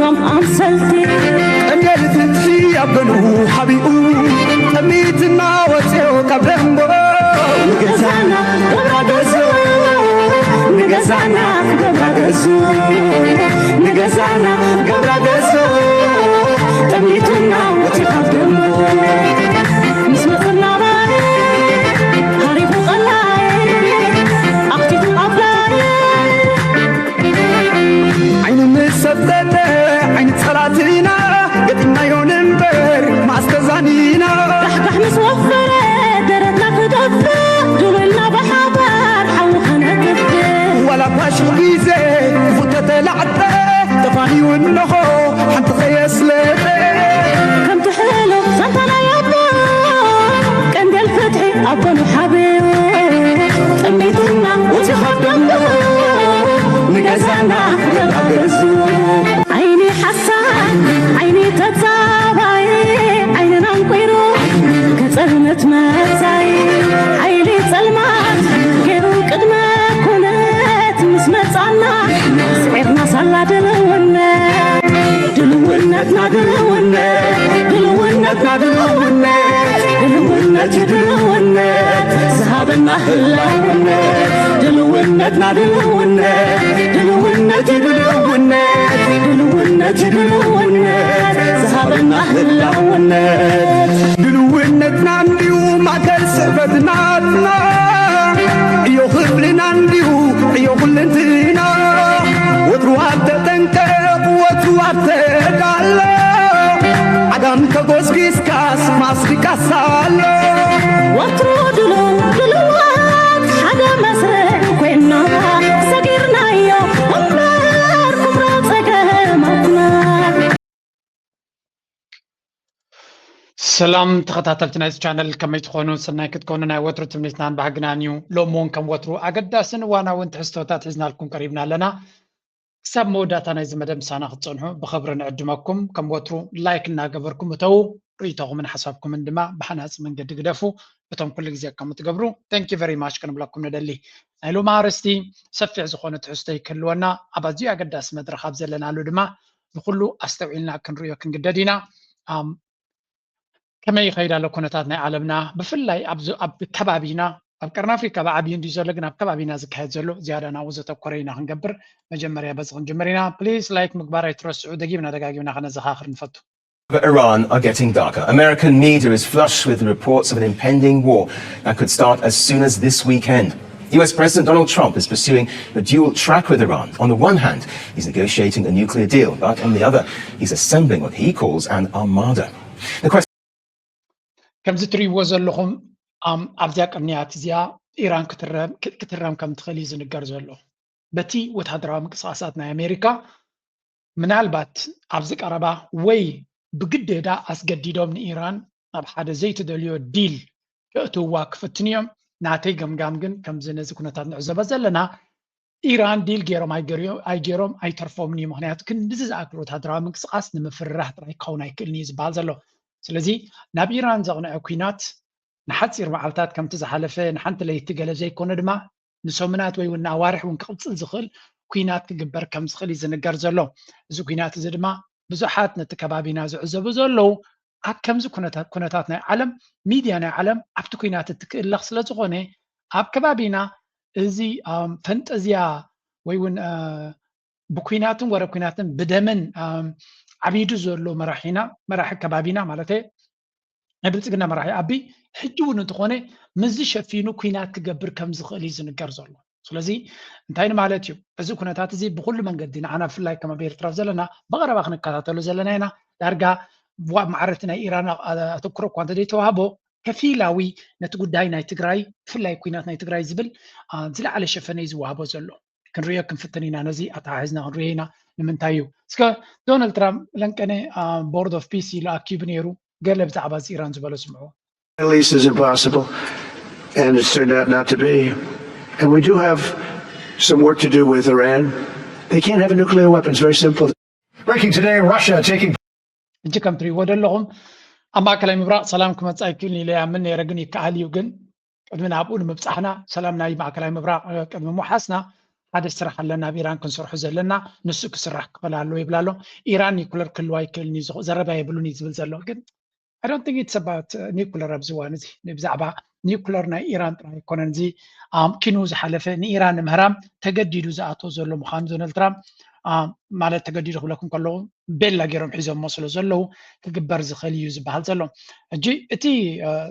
نسوم أمسلتي أميرت في أبنو حبيبو أميتنا وتيو كبلمبو نجزانا قبرادزو نجزانا قبرادزو نجزانا قبرادزو أميتنا وتيو كبلمبو مسمتنا باري هاريبو غلاي أختي أبلاي عين مسددة عين صلاتنا قدنا يونمبر ما استزانينا تحتح مسوفرة درتنا كدفة جولنا بحبار حوخنا كدفة ولا باشو بيزي فتت العدة تفاني والنخو حنت خيس لبي كم تحلو سنتنا يابا كان الفتحي أبو حبيبي أميتنا وتخدمنا نجزانا قبرزو عيني حسان عيني تتابعي عيننا نقيرو كتلمت مزاي عيني تلمات كيرو قدما كنت مسمت عنا سعيرنا صلى دلونات دلوناتنا دلونات دلوناتنا دلونات دلونات دلونات ذهبنا هلاونات دلوناتنا دلونات دلونات دلونات دلونات دلونات ذهبنا هلاونات دلونتنا نديو ما كسبتنا يو خبلنا نديو يو خلنتنا وتروح تنكب وتروح تقال عدم كغوسكيس كاس ماسكي كاسالو وترو دلوات حدا مسرح كوينا سكرنا يو أمبار كمرات سكرمتنا سلام تخطاتلتنا إذا channel كما يتخونون سنة كتكونون أي وترو تمنيتنان بحقنانيو لو مون كم وترو أقداسن وانا وانت حستوتات حزنا لكم قريبنا لنا سب موداتنا إذا مدام سانا خطصنحو بخبرنا عدمكم كم وترو لايك لنا قبركم وتو ريتاغو من حسابكم من دماء بحناس من قد قدفو بتم كل جزيا كم تقبرو thank you very much كنب لكم ندلي هلو مارستي سفع زخونة حستي كلوانا أبازيو أقداس مدرخ أبزلنا لو دماء نقولو أستوعيلنا كنريو كنقدادينا كما يخير على كونتاتنا عالمنا بفلاي أب كبابينا أب كرنافريكا بعبين دي زلقنا كبابينا زكاة زلو زيادة ناوزة كورينا هنقبر مجمريا بس غنجمرينا بليز لايك مقبارة يترسعوا دقيقنا خنا زخاخر نفتو Iran are getting darker. American media is flush with reports of an impending war that could start as soon as this weekend. US President Donald Trump is pursuing a dual track with Iran. On the one hand, he's negotiating a nuclear deal, but on the other, he's assembling what he calls an armada. The question كم زتري وزلهم أبزاك أمنيات زيا إيران كترام كم تخلي زنقر زلو بتي وتحضرها مقصاصاتنا أمريكا من البات أبزاك أربا وي بقد دا أسقديدو من إيران أب حدا زيت دوليو ديل كأتو واقف التنيوم ناتي قمقامقن كم زنزي كنا تنعزب زلنا إيران ديل جيروم أي جيروم أي ترفو مني مهنيات كن دزز أكلو تحضرها مقصاص نمفرح تراي كونا يكلني زبال زلو سلازي ناب إيران زغنا أكوينات نحتصير معلتات كم تزحلفه نحنت لي تقل زي كون دما نسومنات وي ونعوارح ونقصل زخل كوينات كجبر كم زخل يزنقر زلو زو كوينات زدما بزحات نتكبابينا زعزبو زلو كم زو كونتاتنا عالم ميديانا عالم أبتو كوينات تكلخ سلازغوني أب كبابينا زي فانتازيا وي ون بكويناتن ورا كويناتن بدمن عبيدو زولو مراح كبابينا مالته نبلتقنا مراحي أبي حجون تقوني مزي شفينو كوينات كجبر كم زخلي زنقر زولو سلازي انتين مالتيو بزو كونتات زي بكل من قدنا أنا في الله كما بيرتراف زلنا بغرب أخنا كاتلو زلنا هنا دارجا معرتنا إيران أتكرر كوانت دي توابو كفيلاوي نتقول داي ناي تجراي في الله كوينات ناي تجراي زبل زل على شفني زوابو زلو كن ريا كن فتنينا نزي أتعايزنا رينا لمن تايو سكا دونالد ترامب لنكني بورد اوف بيسي لا كيبنيرو قال بتاع باز إيران زبالو سمعوا At least is impossible, and it's turned out not to be. And we do have some work to do with Iran. They can't have a nuclear weapon. It's very simple. Breaking today, Russia taking. إنت كم تري ودلهم أما كلام إبراء سلامكم أتأكلني لي عملني رجني كأهلي وجن قد من أبون مبصحنا سلامنا مع كلام إبراء قد من محسنا ሓደ ስራሕ ኣለና ብኢራን ክንሰርሑ ዘለና ንሱ ክስራሕ ክፈል ኣሎ ይብላ ኣሎ ኢራን ኒኩለር ክህልዋ ይክእልኒ ዘረባ የብሉን እዩ ዝብል ዘሎ ግን I don't think it's about nuclear ኣብዚ እዋን እዚ ብዛዕባ ኒኩለር ናይ ኢራን ጥራይ ኣይኮነን እዚ ኪኑ ዝሓለፈ ንኢራን ምህራም ተገዲዱ ዝኣተዎ ዘሎ ምዃኑ ዶናልድ ትራምፕ ማለት ተገዲዱ ክብለኩም ከለዉ ቤላ ገይሮም ሒዞሞ ስለ ዘለዉ ክግበር ዝኽእል እዩ ዝበሃል ዘሎ እጂ እቲ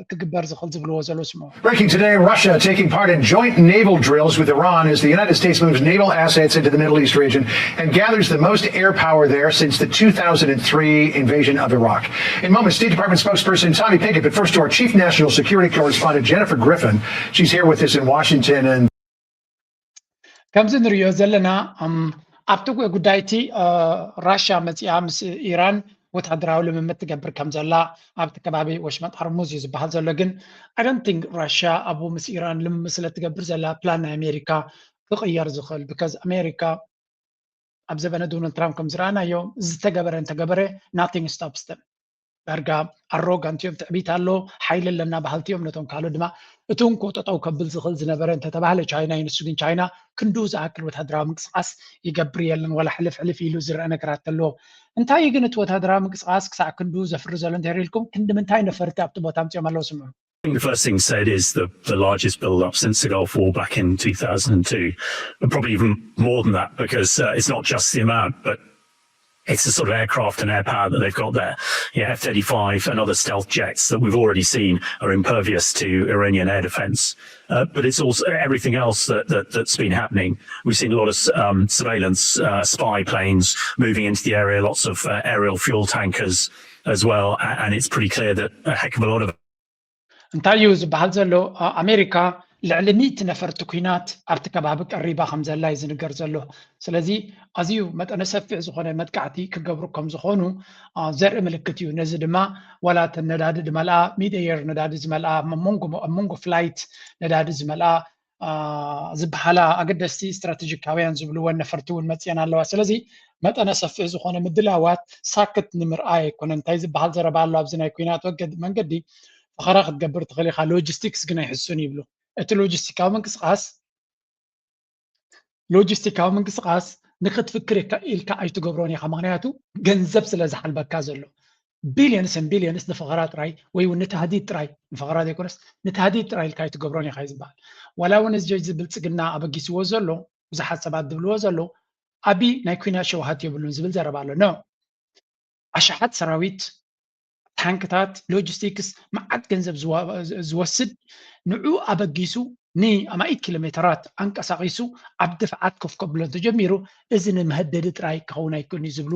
ክግበር ዝኽእል ዝብልዎ ዘሎ ስሙ Breaking today, Russia taking part in joint naval drills with Iran as the United States moves naval assets into the Middle East region and gathers the most air power there since the 2003 invasion of Iraq. In moments, State Department spokesperson Tommy Pickett, but first to our chief national security correspondent Jennifer Griffin. She's here with us in Washington. And ከምዚ ንሪኦ ዘለና ኣብቲ ጉዳይ እቲ ራሽያ መፂኣ ምስ ኢራን ወታደራዊ ልምምድ ትገብር ከም ዘላ ኣብቲ ከባቢ ወሽመጥ ሃርሙዝ እዩ ዝበሃል ዘሎ ግን I don't think ራሽያ ኣብኡ ምስ ኢራን ልምምድ ስለ ትገብር ዘላ ፕላን ናይ ኣሜሪካ ክቕየር ዝኽእል because ኣሜሪካ ኣብ ዘበነ ዶናልድ ትራምፕ ከም ዝረኣናዮ ዝተገበረ እንተገበረ nothing stops them ዳርጋ ኣሮጋንት እዮም ትዕቢት ኣሎ ሓይሊ ኣለና ባህልቲ እዮም ነቶም ካልኦ ድማ እቱን ኮጠጠው ከብል ዝኽእል ዝነበረ እንተተባሃለ ቻይና ይንሱ ግን ቻይና ክንዱ ዝኣክል ወታደራዊ ምንቅስቃስ ይገብር የለን ወላ ሕልፍ ሕልፍ ኢሉ ዝረአ ነገራት ኣለዎ እንታይ ግን እቲ ወታደራዊ ምንቅስቃስ ክሳዕ ክንዱ ዘፍሪ ዘሎ እንታይ ኢልኩም ክንዲ ምንታይ ነፈርቲ ኣብቲ ቦታ ምፅኦም ኣለዎ ስምዑ I think the first thing said is the largest build-up since the Gulf War back in 2002, and probably even more than that because it's not just the amount, but it's the sort of aircraft and air power that they've got there. Yeah, F-35 and other stealth jets that we've already seen are impervious to Iranian air defense. But it's also everything else that's been happening. We've seen a lot of surveillance, spy planes moving into the area, lots of aerial fuel tankers as well. And it's pretty clear that a heck of a lot of እንታይ እዩ ዝበሃል ዘሎ ኣሜሪካ ልዕሊ 100 ነፈርቲ ኩናት ኣብቲ ከባቢ ቀሪባ ከም ዘላ እዩ ዝንገር ዘሎ ስለዚ ኣዝዩ መጠነ ሰፊሕ ዝኾነ መጥቃዕቲ ክገብሩ ከም ዝኾኑ ዘርኢ ምልክት እዩ ነዚ ድማ ዋላ ነዳዲ ዝመልኣ ሚድኤር ነዳዲ ዝመልኣ መንጎ ፍላይት ነዳዲ ዝመልኣ ዝበሃላ ኣገደስቲ ስትራቴጂካውያን ዝብልዎን ነፈርቲ እውን መፅአን ኣለዋ ስለዚ መጠነ ሰፊሕ ዝኾነ ምድላዋት ሳክት ንምርኣይ ኣይኮነን እንታይ ዝበሃል ዘረባ ኣሎ ኣብዚ ናይ ኩናት መንገዲ ፈኸራ ክትገብር ትኽእል ኢኻ ሎጂስቲክስ ግን ኣይሕሱን ይብሉ እቲ ሎጂስቲካዊ ምንቅስቃስ ንክትፍክር ኢልካ ኣይትገብሮን ኢኻ ምክንያቱ ገንዘብ ስለ ዝሓልበካ ዘሎ ቢልዮንስን ንፈኸራ ጥራይ ወይ እውን ንተሃዲድ ጥራይ ንፈኸራ ዘይኮነስ ንተሃዲድ ጥራይ ኢልካ ኣይትገብሮን ኢኻ እዩ ዝበሃል ዋላ እውን እዚ ብልፅግና ኣበጊስዎ ዘሎ ብዙሓት ሰባት ዝብልዎ ዘሎ ዓብዪ ናይ ኩናት ሸውሃት የብሉን ዝብል ዘረባ ኣሎ ኖ ኣሽሓት ሰራዊት ታንክታት ሎጂስቲክስ መዓት ገንዘብ ዝወስድ ንዑ ኣበጊሱ ንኣማኢት ኪሎሜትራት አንቀሳቂሱ ኣብ ድፍዓት ከፍ ከብሎ ተጀሚሩ እዚ ንመህደዲ ጥራይ ክኸውን ኣይክእልን ዝብሉ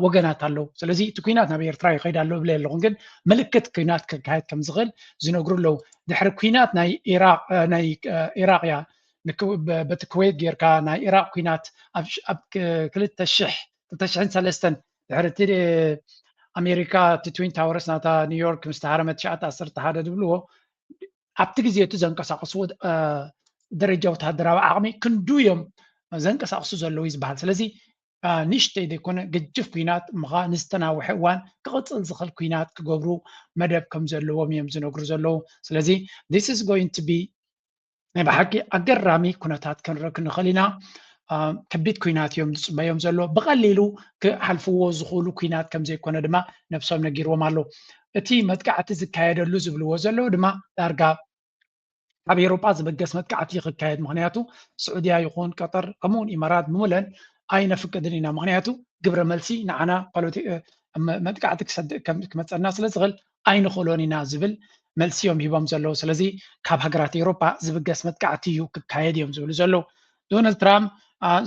ወገናት ኣለዉ ስለዚ እቲ ኩናት ናብ ኤርትራ ይኸይድ ኣሎ ብለ ኣለኹ ግን ምልክት ኩናት ክካየድ ከም ዝኽእል ዝነግሩ ኣለዉ ድሕሪ ኩናት ናይ ኢራቅ እያ በቲ ኩዌት ጌርካ ናይ ኢራቅ ኩናት ኣብ 2003 ድሕሪ ኣሜሪካ እቲ ትዊን ታወርስ ናታ ኒውዮርክ ምስ ተሃረመት 911 ዝብልዎ ኣብቲ ግዜ እቲ ዘንቀሳቅስዎ ደረጃ ወታደራዊ ዓቕሚ ክንዱ እዮም ዘንቀሳቅሱ ዘለዉ ዝበሃል ስለዚ ንእሽተይ ዘይኮነ ግጅፍ ኩናት ምኻ ንዝተናውሐ እዋን ክቕፅል ዝኽእል ኩናት ክገብሩ መደብ ከም ዘለዎም እዮም ዝነግሩ ዘለዉ ስለዚ this is going to be ናይ ብሓቂ ኣገራሚ ኩነታት ክንረክብ ንኽእል ኢና ከቢድ ኩናት እዮም ዝፅበዮም ዘሎ ብቐሊሉ ክሓልፍዎ ዝኽእሉ ኩናት ከም ዘይኮነ ድማ ነብሶም ነጊርዎም ኣሎ እቲ መጥቃዕቲ ዝካየደሉ ዝብልዎ ዘለዉ ድማ ዳርጋ ኣብ ኤሮጳ ዝበገስ መጥቃዕቲ ክካየድ ምክንያቱ ስዑድያ ይኹን ቀጠር ከምኡውን ኢማራት ብምለን ኣይነፍቅድን ኢና ምክንያቱ ግብረ መልሲ ንዓና መጥቃዕቲ ክመፀና ስለ ዝኽእል ኣይንኽእሎን ኢና ዝብል መልሲዮም ሂቦም ዘለዉ ስለዚ ካብ ሃገራት ኤሮጳ ዝበገስ መጥቃዕቲ እዩ ክካየድ እዮም ዝብሉ ዘለዉ ዶናልድ ትራምፕ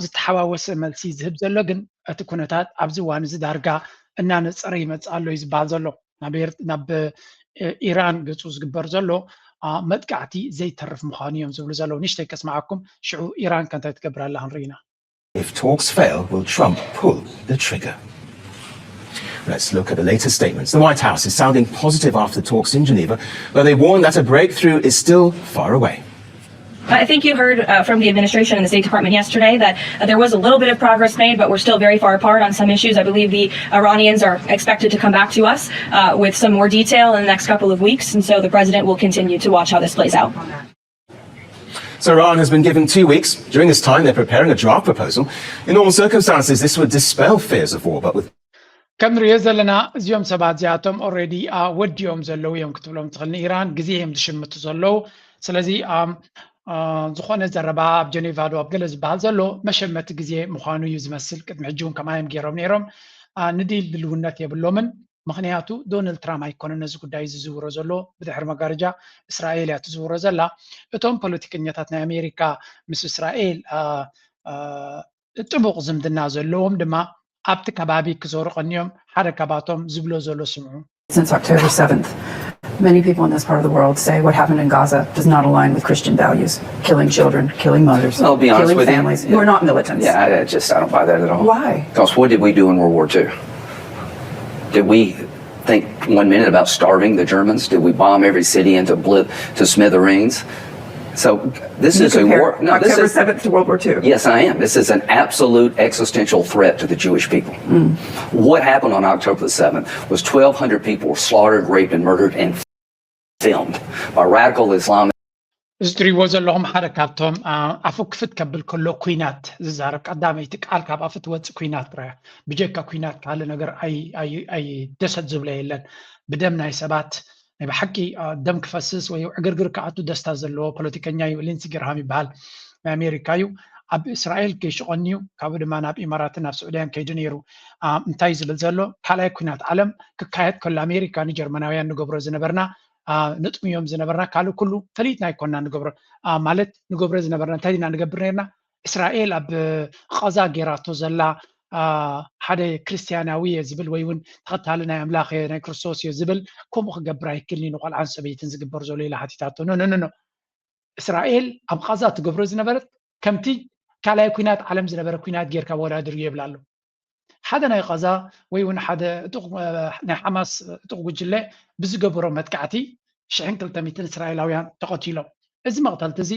ዝተሓዋወሰ መልሲ ዝህብ ዘሎ ግን እቲ ኩነታት ኣብዚ እዋን እዚ ዳርጋ እናነፀረ ይመፅእ ኣሎ እዩ ዝበሃል ዘሎ ናብ ኢራን ገፁ ዝግበር ዘሎ መጥቃዕቲ ዘይተርፍ ምዃኑ እዮም ዝብሉ ዘለዉ ንእሽተይ ከስማዓኩም ሽዑ ኢራን ከንታይ ትገብር ኣላ ክንርኢ ኢና If talks fail, will Trump pull the trigger? Let's look at the latest statements. The White House is sounding positive after talks in Geneva, but they warn that a breakthrough is still far away. I think you heard from the administration and the State Department yesterday that there was a little bit of progress made, but we're still very far apart on some issues. I believe the Iranians are expected to come back to us with some more detail in the next couple of weeks, and so the president will continue to watch how this plays out. So Iran has been given 2 weeks. During this time, they're preparing a draft proposal. In normal circumstances, this would dispel fears of war, but with ከም ንሪኦ ዘለና እዚኦም ሰባት እዚኣቶም ኦልሬዲ ወዲኦም ዘለው እዮም ክትብሎም ትኽእልኒ ኢራን ግዜ እዮም ዝሽምቱ ዘለው ስለዚ ዝኾነ ዘረባ ኣብ ጀኔቫ ዶ ኣብ ገለ ዝበሃል ዘሎ መሸመቲ ግዜ ምዃኑ እዩ ዝመስል ቅድሚ ሕጂ እውን ከማዮም ገይሮም ነይሮም ንዲል ድልውነት የብሎምን ምክንያቱ ዶናልድ ትራምፕ ኣይኮነ ነዚ ጉዳይ ዝዝውሮ ዘሎ ብድሕሪ መጋረጃ እስራኤል እያ ትዝውሮ ዘላ እቶም ፖለቲከኛታት ናይ ኣሜሪካ ምስ እስራኤል ጥቡቕ ዝምድና ዘለዎም ድማ ኣብቲ ከባቢ ክዞሩ ቀኒዮም ሓደ ካባቶም ዝብሎ ዘሎ ስምዑ Since October 7th, many people in this part of the world say what happened in Gaza does not align with Christian values. Killing children, killing mothers, I'll be honest killing with families you. who are not militants. Yeah, I don't buy that at all. Why? Because what did we do in World War II? Did we think 1 minute about starving the Germans? Did we bomb every city to smithereens? So this is a war. No, October 7th to World War II. Yes, I am. This is an absolute existential threat to the Jewish people. What happened on October the 7th was 1,200 people were slaughtered, raped, and murdered and filmed by radical Islamic. እዚ ትሪእዎ ዘለኹም ሓደ ካብቶም ኣፉ ክፍት ከብል ከሎ ኩናት ዝዛረብ ቀዳመይቲ ቃል ካብ ኣፉ ትወፅእ ኩናት ጥራያ ብጀካ ኩናት ካለ ነገር ኣይ ደሰት ዝብለ የለን ብደም ናይ ሰባት ናይ ብሓቂ ደም ክፈስስ ወይ ዕግርግር ከኣቱ ደስታ ዘለዎ ፖለቲከኛ እዩ ሊንሲ ግርሃም ይበሃል ናይ ኣሜሪካ እዩ ኣብ እስራኤል ከይሽቆኒዩ ካብኡ ድማ ናብ ኢማራትን ናብ ስዑድያን ከይዱ ነይሩ እንታይ ዝብል ዘሎ ካልኣይ ኩናት ዓለም ክካየድ ከሎ ኣሜሪካ ንጀርመናውያን ንገብሮ ዝነበርና ንጥምዮም ዝነበርና ካልእ ኩሉ ፈሊጥና ኣይኮንና ንገብሮ ማለት ንገብሮ ዝነበርና እንታይ ኢና ንገብር ነርና እስራኤል ኣብ ቀዛ ጌራቶ ዘላ ሓደ ክርስቲያናዊ እየ ዝብል ወይ እውን ተኸታሊ ናይ ኣምላኽ ናይ ክርስቶስ እየ ዝብል ከምኡ ክገብር ኣይክልኒ ንቆልዓን ሰበይትን ዝግበር ዘሎ ኢላ ሓቲታቶ ኖ እስራኤል ኣብ ቀዛ ትገብሮ ዝነበረት ከምቲ ካልኣይ ኩናት ዓለም ዝነበረ ኩናት ጌርካ ወዳድር እዩ የብላ ኣሎ ሓደ ናይ ቀዛ ወይ እውን ሓደ ናይ ሓማስ እጡቕ ጉጅለ ብዝገበሮ መጥቃዕቲ 1200 እስራኤላውያን ተቐቲሎም እዚ መቕተልቲ እዚ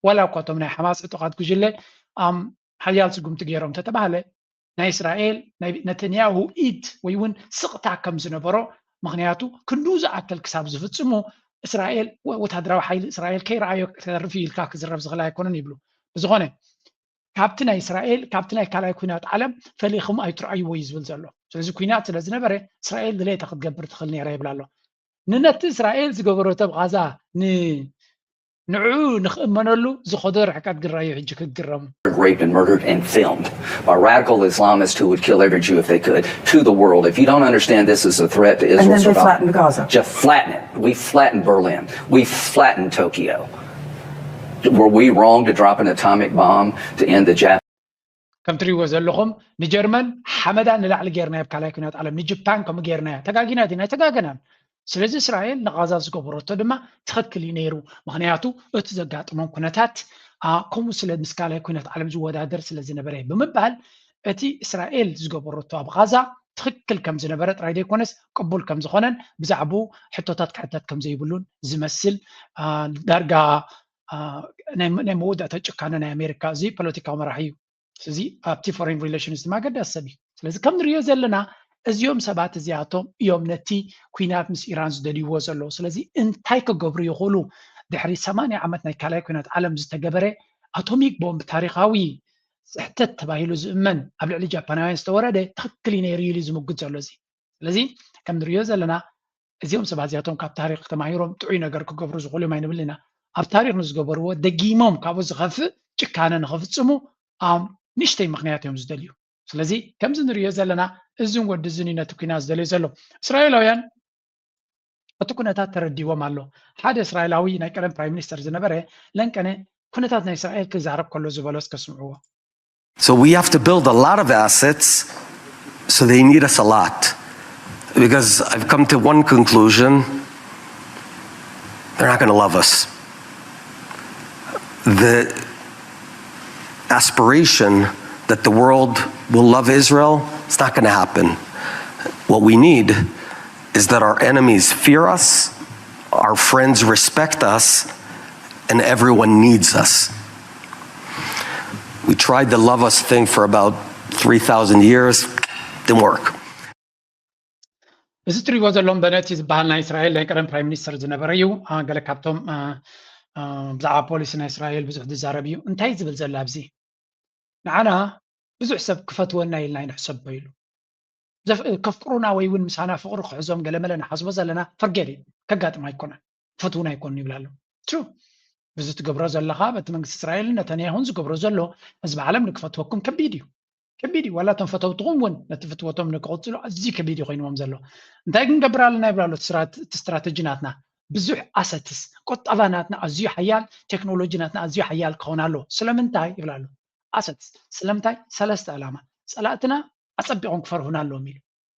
ዋላ እኳ እቶም ናይ ሓማስ እጡቓት ጉጅለ ሓያል ስጉምቲ ገይሮም ተተባሃለ ናይ እስራኤል ናይ ነተንያሁ ኢድ ወይ እውን ስቕታ ከም ዝነበሮ ምክንያቱ ክንዱ ዝኣከል ክሳብ ዝፍፅሙ እስራኤል ወታደራዊ ሓይሊ እስራኤል ከይረኣዮ ተርፊ ኢልካ ክዝረብ ዝኽእል ኣይኮነን ይብሉ ብዝኾነ ካብቲ ናይ እስራኤል ካብቲ ናይ ካልኣይ ኩናት ዓለም ፈሊኹም ኣይትረኣይዎ እዩ ዝብል ዘሎ ስለዚ ኩናት ስለ ዝነበረ እስራኤል ድሌታ ክትገብር ትኽእል ነይራ ይብላ ኣሎ ንነቲ እስራኤል ዝገበሮቶ ኣብ ጋዛ ንዕኡ ንኽእመነሉ ዝኸዶ ርሕቀት ግራዩ ሕጂ ክግረሙ raped and murdered and filmed by radical Islamists who would kill every Jew if they could to the world. If you don't understand this is a threat to Israel, and then they flattened Gaza. Just flatten it. We flattened Berlin. We flattened Tokyo. Were we wrong to drop an atomic bomb to end the Japanese? ከም ትሪእዎ ዘለኹም ንጀርመን ሓመዳ ንላዕሊ ጌርናዮ ኣብ ካልኣይ ኩናት ዓለም ንጃፓን ከምኡ ጌርናዮ ተጋጊናት ኢና ተጋገናን ስለዚ እስራኤል ንጋዛ ዝገበረቶ ድማ ትኽክል እዩ ነይሩ ምክንያቱ እቲ ዘጋጥሞም ኩነታት ከምኡ ስለ ምስ ካልኣይ ኩናት ዓለም ዝወዳደር ስለ ዝነበረ ብምባል እቲ እስራኤል ዝገበረቶ ኣብ ጋዛ ትኽክል ከም ዝነበረ ጥራይ ዘይኮነስ ቅቡል ከም ዝኾነን ብዛዕባኡ ሕቶታት ክሕተት ከም ዘይብሉን ዝመስል ዳርጋ ናይ መወዳእታ ጭካነ ናይ ኣሜሪካ እዚ ፖለቲካዊ መራሒ እዩ ስለዚ ኣብቲ ፎሬን ሪሌሽንስ ድማ ገዳሲ ሰብ እዩ ስለዚ ከም ንሪኦ ዘለና እዚኦም ሰባት እዚኣቶም እዮም ነቲ ኩናት ምስ ኢራን ዝደልይዎ ዘለዉ ስለዚ እንታይ ክገብሩ ይኽእሉ ድሕሪ 80 ዓመት ናይ ካልኣይ ኩናት ዓለም ዝተገበረ ኣቶሚክ ቦምብ ታሪካዊ ስሕተት ተባሂሉ ዝእመን ኣብ ልዕሊ ጃፓናውያን ዝተወረደ ትኽክል እዩ ነይሩ ኢሉ ዝምግድ ዘሎ እዚ ስለዚ ከም ንሪኦ ዘለና እዚኦም ሰባት እዚኣቶም ካብ ታሪክ ተማሂሮም ጥዑይ ነገር ክገብሩ ዝኽእሉ እዮም ኣይንብል ኢና ኣብ ታሪክ ንዝገበርዎ ደጊሞም ካብኡ ዝኸፍእ ጭካነ ንኽፍፅሙ ንእሽተይ ምክንያት እዮም ዝደልዩ ስለዚ ከምዚ ንሪኦ ዘለና እዝን ወዲ እዝን ነቲ ኩናት ዝደልዩ ዘሎ እስራኤላውያን እቲ ኩነታት ተረዲዎም ኣሎ ሓደ እስራኤላዊ ናይ ቀደም ፕራይም ሚኒስተር ዝነበረ ለንቀነ ኩነታት ናይ እስራኤል ክዛረብ ከሎ ዝበሎ እስከስምዕዎ So we have to build a lot of assets, so they need us a lot. Because I've come to one conclusion, they're not going to love us. The aspiration that the world will love Israel, it's not going to happen. What we need is that our enemies fear us, our friends respect us, and everyone needs us. We tried the love us thing for about 3,000 years, didn't work. እዚ ትሪእዎ ዘለዎም በነቲ ዝበሃል ናይ እስራኤል ናይ ቀደም ፕራይም ሚኒስተር ዝነበረ እዩ ገለ ካብቶም بزعባ ፖሊስና እስራኤል ብዙሕ ዝዛረብ እዩ እንታይ ዝብል ዘላ ኣብዚ ንዓና ብዙሕ ሰብ ክፈትወና ኢልና ይንሕሰብ በይሉ ከፍቅሩና ወይ እውን ምሳና ፍቅሪ ክሕዞም ገለመለ ንሓስቦ ዘለና ፈርጌድ ከጋጥም ኣይኮነን ፈትውና ኣይኮኑ ይብላሉ ትሩ ብዙ ትገብሮ ዘለኻ በቲ መንግስቲ እስራኤል ነተንያሁን ዝገብሮ ዘሎ ህዝቢ ዓለም ንክፈትወኩም ከቢድ እዩ ዋላ ቶም ፈተውትኩም እውን ነቲ ፍትወቶም ንክቕፅሉ ኣዝዩ ከቢድ እዩ ኮይኖም ዘሎ እንታይ ክንገብር ኣለና ይብላሉ እቲ ስትራቴጂናትና ብዙሕ ኣሰትስ ቆጠባናትና ኣዝዩ ሓያል ቴክኖሎጂናትና ኣዝዩ ሓያል ክኸውን ኣሎ ስለምንታይ ይብላሉ ኣሰትስ ስለምንታይ ሰለስተ ዕላማ ፀላእትና ኣፀቢቖም ክፈርሁና ኣለዎም ኢሉ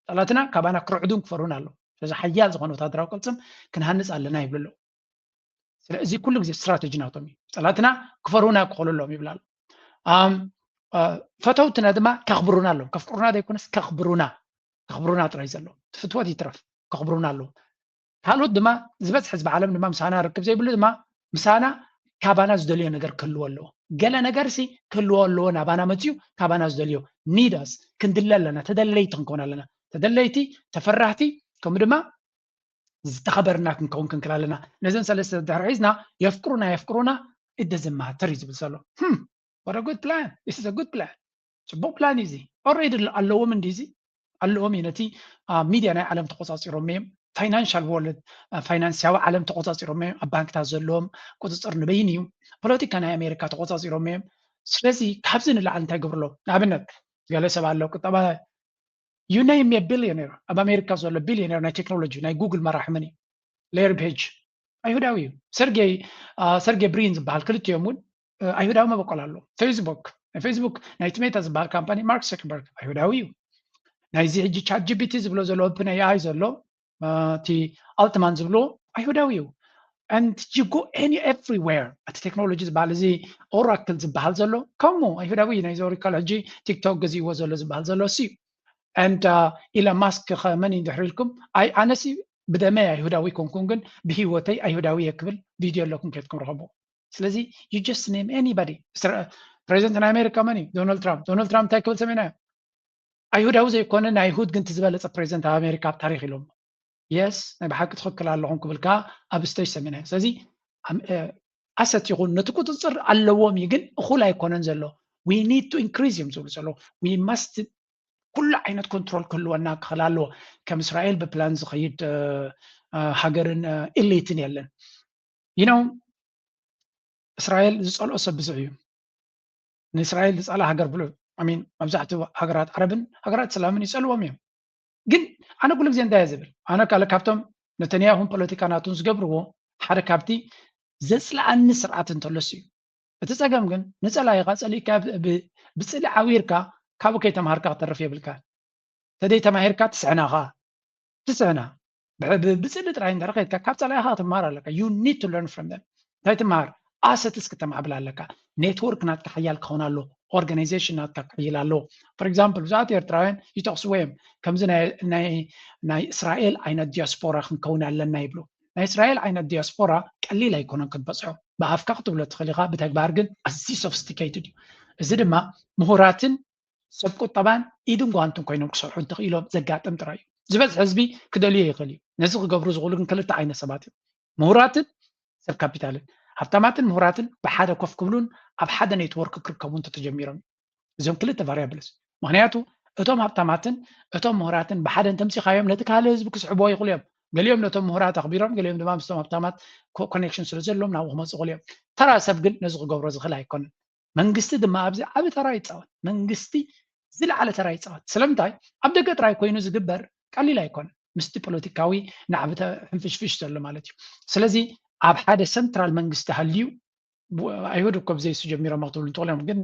ፀላእትና ካባና ክርዕዱን ክፈርሁን ኣሎ ስለዚ ሓያል ዝኾነ ወታደራዊ ቅልፅም ክንሃንፅ ኣለና ይብሉ ስለዚ ኩሉ ግዜ ስትራቴጂናቶም እዩ ፀላእትና ክፈርሁና ክኽእሉ ኣለዎም ይብላሉ ፈተውትና ድማ ከኽብሩና ኣለዎም ከፍቅሩና ዘይኮነስ ከኽብሩና ጥራይ ዘሎ ፍትወት ይትረፍ ከኽብሩና ኣለዎም ካልኦት ድማ ዝበዝሕ ህዝቢ ዓለም ድማ ምሳና ርክብ ዘይብሉ ድማ ምሳና ካባና ዝደልዮ ነገር ክህልዎ ኣለዎ ገለ ነገርሲ ክህልዎ ኣለዎ ናባና መፅዩ ካባና ዝደልዮ ኒዳስ ክንድለ ኣለና ተደለይቲ ክንከውን ኣለና ተደለይቲ ተፈራህቲ ከምኡ ድማ ዝተኸበርና ክንከውን ክንክል ኣለና ነዘን ሰለስተ ድሕሪ ሒዝና የፍቅሩና እደዝማተር እዩ ዝብል ዘሎ what a good plan this is a good plan ፅቡቅ ፕላን እዩ እዚ ኦልሬዲ ኣለዎም እንዲ እዚ ኣለዎም እዩ ነቲ ሚድያ ናይ ዓለም ተቆፃፂሮም እዮም ፋይናንሻል ወርልድ ፋይናንስያዊ ዓለም ተቆፃፂሮም እዮም ኣብ ባንክታት ዘለዎም ቁፅፅር ንበይን እዩ ፖለቲካ ናይ ኣሜሪካ ተቆፃፂሮም እዮም ስለዚ ካብዚ ንላዕሊ እንታይ ግብርሎ ንኣብነት ገለ ሰብ ኣሎ ቁጠባ you name me a billionaire ኣብ ኣሜሪካ ዘሎ ቢልዮነር ናይ ቴክኖሎጂ ናይ ጉግል መራሒ መን እዩ ሌሪ ፔጅ ኣይሁዳዊ እዩ ሰርጌይ ብሪን ዝበሃል ክልቲኦም እውን ኣይሁዳዊ መበቆል ኣሎ ፌስቡክ ናይቲ ሜታ ዝበሃል ካምፓኒ ማርክ ዘከርበርግ ኣይሁዳዊ እዩ ናይዚ ሕጂ ቻት ጂፒቲ ዝብሎ ዘሎ ኦፕን ኤአይ ዘሎ እቲ ኣልትማን ዝብሎ ኣይሁዳዊ እዩ and you go everywhere at technology ዝበሃል እዚ ኦራክል ዝበሃል ዘሎ ከምኡ ኣይሁዳዊ ናይ ኦራክል ሕጂ ቲክቶክ ገዚእዎ ዘሎ ዝበሃል ዘሎ እሱ and ኢሎን ማስክ ከመን እንድሕሪልኩም ኣነሲ ብደመይ ኣይሁዳዊ ኮንኩን ግን ብሂወተይ ኣይሁዳዊ የክብል ቪድዮ ኣለኩም ከትኩም ረኸቦ ስለዚ you just name anybody ፕሬዚደንት ናይ ኣሜሪካ መን እዩ ዶናልድ ትራምፕ እንታይ ክብል ሰሚዕና ኣይሁዳዊ ዘይኮነ ናይ ይሁድ ግን ትዝበለፀ ፕሬዚደንት ኣብ ኣሜሪካ ኣብ ታሪክ ኢሎም የስ ናይ ብሓቂ ትኽክል ኣለኹም ክብልካ ኣብ ስቴጅ ሰሚዕና ስለዚ ኣሰት ይኹን ነቲ ቁፅፅር ኣለዎም እዩ ግን እኹል ኣይኮነን ዘሎ we need to increase እዮም ዝብሉ ዘሎ we must ኩሉ ዓይነት ኮንትሮል ክህልወና ክኽእል ኣለዎ ከም እስራኤል ብፕላን ዝኸይድ ሃገርን ኤሊትን የለን እስራኤል ዝፀልኦ ሰብ ብዙሕ እዩ ንእስራኤል ዝፀላ ሃገር ብሎ አሚን መብዛሕትኡ ሃገራት ዓረብን ሃገራት ሰላምን ይፀልዎም እዮም ግን ኣነ ኩሉ ግዜ እንታይ ዝብል ኣነ ካለ ካብቶም ነተንያሁን ፖለቲካ ናቱን ዝገብርዎ ሓደ ካብቲ ዘፅላኣኒ ስርዓት እንተሎስ እዩ እቲ ፀገም ግን ንፀላይካ ፀሊእካ ብፅሊ ዓዊርካ ካብኡ ከይተማሃርካ ክተርፍ የብልካ ተደይ ተማሂርካ ትስዕና ብፅሊ ጥራይ እንድሕር ከይድካ ካብ ፀላይካ ክትመሃር ኣለካ you need to learn from them እንታይ ትመሃር ኣሰትስ ክተማዕብል ኣለካ ኔትወርክ ናትካ ሓያል ክኸውን ኣሎ ኦርጋናይዜሽን ናትካ ክሕይል ኣሎ ፎር ኤግዛምፕል ብዙሓት ኤርትራውያን ይጠቕስዎ እዮም ከምዚ ናይ እስራኤል ዓይነት ዲያስፖራ ክንከውን ኣለና ይብሉ ናይ እስራኤል ዓይነት ዲያስፖራ ቀሊል ኣይኮነን ክትበፅሖ ብኣፍካ ክትብሎ ትኽእል ኢኻ ብተግባር ግን ኣዝዩ ሶፊስቲኬትድ እዩ እዚ ድማ ምሁራትን ሰብ ቁጠባን ኢድን ጓንትን ኮይኖም ክሰርሑ እንትኽኢሎም ዘጋጥም ጥራይ እዩ ዝበዝሕ ህዝቢ ክደልዮ ይኽእል እዩ ነዚ ክገብሩ ዝኽእሉ ግን ክልተ ዓይነት ሰባት እዮም ምሁራትን ሰብ ካፒታልን ሃብታማትን ምሁራትን ብሓደ ኮፍ ክብሉን ኣብ ሓደ ኔትወርክ ክርከቡን ተጀሚሮም እዞም ክልተ ቫርያብልስ ምክንያቱ እቶም ሃብታማትን እቶም ምሁራትን ብሓደ እንተምፂኻዮም ነቲ ካልእ ህዝቢ ክስሕቦ ይኽእሉ እዮም ገሊኦም ነቶም ምሁራት ኣኽቢሮም ገሊኦም ድማ ምስቶም ሃብታማት ኮኔክሽን ስለ ዘለዎም ናብኡ ክመፁ ይኽእሉ እዮም ተራ ሰብ ግን ነዚ ክገብሮ ዝኽእል ኣይኮነን መንግስቲ ድማ ኣብዚ ዓብ ተራ ይፃወት መንግስቲ ዝለዓለ ተራ ይፃወት ስለምንታይ ኣብ ደገ ጥራይ ኮይኑ ዝግበር ቀሊል ኣይኮነን ምስቲ ፖለቲካዊ ናዕብተ ሕንፍሽፍሽ ዘሎ ማለት እዩ ስለዚ ኣብ ሓደ ሰንትራል መንግስቲ ሃልዩ ኣይሁድ እኮ ብዘይሱ ጀሚሮም ክትብሉ እንትኽእሉ እዮም ግን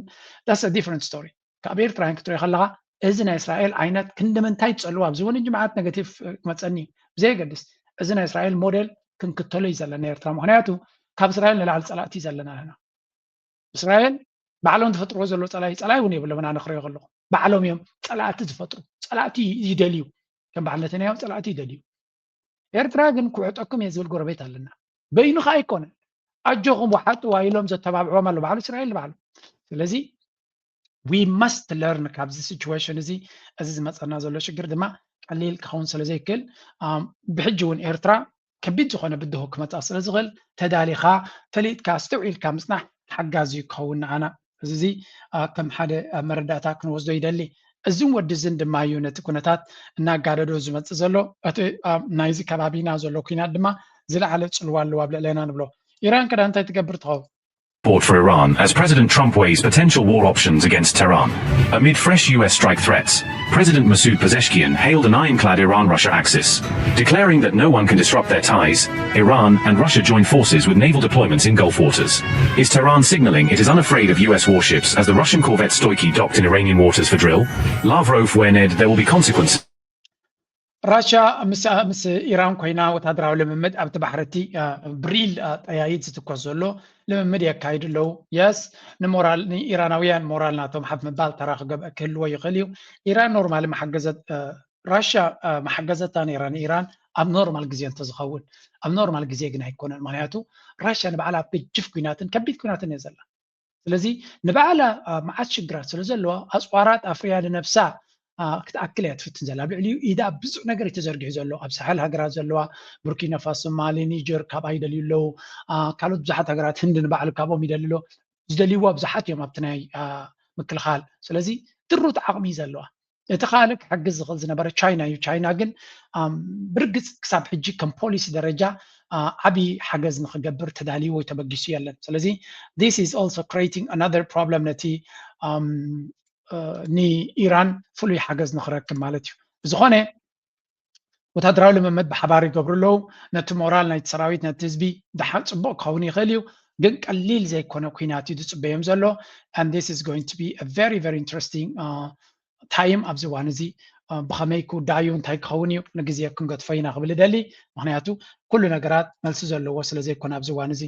ዳስ ዲፍረንት ስቶሪ ካብ ኤርትራውያን ክትሪኦ ከለካ እዚ ናይ እስራኤል ዓይነት ክንደምንታይ ትፀልዎ ኣብዚ እውን ጅምዓት ኔጋቲቭ ክመፀኒ ብዘይገድስ እዚ ናይ እስራኤል ሞዴል ክንክተሎ እዩ ዘለና ኤርትራ ምክንያቱ ካብ እስራኤል ንላዕሊ ፀላእቲ እዩ ዘለና ኣለና እስራኤል ባዕሎም ዝፈጥርዎ ዘሎ ፀላይ እውን የብሎም ኣነ ክሪኦ ከለኹ ባዕሎም እዮም ፀላእቲ ዝፈጥሩ ፀላእቲ ይደልዩ ከም በዓል ነተንያሁ ፀላእቲ ይደልዩ ኤርትራ ግን ክውዕጠኩም እየ ዝብል ጎረቤት ኣለና በይኑ ኸ ኣይኮነን ኣጆኹም ዋሓጡ ዋኢሎም ዘተባብዕዎም ኣሎ በዓሉ እስራኤል በዓሉ ስለዚ we must learn ካብዚ ሲቹዌሽን እዚ ዝመፀና ዘሎ ሽግር ድማ ቀሊል ክኸውን ስለ ዘይክእል ብሕጂ እውን ኤርትራ ከቢድ ዝኾነ ብድሆ ክመጻእ ስለ ዝኽእል ተዳሊኻ ፈሊጥካ ዝተውዒልካ ምጽናሕ ሓጋዚ ይከውን ኣና እዚ ከም ሓደ መረዳእታ ክንወስዶ ይደሊ እዚን ወዲ ዝን ድማ እዩ ነቲ ኩነታት እናጋደዶ ዝመጽእ ዘሎ እቲ ናይዚ ከባቢና ዘሎ ኩናት ድማ ዝለዓለ ጽልዋ ኣለዋ ኣብ ልዕለና ንብሎ ኢራን ከዳ እንታይ ትገብር ትኸውን For Iran as President Trump weighs potential war options against Tehran. Amid fresh US strike threats, President Masoud Pezeshkian hailed an ironclad Iran-Russia axis, declaring that no one can disrupt their ties. Iran and Russia join forces with naval deployments in Gulf waters. Is Tehran signaling it is unafraid of US warships as the Russian corvette Stoiky docked in Iranian waters for drill? Lavrov warned there will be consequences. ራሽያ ምስ ኢራን ኮይና ወታደራዊ ልምምድ ኣብቲ ባሕርቲ ብሪል ጠያይት ዝትኮስ ዘሎ ልምምድ የካይድ ኣለው የስ ንሞራል ንኢራናውያን ሞራል ናቶም ሓፍ ምባል ተራ ክህልዎ ይኽእል እዩ ኢራን ኖርማሊ መሓገዘት ራሽያ መሓገዘታ ነይራ ንኢራን ኣብ ኖርማል ግዜ እንተዝኸውን ኣብ ኖርማል ግዜ ግን ኣይኮነን ምክንያቱ ራሽያ ንባዕላ ግጅፍ ኩናትን ከቢድ ኩናትን እየ ዘላ ስለዚ ንባዕላ መዓት ሽግራት ስለ ዘለዋ ኣፅዋራት ኣፍርያ ንነብሳ ክትኣክል እያ ትፍትን ዘላ ኣብ ልዕሊኡ ኢዳ ብዙሕ ነገር የተዘርጊሑ ዘሎ ኣብ ሳሕል ሃገራት ዘለዋ ቡርኪና ፋሶ ማሊ ኒጀር ካብ ኣይደልዩ ኣለው ካልኦት ብዙሓት ሃገራት ህንዲ ንባዕሉ ካብኦም ይደልሎ ዝደልይዎ ብዙሓት እዮም ኣብቲ ናይ ምክልኻል ስለዚ ድሩት ዓቕሚ ዘለዋ እቲ ካልእ ክሕግዝ ዝኽእል ዝነበረ ቻይና እዩ ቻይና ግን ብርግፅ ክሳብ ሕጂ ከም ፖሊሲ ደረጃ ዓብይ ሓገዝ ንክገብር ተዳልዩ ወይ ተበጊሱ የለን ስለዚ this is also creating another problem ነቲ ንኢራን ፍሉይ ሓገዝ ንኽረክብ ማለት እዩ ዝኾነ ወታደራዊ ልምምድ ብሓባር ይገብሩ ኣለው ነቲ ሞራል ናይቲ ሰራዊት ነቲ ህዝቢ ድሓን ፅቡቅ ክኸውን ይኽእል እዩ ግን ቀሊል ዘይኮነ ኩናት እዩ ዝፅበዮም ዘሎ and this is going to be a very very interesting time ኣብዚ እዋን እዚ ብኸመይ ክውዳእዩ እንታይ ክኸውን እዩ ንግዜ ክንገድፎ ኢና ክብል ደሊ ምክንያቱ ኩሉ ነገራት መልሲ ዘለዎ ስለ ዘይኮነ ኣብዚ እዋን እዚ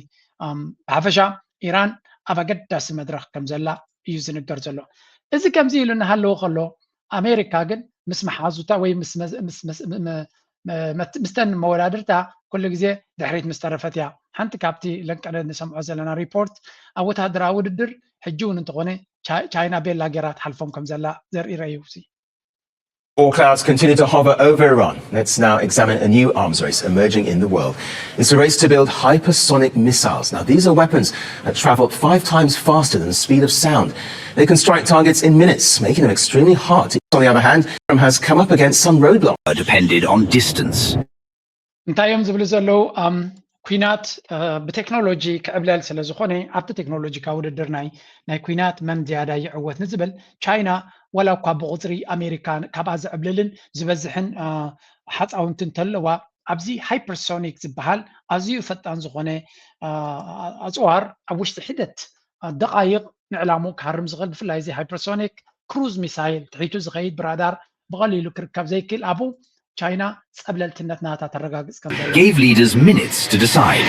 ብሓፈሻ ኢራን ኣብ ኣገዳሲ መድረክ ከም ዘላ እዩ ዝንገር ዘሎ እዚ ከምዚ ኢሉ እናሃለዎ ከሎ ኣሜሪካ ግን ምስ መሓዙታ ወይ ምስተን መወዳድርታ ኩሉ ግዜ ድሕሪት ምስ ተረፈት እያ ሓንቲ ካብቲ ለንቀደ ንሰምዖ ዘለና ሪፖርት ኣብ ወታደራዊ ውድድር ሕጂ እውን እንተኾነ ቻይና ቤላ ጌራ ትሓልፎም ከም ዘላ ዘርኢ ረእዩ War clouds continue to hover over Iran. Let's now examine a new arms race emerging in the world. It's a race to build hypersonic missiles. Now, these are weapons that travel 5 times faster than the speed of sound. They can strike targets in minutes, making them extremely hard to hit. On the other hand, Iran has come up against some roadblocks. Depended on distance. እንታዮም ዝብሉ ዘለው ኩናት ብቴክኖሎጂ ክዕብለል ስለ ዝኾነ ኣብቲ ቴክኖሎጂካ ውድድር ናይ ኩናት መን ዝያዳ ይዕወት ንዝብል ቻይና ወላ እኳ ብቁፅሪ ኣሜሪካ ካብኣ ዝዕብልልን ዝበዝሕን ሓፃውንቲ እንተለዋ ኣብዚ ሃይፐርሶኒክ ዝበሃል ኣዝዩ ፈጣን ዝኾነ ኣፅዋር ኣብ ውሽጢ ሒደት ደቃይቕ ንዕላሙ ክሃርም ዝኽእል ብፍላይ እዚ ሃይፐርሶኒክ ክሩዝ ሚሳይል ትሒቱ ዝኸይድ ብራዳር ብቐሊሉ ክርከብ ዘይክእል ኣብኡ ቻይና ጸብለልትነት ናታ ተረጋግጽ ከም ዘላ gave leaders minutes to decide.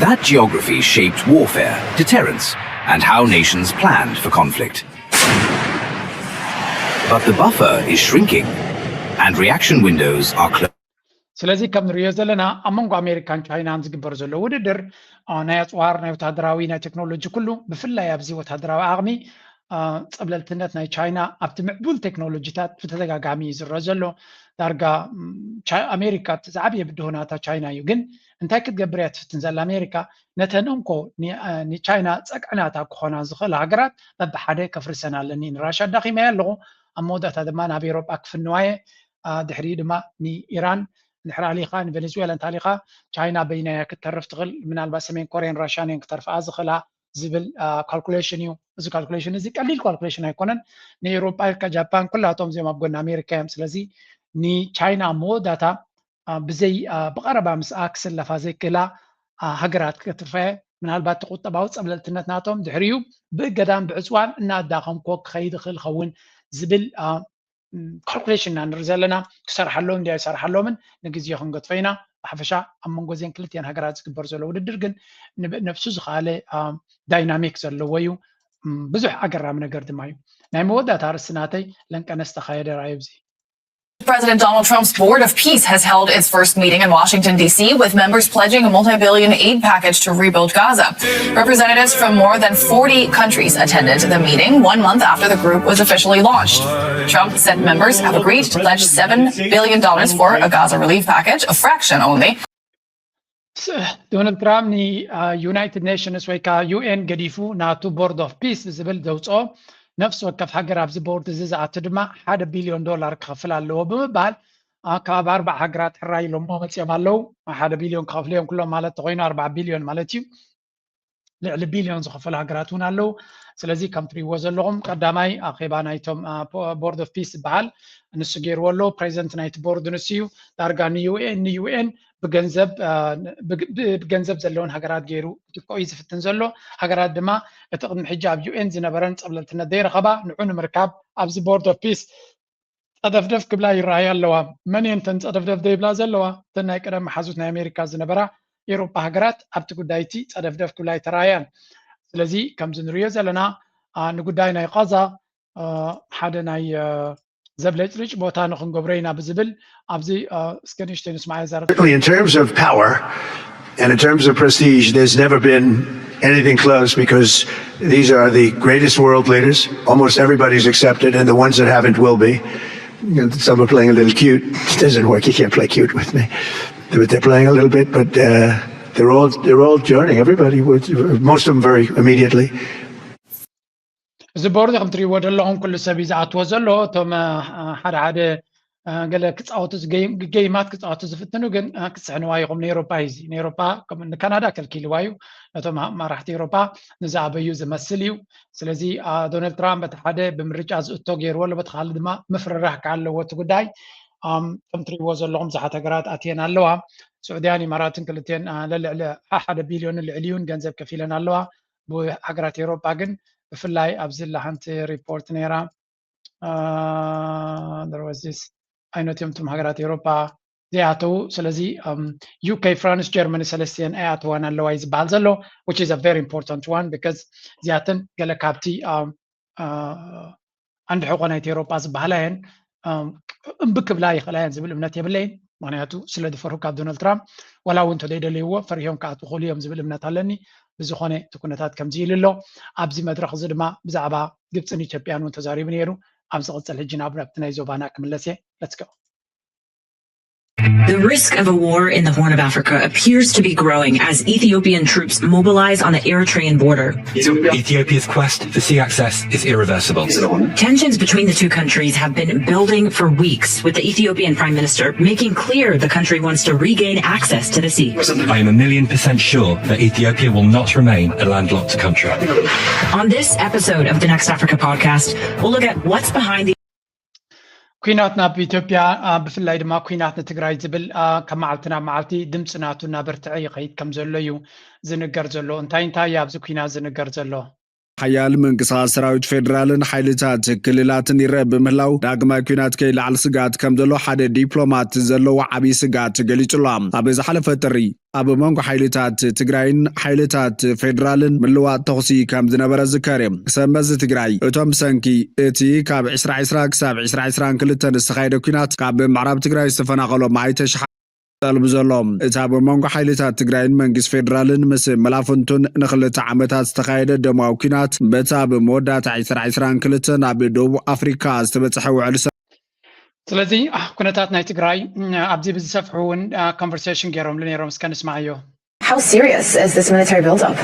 That geography shaped warfare, deterrence, and how nations planned for conflict. But the buffer is shrinking, and reaction windows are closed. ስለዚ ከም ንሪኦ ዘለና ኣብ መንጎ ኣሜሪካን ቻይናን ዝግበር ዘሎ ውድድር ናይ ኣፅዋር ናይ ወታደራዊ ናይ ቴክኖሎጂ ኩሉ ብፍላይ ኣብዚ ወታደራዊ ዓቕሚ ጸብለልትነት ናይ ቻይና ኣብቲ ምዕቡል ቴክኖሎጂታት ብተደጋጋሚ ዝረአ ዘሎ ዳርጋ ኣሜሪካ ዝዓብየ ብድሆናታ ቻይና እዩ ግን እንታይ ክትገብር እያ ትፍትን ዘላ ኣሜሪካ ነተን እንኮ ንቻይና ፀቅዕናታ ክኾና ዝኽእል ሃገራት በብሓደ ከፍርሰን ኣለኒ ንራሻ ዳኺመ ኣለኹ ኣብ መወዳእታ ድማ ናብ ኤሮጳ ክፍንዋየ ድሕሪ ድማ ንኢራን ድሕሪ ኣሊኻ ንቬኔዙዌላ እንታሊኻ ቻይና በይናያ ክትተርፍ ትኽእል ምናልባት ሰሜን ኮርያን ራሽያን እየን ክተርፍኣ ዝኽእላ ዝብል ካልኩሌሽን እዩ እዚ ካልኩሌሽን እዚ ቀሊል ካልኩሌሽን ኣይኮነን ንኤሮጳ ከጃፓን ኩላቶም እዚኦም ኣብ ጎኒ ኣሜሪካ እዮም ስለዚ ንቻይና መወዳእታ ብዘይ ብቐረባ ምስኣ ክስለፋ ዘይክእላ ሃገራት ከተርፈየ ምናልባት ተቁጠባዊ ፀብለልትነት ናቶም ድሕሪኡ ብእገዳን ብዕፅዋን እናዳኸምኮ ክኸይድ ይኽእል ኸውን ዝብል ካልኩሌሽን ኢና ንርኢ ዘለና ክሰርሓሎም እንዲ ኣይሰርሓሎምን ንግዜ ክንገድፎ ኢና ብሓፈሻ ኣብ መንጎ እዚአን ክልቲአን ሃገራት ዝግበር ዘሎ ውድድር ግን ነብሱ ዝኸኣለ ዳይናሚክ ዘለዎ እዩ ብዙሕ ኣገራሚ ነገር ድማ እዩ ናይ መወዳእታ ርእሲ ናተይ ለንቀነ ዝተኻየደ ራእዩ እዚ President Donald Trump's Board of Peace has held its first meeting in Washington, D.C., with members pledging a multi-billion aid package to rebuild Gaza. Representatives from more than 40 countries attended the meeting 1 month after the group was officially launched. Trump said members have agreed to pledge $7 billion for a Gaza relief package, a fraction only. Donald Trump ni United Nations ወይ ካ UN ገዲፉ ናቱ ቦርድ ኦፍ ፒስ ዝብል ዘውፅኦ ነፍስ ወከፍ ሃገር ኣብዚ ቦርድ እዚ ዝኣቱ ድማ $1 ቢልዮን ክኸፍል ኣለዎ ብምባል ካብ 40 ሃገራት ሕራይ ኢሎም መፅኦም ኣለው 1 ቢልዮን ክኸፍሉ እዮም ኩሎም ማለት ኮይኑ 40 ቢልዮን ማለት እዩ ልዕሊ ቢልዮን ዝኸፈሉ ሃገራት እውን ኣለው ስለዚ ከም ትሪእዎ ዘለኹም ቀዳማይ ኣኼባ ናይቶም ቦርድ ኦፍ ፒስ ዝበሃል ንሱ ገይርዎ ኣሎ ፕሬዚደንት ናይቲ ቦርድ ንሱ እዩ ዳርጋ ንዩኤን ብገንዘብ ዘለውን ሃገራት ገይሩ ትቆይ ዝፍትን ዘሎ ሃገራት ድማ እቲ ቅድሚ ሕጂ ኣብ ዩኤን ዝነበረን ፀብለልትነት ዘይረኸባ ንዑ ንምርካብ ኣብዚ ቦርድ ኦፍ ፒስ ፀደፍደፍ ክብላ ይረኣያ ኣለዋ መን እየን ተን ፀደፍደፍ ዘይብላ ዘለዋ እተን ናይ ቀደም መሓዙት ናይ ኣሜሪካ ዝነበራ ኤውሮፓ ሃገራት ኣብቲ ጉዳይ እቲ ፀደፍደፍ ክብላ ይተረኣያን ስለዚ ከምዚ ንሪኦ ዘለና ንጉዳይ ናይ ቃዛ ሓደ ናይ ዘብለጭልጭ ቦታ ንክንገብሮ ኢና ብዝብል ኣብዚ እስከንሽተይ ንስማዕ ዘርብ In terms of power and in terms of prestige, there's never been anything close because these are the greatest world leaders. Almost everybody's accepted, and the ones that haven't will be. Some are playing a little cute. It doesn't work. You can't play cute with me. They're playing a little bit, but they're all joining. Everybody, most of them very immediately. እዚ ቦርድ ከም ትሪእዎ ዘለኹም ኩሉ ሰብ እዩ ዝኣትዎ ዘሎ እቶም ሓደ ገለ ክፃወቱ ጌይማት ክፃወቱ ዝፍትኑ ግን ክስሕንዋ ይኹም ንኤውሮፓ እዩ ንኤውሮፓ ንካናዳ ከልኪልዋ እዩ ነቶም መራሕቲ ኤውሮፓ ንዝኣበዩ ዝመስል እዩ ስለዚ ዶናልድ ትራምፕ በቲ ሓደ ብምርጫ ዝእቶ ገይርዎ ኣሎ በቲ ካልእ ድማ ምፍርራሕ ከኣለዎ እቲ ጉዳይ ከም ትሪእዎ ዘለኹም ብዙሓት ሃገራት ኣትየን ኣለዋ ስዑድያን ኢማራትን ክልትኤን ልዕሊ 1 ቢልዮን ልዕሊዩን ገንዘብ ከፍ ኢለን ኣለዋ ብሃገራት ኤውሮፓ ግን ብፍላይ ኣብዚ ሓንቲ ሪፖርት ነይራ there was this ኣይነትዮም እቶም ሃገራት ኤውሮፓ ዘይኣተው ስለዚ UK France Germany ሰለስቲአን ኣይኣተዋን ኣለዋ እዩ ዝበሃል ዘሎ which is a very important one because እዚኣተን ገለ ካብቲ አንድ ሕቆ ናይቲ ኤውሮፓ ዝበሃላ እየን እምብክብላ ይኽእላ እየን ዝብል እምነት የብለይን ምክንያቱ ስለ ዝፈርሑ ካብ ዶናልድ ትራምፕ ዋላ እውን እንተዘይደልይዎ ፈሪሖም ከኣትዉ ክእሉ እዮም ዝብል እምነት ኣለኒ ብዝኾነ እቲ ኩነታት ከምዚ ኢሉ ኣሎ ኣብዚ መድረክ እዚ ድማ ብዛዕባ ግብፅን ኢትዮጵያን እውን ተዛሪቡ ነይሩ ኣብ ዝቕፅል ሕጂ ናብ ናይ ዞባና ክምለስ እየ let's go The risk of a war in the Horn of Africa appears to be growing as Ethiopian troops mobilize on the Eritrean border. Ethiopia's quest for sea access is irreversible. Tensions between the two countries have been building for weeks, with the Ethiopian Prime Minister making clear the country wants to regain access to the sea. I am 1,000,000% sure that Ethiopia will not remain a landlocked country. On this episode of the Next Africa podcast, we'll look at what's behind the ኩናት ናብ ኢትዮጵያ ብፍላይ ድማ ኩናት ንትግራይ ዝብል ካብ መዓልቲ ናብ መዓልቲ ድምፂ ናቱ እናበርትዐ ይኸይድ ከም ዘሎ እዩ ዝንገር ዘሎ እንታይ ኣብዚ ኩናት ዝንገር ዘሎ ሓያል ምንቅስቓስ ሰራዊት ፌደራልን ሓይልታት ክልላትን ይረአ ብምህላው ዳግማይ ኩናት ከይለዓል ስጋት ከም ዘሎ ሓደ ዲፕሎማት ዘለዎ ዓብዪ ስጋት ገሊጹ ኣሎ ኣብ ዝሓለፈ ጥሪ ኣብ መንጎ ሓይልታት ትግራይን ሓይልታት ፌደራልን ምልዋጥ ተኽሲ ከም ዝነበረ ዝከር ሰመዝ ትግራይ እቶም ሰንኪ እቲ ካብ 2020 ክሳብ 2022 ዝተኻየደ ኩናት ካብ ምዕራብ ትግራይ ዝተፈናቐሎም ኣይተሽ ጠልብ ዘሎም እታ በመንጎ ሓይልታት ትግራይን መንግስት ፌደራልን ምስ መላፍንቱን ንኽልተ ዓመታት ዝተኻየደ ደማዊ ኩናት በታ ብመወዳእታ 2022 ናብ ደቡብ አፍሪካ ዝተበፅሐ ውዕል ስለዚ ኩነታት ናይ ትግራይ ኣብዚ ብዝሰፍሑ እውን ኮንቨርሴሽን ገይሮም ነይሮም እስከ ንስማዕዮ How serious is this military buildup?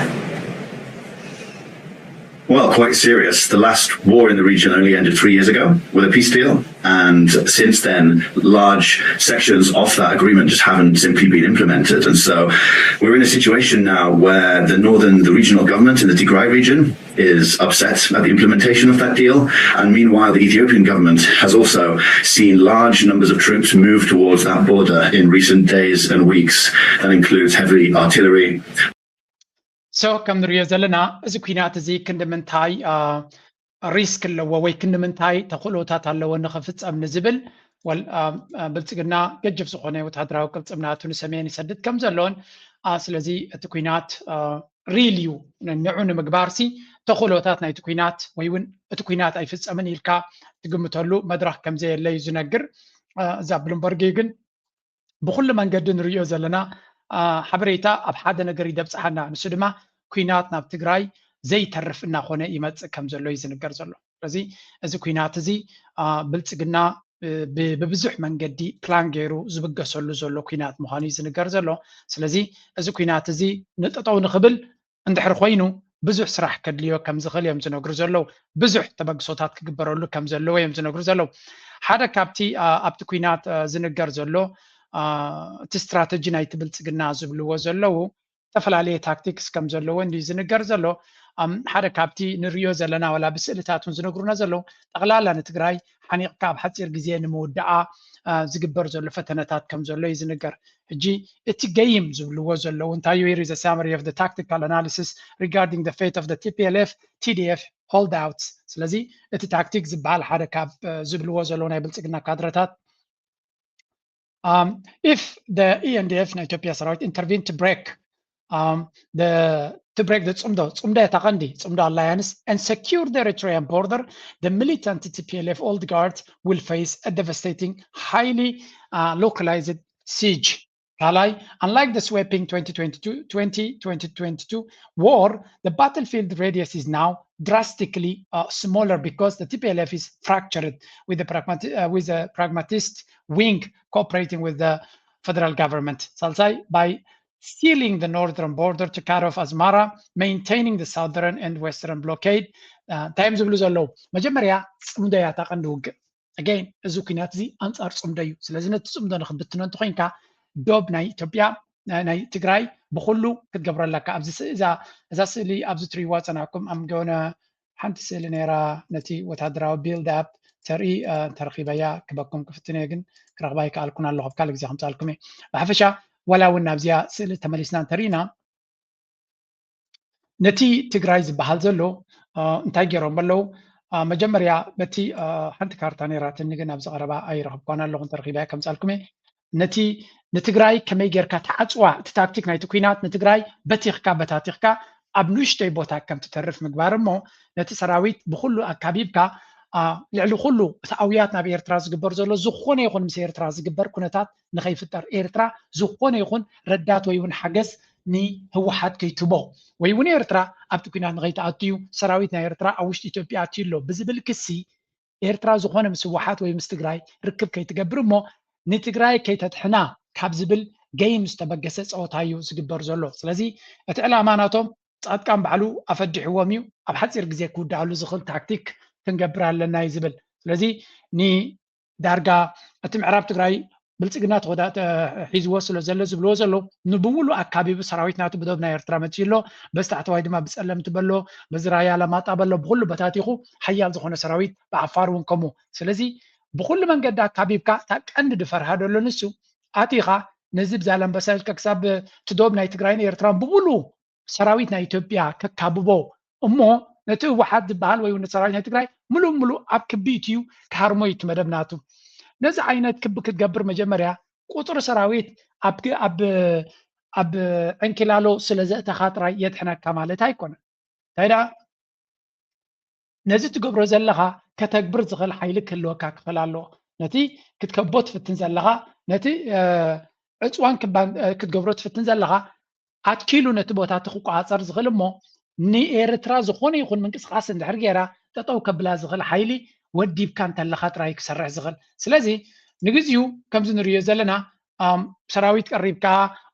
Well, quite serious. The last war in the region only ended 3 years ago with a peace deal. And since then, large sections of that agreement just haven't simply been implemented. And so we're in a situation now where the regional government in the Tigray region is upset at the implementation of that deal. And meanwhile, the Ethiopian government has also seen large numbers of troops move towards that border in recent days and weeks. That includes heavy artillery. So ከም ንሪኦ ዘለና እዚ ኩናት እዚ ክንድምንታይ ሪስክ ኣለዎ ወይ ክንድምንታይ ተኽእሎታት ኣለዎ ንኽፍፀም ንዝብል ብልፅግና ገጅፍ ዝኾነ ወታደራዊ ቅልፅምናቱ ንሰሜን ይሰድድ ከም ዘለዎን ስለዚ እቲ ኩናት ሪል እዩ ንዑ ንምግባርሲ ተኽእሎታት ናይቲ ኩናት ወይ እውን እቲ ኩናት ኣይፍፀምን ኢልካ ትግምተሉ መድረክ ከምዘየለ እዩ ዝነግር እዛ ብሉምበርግ ግን ብኩሉ መንገዲ ንሪኦ ዘለና ሓበሬታ ኣብ ሓደ ነገር ይደብፅሓና ንሱ ድማ ኩናት ናብ ትግራይ ዘይተርፍ እናኾነ ይመፅእ ከም ዘሎ እዩ ዝንገር ዘሎ ስለዚ እዚ ኩናት እዚ ብልፅግና ብብዙሕ መንገዲ ፕላን ገይሩ ዝብገሰሉ ዘሎ ኩናት ምዃኑ እዩ ዝንገር ዘሎ ስለዚ እዚ ኩናት እዚ ንጠጠው ንኽብል እንድሕር ኮይኑ ብዙሕ ስራሕ ከድልዮ ከም ዝኽእል እዮም ዝነግሩ ዘለው ብዙሕ ተበግሶታት ክግበረሉ ከም ዘለዎ እዮም ዝነግሩ ዘለው ሓደ ካብቲ ኣብቲ ኩናት ዝንገር ዘሎ እቲ ስትራቴጂ ናይቲ ብልፅግና ዝብልዎ ዘለው ዝተፈላለየ ታክቲክስ ከም ዘለዎ እንዲ ዝንገር ዘሎ ሓደ ካብቲ ንሪኦ ዘለና ወላ ብስእልታት ዝነግሩና ዘለው ጠቕላላ ንትግራይ ሓኒቕካ ኣብ ሓፂር ግዜ ንምውዳኣ ዝግበር ዘሎ ፈተነታት ከም ዘሎ እዩ ዝንገር ሕጂ እቲ ገይም ዝብልዎ ዘለው እንታይ እዩ the summary of the tactical analysis regarding the fate of the TPLF TDF holdouts ስለዚ እቲ ታክቲክ ዝበሃል ሓደ ካብ ዝብልዎ ዘለው ናይ ብልፅግና ካድረታት if the ENDF ናይ ኢትዮጵያ ሰራዊት intervene to break the Tsumda Takandi, Tsumda Alliance, and secure the Eritrean border, the militant TPLF Old Guard will face a devastating, highly localized siege. Unlike the sweeping 2022 war, the battlefield radius is now drastically smaller because the TPLF is fractured with the pragmatist wing cooperating with the federal government. By sealing the northern border to cut off Asmara, maintaining the southern and western blockade. Times of Luzalo. Majameria, Sumdaya Takandug. Again, Zukinat zi answer Sumdayu. Seleznet Sumdan Khbetnan Toinka, Dob Nai Ethiopia, Nai Tigray, Bohulu, Gabralaka, Zasili, Abzutri Watsanakum. I'm gonna hunt Selenera, Nati, what had build up, Tari, Tarkibaya, Kabakum Kaftinegen, Krabaika Alkuna Lov Kalexam Salkumi. Hafasha. ولا ونابزيا سئل تملسنا ترينا نتي تግራይ ዝበሃል ዘሎ እንታይ ገይሮም በለው መጀመርያ በቲ ሓንቲ ካርታ ነራት ንግን ኣብ ዝቐረባ ኣይረኽብኳን ኣለኹ ተረኺባ ከም ጻልኩሜ ነቲ ንትግራይ ከመይ ጌርካ ተዓጽዋ እቲ ታክቲክ ናይቲ ኩናት ንትግራይ በቲኽካ በታቲኽካ ኣብ ንእሽተይ ቦታ ከም ትተርፍ ምግባር እሞ ነቲ ሰራዊት ብኩሉ ኣካቢብካ ልዕሊ ኩሉ እቲ ኣውያት ናብ ኤርትራ ዝግበር ዘሎ ዝኾነ ይኹን ምስ ኤርትራ ዝግበር ኩነታት ንኸይፍጠር ኤርትራ ዝኾነ ይኹን ረዳት ወይ እውን ሓገዝ ንህወሓት ከይትቦ ወይ እውን ኤርትራ ኣብቲ ኩናት ንኸይተኣትዩ ሰራዊት ናይ ኤርትራ ኣብ ውሽጢ ኢትዮጵያ ኣትዩ ኣሎ ብዝብል ክሲ ኤርትራ ዝኾነ ምስ ህወሓት ወይ ምስ ትግራይ ርክብ ከይትገብር እሞ ንትግራይ ከይተትሕና ካብ ዝብል ገይም ዝተበገሰ ፀወታ እዩ ዝግበር ዘሎ ስለዚ እቲ ዕላማ ናቶም ጻድቃን ባዕሉ ኣፈዲሕዎም እዩ ኣብ ሓፂር ግዜ ክውዳእሉ ዝኽእል ታክቲክ ክንገብር ኣለና ይዝብል ስለዚ ዳርጋ እቲ ምዕራብ ትግራይ ብልፅግና ሒዝዎ ስለ ዘሎ ዝብልዎ ዘሎ ንብሙሉ ኣካባቢ ሰራዊት ናቱ ብደብ ናይ ኤርትራ መፅኡ ኣሎ በስተዕተዋይ ድማ ብፀለምቲ በሎ በዝራያ ለማጣ በሎ ብኩሉ በታቲኹ ሓያል ዝኾነ ሰራዊት ብዓፋር እውን ከምኡ ስለዚ ብኩሉ መንገዲ ኣካቢብካ ቀንዲ ድፈርሃ ደሎ ንሱ ኣቲኻ ነዚ ብዛላምበሳ ክሳብ ትዶብ ናይ ትግራይን ኤርትራን ብሙሉ ሰራዊት ናይ ኢትዮጵያ ከካብቦ እሞ ነቲ ህወሓት ዝበሃል ወይ ሰራዊት ናይ ትግራይ ሙሉእ ኣብ ክቢ እዩ ክሃርሞ እዩ ትመደብናቱ ነዚ ዓይነት ክቢ ክትገብር መጀመርያ ቁጥር ሰራዊት ኣብ ዕንኪላሎ ስለ ዘእተኻ ጥራይ የድሕነካ ማለት ኣይኮነን እንታይ ደኣ ነዚ ትገብሮ ዘለኻ ከተግብር ዝኽእል ሓይሊ ክህልወካ ክፈል ኣለዎ ነቲ ክትከቦ ትፍትን ዘለኻ ነቲ ዕፅዋን ክትገብሮ ትፍትን ዘለኻ ኣትኪሉ ነቲ ቦታ ትኽቋፀር ዝኽእል እሞ ንኤርትራ ዝኾነ ይኹን ምንቅስቃስ እንድሕር ጌራ ጠጠው ከብላ ዝኽእል ሓይሊ ወዲብካ እንተለኻ ጥራይ ክሰርሕ ዝኽእል ስለዚ ንግዚኡ ከምዚ ንሪኦ ዘለና ሰራዊት ቀሪብካ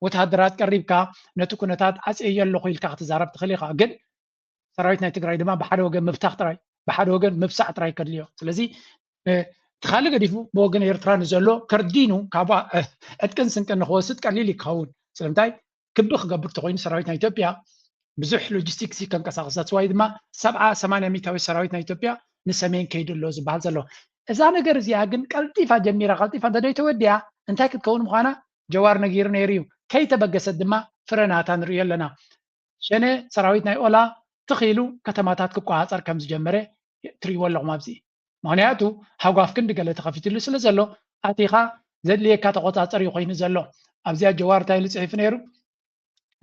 ወታደራት ቀሪብካ ነቲ ኩነታት ኣፅየ ኣለኹ ኢልካ ክትዛረብ ትኽእል ኢኻ ግን ሰራዊት ናይ ትግራይ ድማ ብሓደ ወገን ምብታኽ ጥራይ ብሓደ ወገን ምብሳዕ ጥራይ ከድልዮ ስለዚ ትኻሊ ገዲፉ ብወገን ኤርትራ ንዘሎ ከርዲኑ ካብ ዕጥቅን ስንቅን ንክወስድ ቀሊል ይክኸውን ስለምንታይ ክቢ ክገብር ተኮይኑ ሰራዊት ናይ ኢትዮጵያ ብዙሕ ሎጂስቲክስ ከንቀሳቀስ ወይ ድማ 70-80 ሚታዊ ሰራዊት ናይ ኢትዮጵያ ንሰሜን ከይድ ኣሎ ዝበሃል ዘሎ እዛ ነገር እዚኣ ግን ቀልጢፋ ጀሚራ ቀልጢፋ እንተደይተወዲያ እንታይ ክትከውን ምዃና ጀዋር ነጊሩ ነይሩ እዩ ከይተበገሰት ድማ ፍረናታ ንሪኦ ኣለና ሸነ ሰራዊት ናይ ኦላ ትኺሉ ከተማታት ክቋፀር ከም ዝጀመረ ትሪእዎ ኣለኹም ኣብዚ ምክንያቱ ሃጓፍ ክንዲ ገለ ተኸፊትሉ ስለ ዘሎ ኣቲኻ ዘድልየካ ተቆፃፀር እዩ ኮይኑ ዘሎ ኣብዚኣ ጀዋር እንታይ ኢሉ ፅሒፉ ነይሩ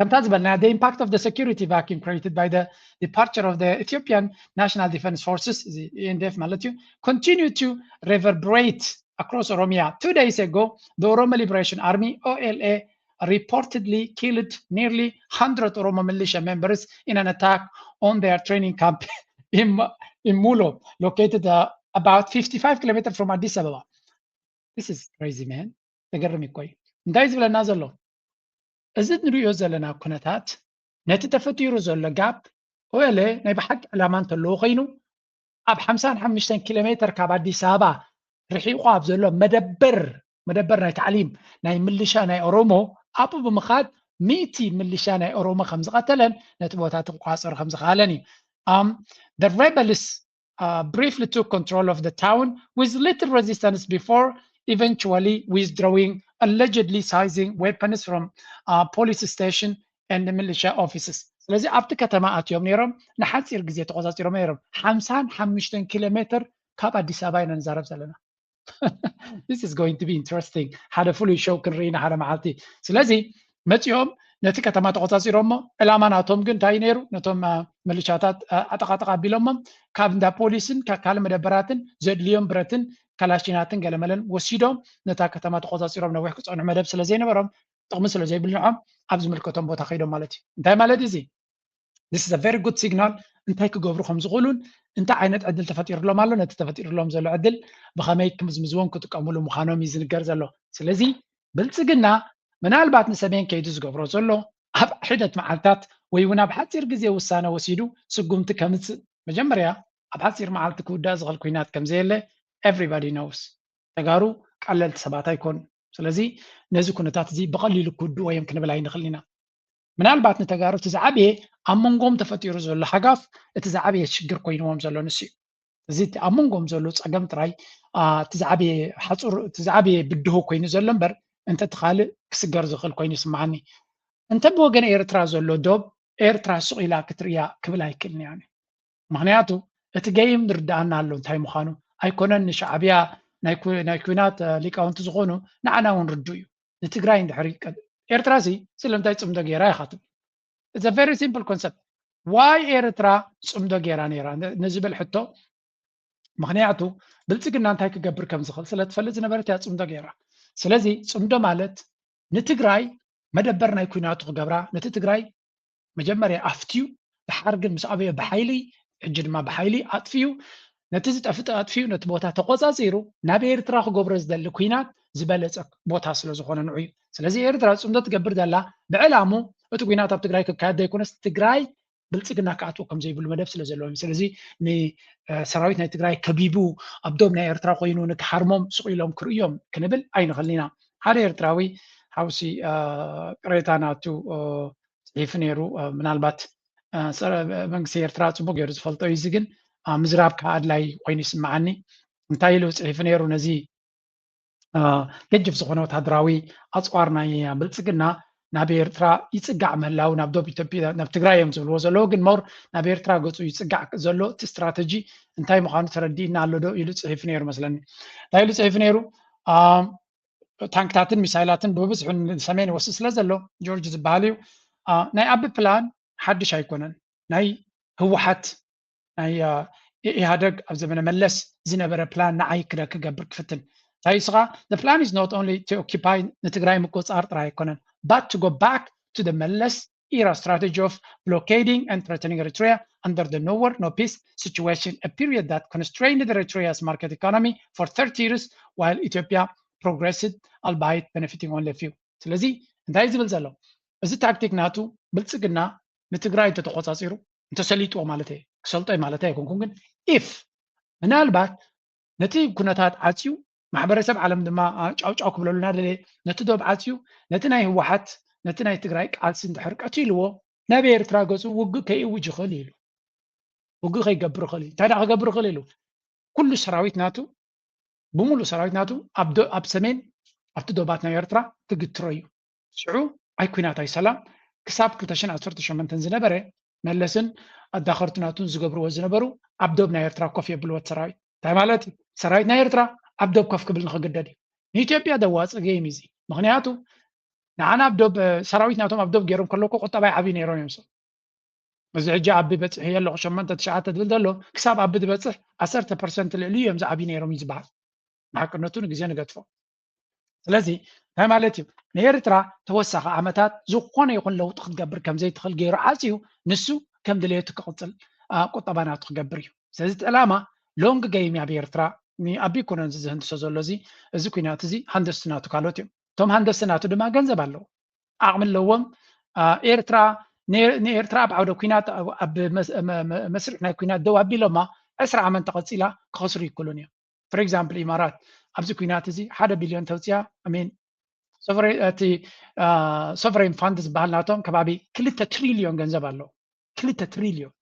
the impact of the security vacuum created by the departure of the Ethiopian National Defense Forces, the ENDF, continue to reverberate across Oromia. 2 days ago, the Oromo Liberation Army, OLA, reportedly killed nearly 100 Oromo militia members in an attack on their training camp in Mulo, located about 55 kilometers from Addis Ababa. This is crazy, man. تقرم يكوي. እንዳይዝ ብለና ዘሎ እዚ ንሪኦ ዘለና ኩነታት ነቲ ተፈጢሩ ዘሎ ጋብ ወለ ናይ ብሓቂ ዕላማ እንተለዎ ኮይኑ ኣብ 55 ኪሎ ሜትር ካብ ኣዲስ ኣበባ ርሒቑ ኣብ ዘሎ መደበር ናይ ታዕሊም ናይ ምልሻ ናይ ኦሮሞ ኣብኡ ብምኻድ 100 ምልሻ ናይ ኦሮሞ ከም ዝቐተለን ነቲ ቦታ ክቋፀር ከም ዝኻኣለን እዩ the rebels briefly took control of the town with little resistance before eventually withdrawing, allegedly seizing weapons from police station and the militia offices. ስለዚ ኣብቲ ከተማ ኣትዮም ነይሮም ንሓፂር ግዜ ተቆፃፂሮም ነይሮም 55 ኪሎ ሜትር ካብ ኣዲስ ኣበባ ኢና ንዛረብ ዘለና this is going to be interesting ሓደ ፍሉይ ሾው ክንርኢና ሓደ መዓልቲ ስለዚ መፂኦም ነቲ ከተማ ተቆፃፂሮሞ ዕላማ ናቶም ግን እንታይ ነይሩ ነቶም ሚሊሻታት ኣጠቃጠቃ ኣቢሎሞም ካብ እንዳ ፖሊስን ካብ ካልእ መደበራትን ዘድልዮም ብረትን ካላሽናትን ገለመለን ወሲዶም ነታ ከተማ ተቆፃፂሮም ነዊሕ ክፀንሑ መደብ ስለዘይነበሮም ጥቕሚ ስለዘይብልዖም ኣብ ዝምልከቶም ቦታ ከይዶም ማለት እዩ እንታይ ማለት እዚ this is a very good signal እንታይ ክገብሩ ከም ዝኽእሉን እንታይ ዓይነት ዕድል ተፈጢሩሎም ኣሎ ነቲ ተፈጢሩሎም ዘሎ ዕድል ብኸመይ ክምዝምዝዎም ክጥቀምሉ ምዃኖም እዩ ዝንገር ዘሎ ስለዚ ብልፅግና ምናልባት ንሰሜን ከይዱ ዝገብሮ ዘሎ ኣብ ሒደት መዓልታት ወይ እውን ኣብ ሓፂር ግዜ ውሳነ ወሲዱ ስጉምቲ ከምፅእ መጀመርያ ኣብ ሓፂር መዓልቲ ክውዳእ ዝኽእል ኩናት ከምዘየለ everybody knows ተጋሩ ቀለልቲ ሰባት ኣይኮኑ ስለዚ ነዚ ኩነታት እዚ ብቐሊሉ ክውድኡ ወይም ክንብል ኣይንኽእል ኢና ምናልባት ንተጋሩ እቲ ዝዓበየ ኣብ መንጎም ተፈጢሩ ዘሎ ሓጋፍ እቲ ዝዓበየ ሽግር ኮይኑዎም ዘሎ ንሱ እዩ እዚ ኣብ መንጎም ዘሎ ፀገም ጥራይ እቲ ዝዓበየ ሓፁር እቲ ዝዓበየ ብድሆ ኮይኑ ዘሎ እምበር እንተ ትኻልእ ክስገር ዝኽእል ኮይኑ ይስማዓኒ እንተ ብወገን ኤርትራ ዘሎ ዶብ ኤርትራ ሱቕ ኢላ ክትርያ ክብል ኣይክእልን እያ ምክንያቱ እቲ ገይም ንርዳእና ኣሎ እንታይ ምዃኑ ኣይኮነን ንሻዕብያ ናይ ኩናት ሊቃውንቲ ዝኾኑ ንዓና እውን ርዱ እዩ ንትግራይ እንድሕሪ ኤርትራ ሲ ስለምንታይ ፅምዶ ጌራ ይኻትብ it's a very simple concept why ኤርትራ ፅምዶ ጌራ ነይራ ንዝብል ሕቶ ምክንያቱ ብልፅግና እንታይ ክገብር ከም ዝኽእል ስለትፈልጥ ዝነበረት እያ ፅምዶ ጌራ ስለዚ ፅምዶ ማለት ንትግራይ መደበር ናይ ኩናቱ ክገብራ ነቲ ትግራይ መጀመርያ ኣፍትዩ ድሓር ግን ምስ ኣበየ ብሓይሊ ሕጂ ድማ ብሓይሊ ኣጥፍዩ ነቲ ዝጠፍጥ ኣጥፍዩ ነቲ ቦታ ተቆፃፂሩ ናብ ኤርትራ ክገብሮ ዝደሊ ኩናት ዝበለፀ ቦታ ስለ ዝኾነ ንዑ እዩ ስለዚ ኤርትራ ፅምዶ ትገብር ዘላ ብዕላሙ እቲ ኩናት ኣብ ትግራይ ክካየድ ዘይኮነስ ትግራይ ብልፅግና ክኣትዎ ከም ዘይብሉ መደብ ስለ ዘለዎም ስለዚ ንሰራዊት ናይ ትግራይ ከቢቡ ኣብ ዶብ ናይ ኤርትራ ኮይኑ ንክሓርሞም ሱቕ ኢሎም ክርእዮም ክንብል ኣይንኽእልን ኢና ሓደ ኤርትራዊ ሓውሲ ቅሬታ ናቱ ፅሒፉ ነይሩ ምናልባት መንግስቲ ኤርትራ ፅቡቅ ገይሩ ዝፈልጦ እዩ እዚ ግን ምዝራብ ከዓ ኣድላይ ኮይኑ ይስማዓኒ እንታይ ኢሉ ፅሒፉ ነይሩ ነዚ ገጅፍ ዝኾነ ወታደራዊ ኣፅዋር ናይ ብልፅግና ናብ ኤርትራ ይፅጋዕ ምህላው ናብ ዶብ ኢትዮጵያ ናብ ትግራይ እዮም ዝብልዎ ዘለዎ ግን ሞር ናብ ኤርትራ ገፁ ይፅጋዕ ዘሎ እቲ ስትራቴጂ እንታይ ምዃኑ ተረዲእና ኣሎ ዶ ኢሉ ፅሒፉ ነይሩ መስለኒ እንታይ ኢሉ ፅሒፉ ነይሩ ታንክታትን ሚሳይላትን ብብዝሑ ሰሜን ይወስድ ስለ ዘሎ ጆርጅ ዝበሃል እዩ ናይ ኣቢ ፕላን ሓድሽ ኣይኮነን ናይ ህወሓት ናይ ኢህደግ ኣብ ዘመነ መለስ ዝነበረ ፕላን ንዓይ ክገብር ክፍትን እንታይ ስኻ the plan is not only to occupy ንትግራይ ምቁፅፃር ጥራይ ኣይኮነን but to go back to the Meles era strategy of blockading and threatening Eritrea under the no war, no peace situation, a period that constrained Eritrea's market economy for 30 years while Ethiopia progressed, albeit benefiting only a few. ስለዚ እንታይ ዝብል ዘሎ እዚ ታክቲክ ናቱ ብልፅግና ንትግራይ እንተተቆፃፂሩ እንተሰሊጥዎ ማለት እዩ ክሰልጦ ማለት ኣይኮንኩን ግን if ምናልባት ነቲ ኩነታት ዓፅዩ ማሕበረሰብ ዓለም ድማ ጫውጫው ክብለሉና ደለ ነቲ ዶብ ዓፅዩ ነቲ ናይ ህወሓት ነቲ ናይ ትግራይ ቃልሲ እንድሕር ቀቲልዎ ናብ ኤርትራ ገፁ ውግእ ከይእውጅ ይኽእል ኢሉ ውግእ ከይገብር ይኽእል እዩ እንታይ ዳ ክገብር ይኽእል ኢሉ ኩሉ ሰራዊት ናቱ ብሙሉእ ሰራዊት ናቱ ኣብ ሰሜን ኣብቲ ዶባት ናይ ኤርትራ ክግትሮ እዩ ሽዑ ኣይ ኩናት ኣይ ሰላም ክሳብ 2018 ዝነበረ መለስን ኣዳኸርቱ ናቱን ዝገብርዎ ዝነበሩ ኣብ ዶብ ናይ ኤርትራ ኮፍ የብልዎ ሰራዊት እንታይ ማለት እዩ ሰራዊት ናይ ኤርትራ ኣብ ዶብ ኮፍ ክብል ንክግደድ እዩ ንኢትዮጵያ ደዋፅእ ጌም እዚ ምክንያቱ ንዓና ኣብ ዶብ ሰራዊት ናቶም ኣብ ዶብ ገይሮም ከለኩ ቁጠባይ ዓብዪ ነይሮም እዮም ሰብ እዚ ሕጂ ዓቢ በፅሒ የለኹ 8 9 ትብል ዘሎ ክሳብ ዓቢ ዝበፅሕ 10% ልዕሊ እዮም ዝዓብዪ ነይሮም እዩ ዝበሃል ንሓቅነቱ ንግዜ ንገድፎ ስለዚ እንታይ ማለት እዩ ንኤርትራ ተወሳኺ ዓመታት ዝኾነ ይኹን ለውጢ ክትገብር ከም ዘይትኽእል ገይሩ ዓፅዩ ንሱ ከም ድሌቱ ክቕፅል ቁጠባናቱ ክገብር እዩ ስለዚ እቲ ዕላማ ሎንግ ገይም ኣብ ኤርትራ ንኣቢ ኩነን ዝህንድሶ ዘሎ እዚ ኩናት እዚ ሃንደስቲ ናቱ ካልኦት እዮም እቶም ሃንደስቲ ናቱ ድማ ገንዘብ ኣለዎ ዓቕሚ ኣለዎም ኤርትራ ንኤርትራ ኣብ ዓውደ ኩናት ኣብ መስርሕ ናይ ኩናት ደው ኣቢሎማ 20 ዓመት ተቐፂላ ክኸስሩ ይክእሉን እዮም ፎር ኤግዛምፕል ኢማራት ኣብዚ ኩናት እዚ 1 ቢልዮን ተውፅያ ኣሜን ሶቨሬን ፋንድ ዝበሃል ናቶም ከባቢ 2 ትሪልዮን ገንዘብ ኣለዎ 2 ትሪልዮን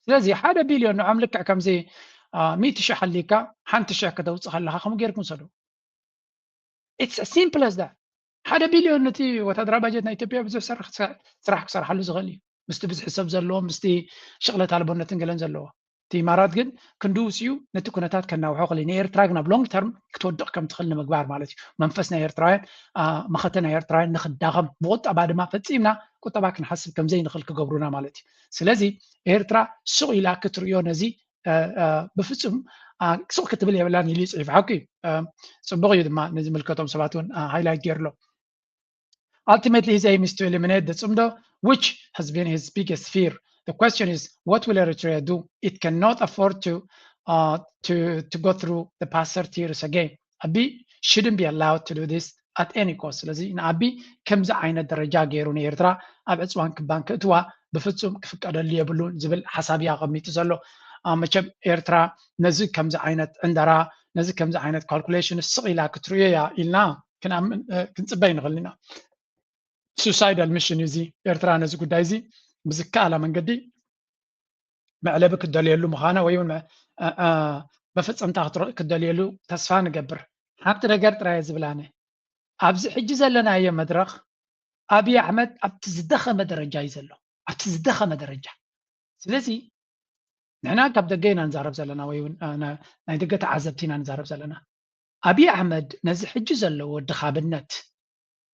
ስለዚ 1 ቢልዮን ንዖም ልክዕ ከምዚ 100,000 ሓሊካ 1,000 ከተውፅእ ከለካ ከምኡ ጌርኩም ሰዶ it's as simple as that 1 ቢልዮን ነቲ ወታደራዊ ባጀት ናይ ኢትዮጵያ ብዙሕ ስራሕ ክሰርሓሉ ዝኽእል እዩ ምስቲ ብዙሕ ሰብ ዘለዎ ምስቲ ሽቕለት ኣልቦነትን ገለን ዘለዎ እቲ ኢማራት ግን ክንድውስዩ ነቲ ኩነታት ከናውሖ ክእል ንኤርትራ ግን ኣብ ሎንግ ተርም ክትወድቕ ከም ትኽእል ንምግባር ማለት እዩ መንፈስ ናይ ኤርትራውያን መኸተ ናይ ኤርትራውያን ንክዳኸም ብቁጠባ ድማ ፈፂምና ቁጠባ ክንሓስብ ከምዘይ ንኽእል ክገብሩና ማለት እዩ ስለዚ ኤርትራ ሱቕ ኢላ ክትርእዮ ነዚ ብፍጹም ሱቕ ክትብል የብላን ኢሉ ይፅሒፍ ሓቂ ፅቡቕ እዩ ድማ ንዝምልከቶም ሰባት እውን ሃይላይት ገይርሎ ultimately his aim is to eliminate the Tsumdo, which has been his biggest fear. The question is, what will Eritrea do? It cannot afford to go through the past 30 years again. Abiy shouldn't be allowed to do this at any cost. ስለዚህ ንኣቢይ ከምዚ ዓይነት ደረጃ ገይሩ ንኤርትራ ኣብ ዕፅዋን ክባን ክእትዋ ብፍጹም ክፍቀደሉ የብሉን ዝብል ሓሳብ እዩ ኣቐሚጡ ዘሎ መቸም ኤርትራ ነዚ ከምዚ ዓይነት ዕንደራ ነዚ ከምዚ ዓይነት ካልኩሌሽን ስቕ ኢላ ክትርእዮ እያ ኢልና ክንፅበይ ንኽእል ኢና suicidal mission እዚ ኤርትራ ነዚ ጉዳይ እዚ ብዝከኣላ መንገዲ መዕለቢ ክደልየሉ ምዃና ወይ እውን መፈፀምታ ክደልየሉ ተስፋ ንገብር ሓንቲ ነገር ጥራይ ዝብላነ ኣብዚ ሕጂ ዘለናዮ መድረኽ ኣብይ ኣሕመድ ኣብቲ ዝደኸመ ደረጃ እዩ ዘሎ ኣብቲ ዝደኸመ ደረጃ ስለዚ ንሕና ካብ ደገ ኢና ንዛረብ ዘለና ወይ እውን ናይ ደገ ተዓዘብቲ ኢና ንዛረብ ዘለና ኣብይ ኣሕመድ ነዚ ሕጂ ዘለዎ ድኻብነት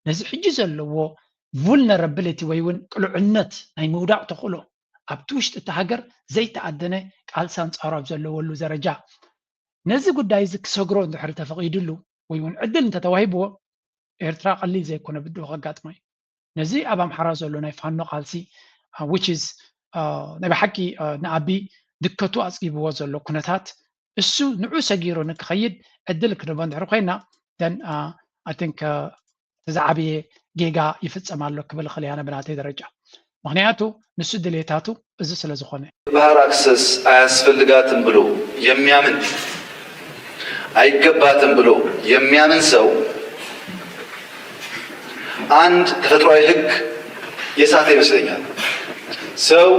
ነዚ ሕጂ ዘለዎ vulnerability ወይ እውን ቅልዕነት ናይ ምውዳቕ ተኽእሎ ኣብቲ ውሽጢ እቲ ሃገር ዘይተኣደነ ቃልሲ ኣንጻሩ ኣብ ዘለወሉ ደረጃ ነዚ ጉዳይ እዚ ክሰግሮ እንድሕር ተፈቒድሉ ወይ እውን ዕድል እንተተዋሂብዎ ኤርትራ ቀሊል ዘይኮነ ብድሆ ከጋጥሞ እዩ ነዚ ኣብ ኣምሓራ ዘሎ ናይ ፋኖ ቃልሲ which is ናይ ብሓቂ ንኣቢይ ድከቱ ኣፅጊብዎ ዘሎ ኩነታት እሱ ንዑ ሰጊሩ ንክኸይድ ዕድል ክንቦ እንድሕር ኮይና then I think ተዛዓብየ ጌጋ ይፍጸማሎ ክብል ክእል ያነ ብናተይ ደረጃ ምክንያቱ ንሱ ድሌታቱ እዚ ስለ ዝኾነ ባህር አክሰስ አያስፈልጋትም ብሎ የሚያምን አይገባትም ብሎ የሚያምን ሰው አንድ ተፈጥሯዊ ህግ የሳተ ይመስለኛል ሰው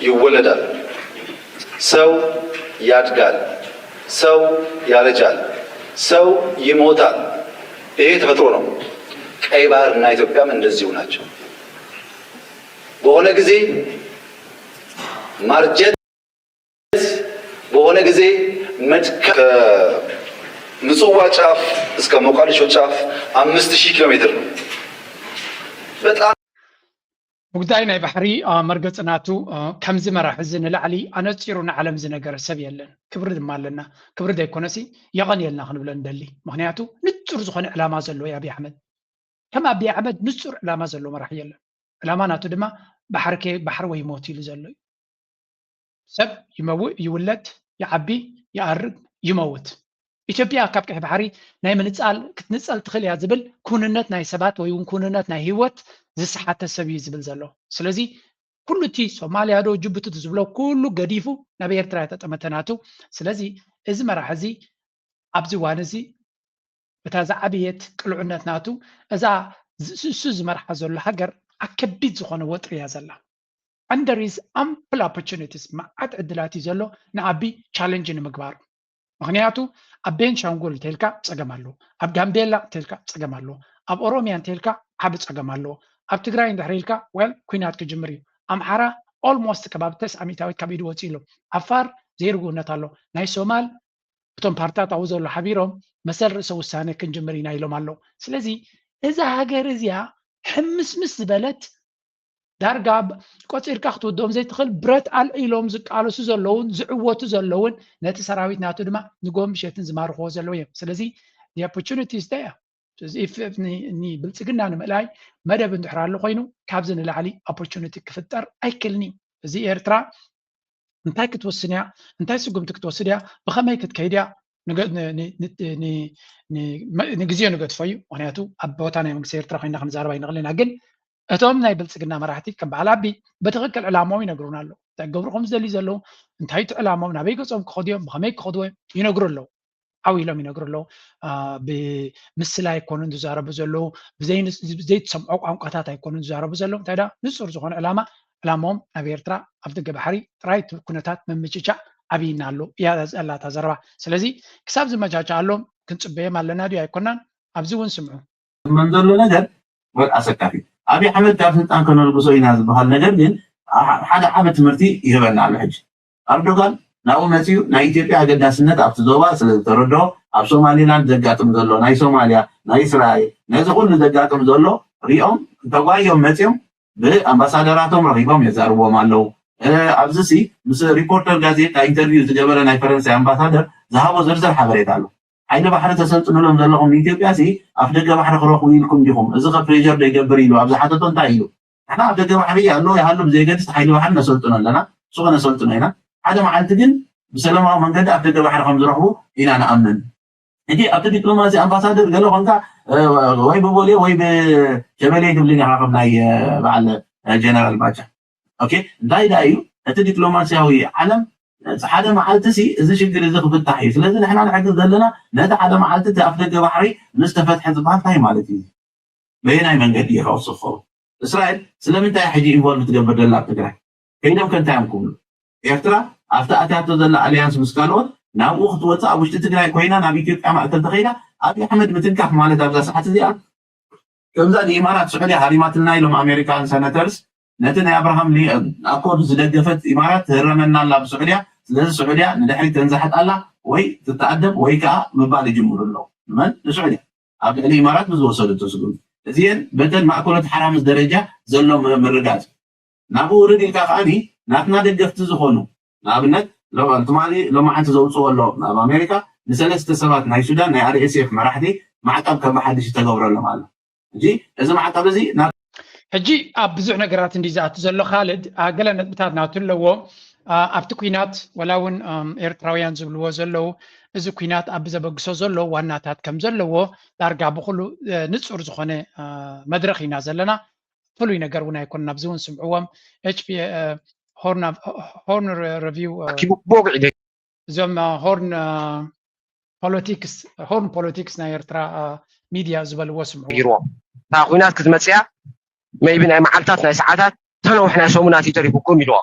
ይወለዳል ሰው ያድጋል ሰው ያረጃል ሰው ይሞታል ይሄ ተፈጥሮ ነው ቀይ ባህርና ኢትዮጵያም እንደዚሁ ናቸው በሆነ ጊዜ ማርጀት በሆነ ጊዜ መድከም ምጽዋ ጫፍ እስከ ሞቃዲሾ ጫፍ 5000 ኪሎ ሜትር ነው በጣም ጉዳይ ናይ ባሕሪ መርገጽናቱ ከምዚ መራሒ እዚ ንላዕሊ ኣነፂሩ ንዓለም ዝነገረ ሰብ የለን ክብሪ ድማ ኣለና ክብሪ ዘይኮነሲ የቐንየልና ክንብሎ እንደሊ ምክንያቱ ንጹር ዝኾነ ዕላማ ዘለዎ ኣብይ ኣሕመድ ከም ኣብይ ኣሕመድ ንጹር ዕላማ ዘለዎ መራሒ የለን ዕላማ ናቱ ድማ ባሕሪ ወይ ሞት ኢሉ ዘሎ እዩ ሰብ ይውለድ ይዓቢ ይኣርግ ይመውት ኢትዮጵያ ካብ ቀይ ባሕሪ ናይ ምንጻል ክትንጸል ትኽእል እያ ዝብል ኩንነት ናይ ሰባት ወይ እውን ኩንነት ናይ ህይወት ዝሰሓተ ሰብ እዩ ዝብል ዘሎ ስለዚ ኩሉ እቲ ሶማልያ ዶ ጅቡቲ ዝብሎ ኩሉ ገዲፉ ናብ ኤርትራ ተጠመተናቱ ስለዚ እዚ መራሒ እዚ ኣብዚ ዋን እዚ እታ ዝዓብየት ቅልዑነት ናቱ እዛ እሱ ዝመርሓ ዘሎ ሃገር ኣከቢድ ዝኾነ ወጥሪ እያ ዘላ and there is ample opportunities ማዓት ዕድላት እዩ ዘሎ ንዓቢይ ቻሌንጅ ንምግባር ምክንያቱ ኣብ ቤንሻንጉል እንተልካ ፀገም ኣሎ ኣብ ጋምቤላ እንተልካ ፀገም ኣሎ ኣብ ኦሮሚያ እንተልካ ዓብ ፀገም ኣሎ ኣብ ትግራይ እንድሕር ኢልካ ወል ኩናት ክጅምር እዩ ኣምሓራ ኦልሞስት ከባቢ 900 ካብ ኢዱ ወፂሉ ኣፋር ዘይርጉነት ኣሎ ናይ ሶማል እቶም ፓርቲታት ኣብኡ ዘሎ ሓቢሮም መሰል ርእሰ ውሳነ ክንጅምር ኢና ኢሎም ኣሎ ስለዚ እዛ ሃገር እዚኣ ሕምስምስ ዝበለት ዳርጋ ቆፂርካ ክትወድኦም ዘይትኽእል ብረት ኣልዒሎም ዝቃለሱ ዘለውን ዝዕወቱ ዘለውን ነቲ ሰራዊት ናቱ ድማ ንጎም ምሸትን ዝማርኽዎ ዘለዉ እዮም ስለዚ ኦፖርቹኒቲስ ደያ ብልፅግና ንምእላይ መደብ እንድሕር ኣሎ ኮይኑ ካብዚ ንላዕሊ ኦፖርቹኒቲ ክፍጠር ኣይክልኒ እዚ ኤርትራ እንታይ ክትወስን እያ እንታይ ስጉምቲ ክትወስድ እያ ብኸመይ ክትከይድ እያ ንግዜኡ ንገድፎ እዩ ምክንያቱ ኣብ ቦታ ናይ መንግስቲ ኤርትራ ኮይና ክንዛረባ ይንኽእል ኢና ግን እቶም ናይ ብልፅግና መራሕቲ ከም በዓል ኣቢ ብትክክል ዕላሞም ይነግሩና ኣለዉ እንታይ ገብርኩም ዝደልዩ ዘለዉ እንታይ እቲ ዕላሞም ናበይ ገፆም ክኸዱ እዮም ብኸመይ ክኸዱ እዮም ይነግሩ ኣለዉ ዓው ኢሎም ይነግሩ ኣለዉ ብምስላ ኣይኮኑን ዝዛረቡ ዘለዉ ብዘይትሰምዖ ቋንቋታት ኣይኮኑን ዝዛረቡ ዘለዉ እንታይ ዳ ንፁር ዝኾነ ዕላሞም ኣብ ኤርትራ ኣብ ደገ ባሕሪ ጥራይ ኩነታት መምችቻዕ ዓብይና ኣሎ እያ ዘላታ ዘረባ ስለዚ ክሳብ ዝመቻቻሎም ክንፅበዮም ኣለና ድዩ ኣይኮናን ኣብዚ እውን ስምዑ ምን ዘሎ ነገር ወድ ኣሰካፊ ኣብይ ኣሕመድ ካብ ስልጣን ከነልብሶ ኢና ዝበሃል ነገር ግን ሓደ ዓመት ትምህርቲ ይህበና ኣሎ ሕጂ ኣርዶጋን ናብኡ መፅኡ ናይ ኢትዮጵያ ኣገዳስነት ኣብቲ ዞባ ስለዝተረድኦ ኣብ ሶማሌላንድ ዘጋጥም ዘሎ ናይ ሶማልያ ናይ እስራኤል ነዚ ኩሉ ዘጋጥም ዘሎ ሪኦም ተጓዮም መፅኦም ብኣምባሳደራቶም ረኺቦም የዛርቦም ኣለዉ ኣብዚ ሲ ምስ ሪፖርተር ጋዜጣ ኢንተርቪው ዝገበረ ናይ ፈረንሳይ ኣምባሳደር ዝሃቦ ዝርዝር ሓበሬታ ኣሎ ሓይሊ ባሕሪ ተሰልጥንሎም ዘለኹም ንኢትዮጵያ ሲ ኣፍ ደገ ባሕሪ ክረኽቡ ኢልኩም ዲኹም እዚ ኸ ፕሬዠር ደይገብር ኢሉ ኣብ ዝሓተቶ እንታይ ኢሉ ንሕና ኣብ ደገ ባሕሪ ኣሎ ይሃሉ ብዘይገድስ ሓይሊ ባሕሪ ነሰልጥኖ ኣለና ሱቕ ነሰልጥኖ ኢና ሓደ መዓልቲ ግን ብሰላማዊ መንገዲ ኣብ ደገ ባሕሪ ከም ዝረኽቡ ኢና ንኣምን ሕጂ ኣብቲ ዲፕሎማሲ ኣምባሳደር ገለ ኮንካ ወይ ብቦሌ ወይ ብሸበሌ ትብልን ኢኻ ከም ናይ በዓል ጀነራል ባጫ ኦኬ እንታይ ዳ እዩ እቲ ዲፕሎማስያዊ ዓለም ሓደ መዓልቲ ሲ እዚ ሽግር እዚ ክፍታሕ እዩ ስለዚ ንሕና ንሕግዝ ዘለና ነቲ ሓደ መዓልቲ እቲ ኣፍ ደገ ባሕሪ ምስ ተፈትሐ ዝበሃል እንታይ ማለት እዩ በየናይ መንገዲ ኢኻ ውስኽ እስራኤል ስለምንታይ ሕጂ ኢንቮልቭ ትገብር ዘላ ኣብ ትግራይ ከይዶም ከንታይ እዮም ክብሉ ኤርትራ ኣብቲ ኣትያቶ ዘላ ኣልያንስ ምስ ካልኦት ናብኡ ክትወፅእ ኣብ ውሽጢ ትግራይ ኮይና ናብ ኢትዮጵያ ማእከል ተኸይዳ ኣብይ ኣሕመድ ምትንካፍ ማለት ኣብዛ ሰዓት እዚኣ ከምዛ ንኢማራት ስዑድያ ሃሪማትና ኢሎም ኣሜሪካን ሰነተርስ ነቲ ናይ ኣብርሃም ኣኮርድ ዝደገፈት ኢማራት ትህረመና ኣላ ብስዑድያ ስለዚ ስዑድያ ንድሕሪት ተንዛሕጥ ኣላ ወይ ትተኣደብ ወይ ከዓ ምባል ይጅምሩ ኣለዉ መን ንስዑድያ ኣብ ልዕሊ ኢማራት ብዝወሰዱ ተስጉም እዚአን በተን ማእከሎት ሓራምስ ደረጃ ዘሎ ምርጋፅ ናብኡ ውርድ ኢልካ ከዓኒ ናትና ደገፍቲ ዝኾኑ ንኣብነት ትማሊ ሎማዓንቲ ዘውፅዎ ኣሎ ኣብ ኣሜሪካ ንሰለስተ ሰባት ናይ ሱዳን ናይ RSF መራሕቲ ማዕቀብ ከም ሓድሽ ተገብረሎም ኣሎ እንጂ እዚ ማዕቀብ እዚ ሕጂ ኣብ ብዙሕ ነገራት እንዲ ዝኣቱ ዘሎ ካልድ ገለ ነጥብታት ናቱ ኣለዎ ኣብቲ ኩናት ወላ እውን ኤርትራውያን ዝብልዎ ዘለዉ እዚ ኩናት ኣብ ዘበግሶ ዘሎ ዋናታት ከም ዘለዎ ዳርጋ ብኩሉ ንፁር ዝኾነ መድረኽ ኢና ዘለና ፍሉይ ነገር እውን ኣይኮነን ኣብዚ እውን ስምዕዎም ሆርን ሪቪው እዞም ሆርን ፖለቲክስ ናይ ኤርትራ ሚድያ ዝበልዎ ስምዕዎ እታ ኩናት ክትመፅያ maybe ናይ መዓልታት ናይ ሰዓታት ተነውሕ ናይ ሰሙናት ይተሪፉኩም ኢልዎ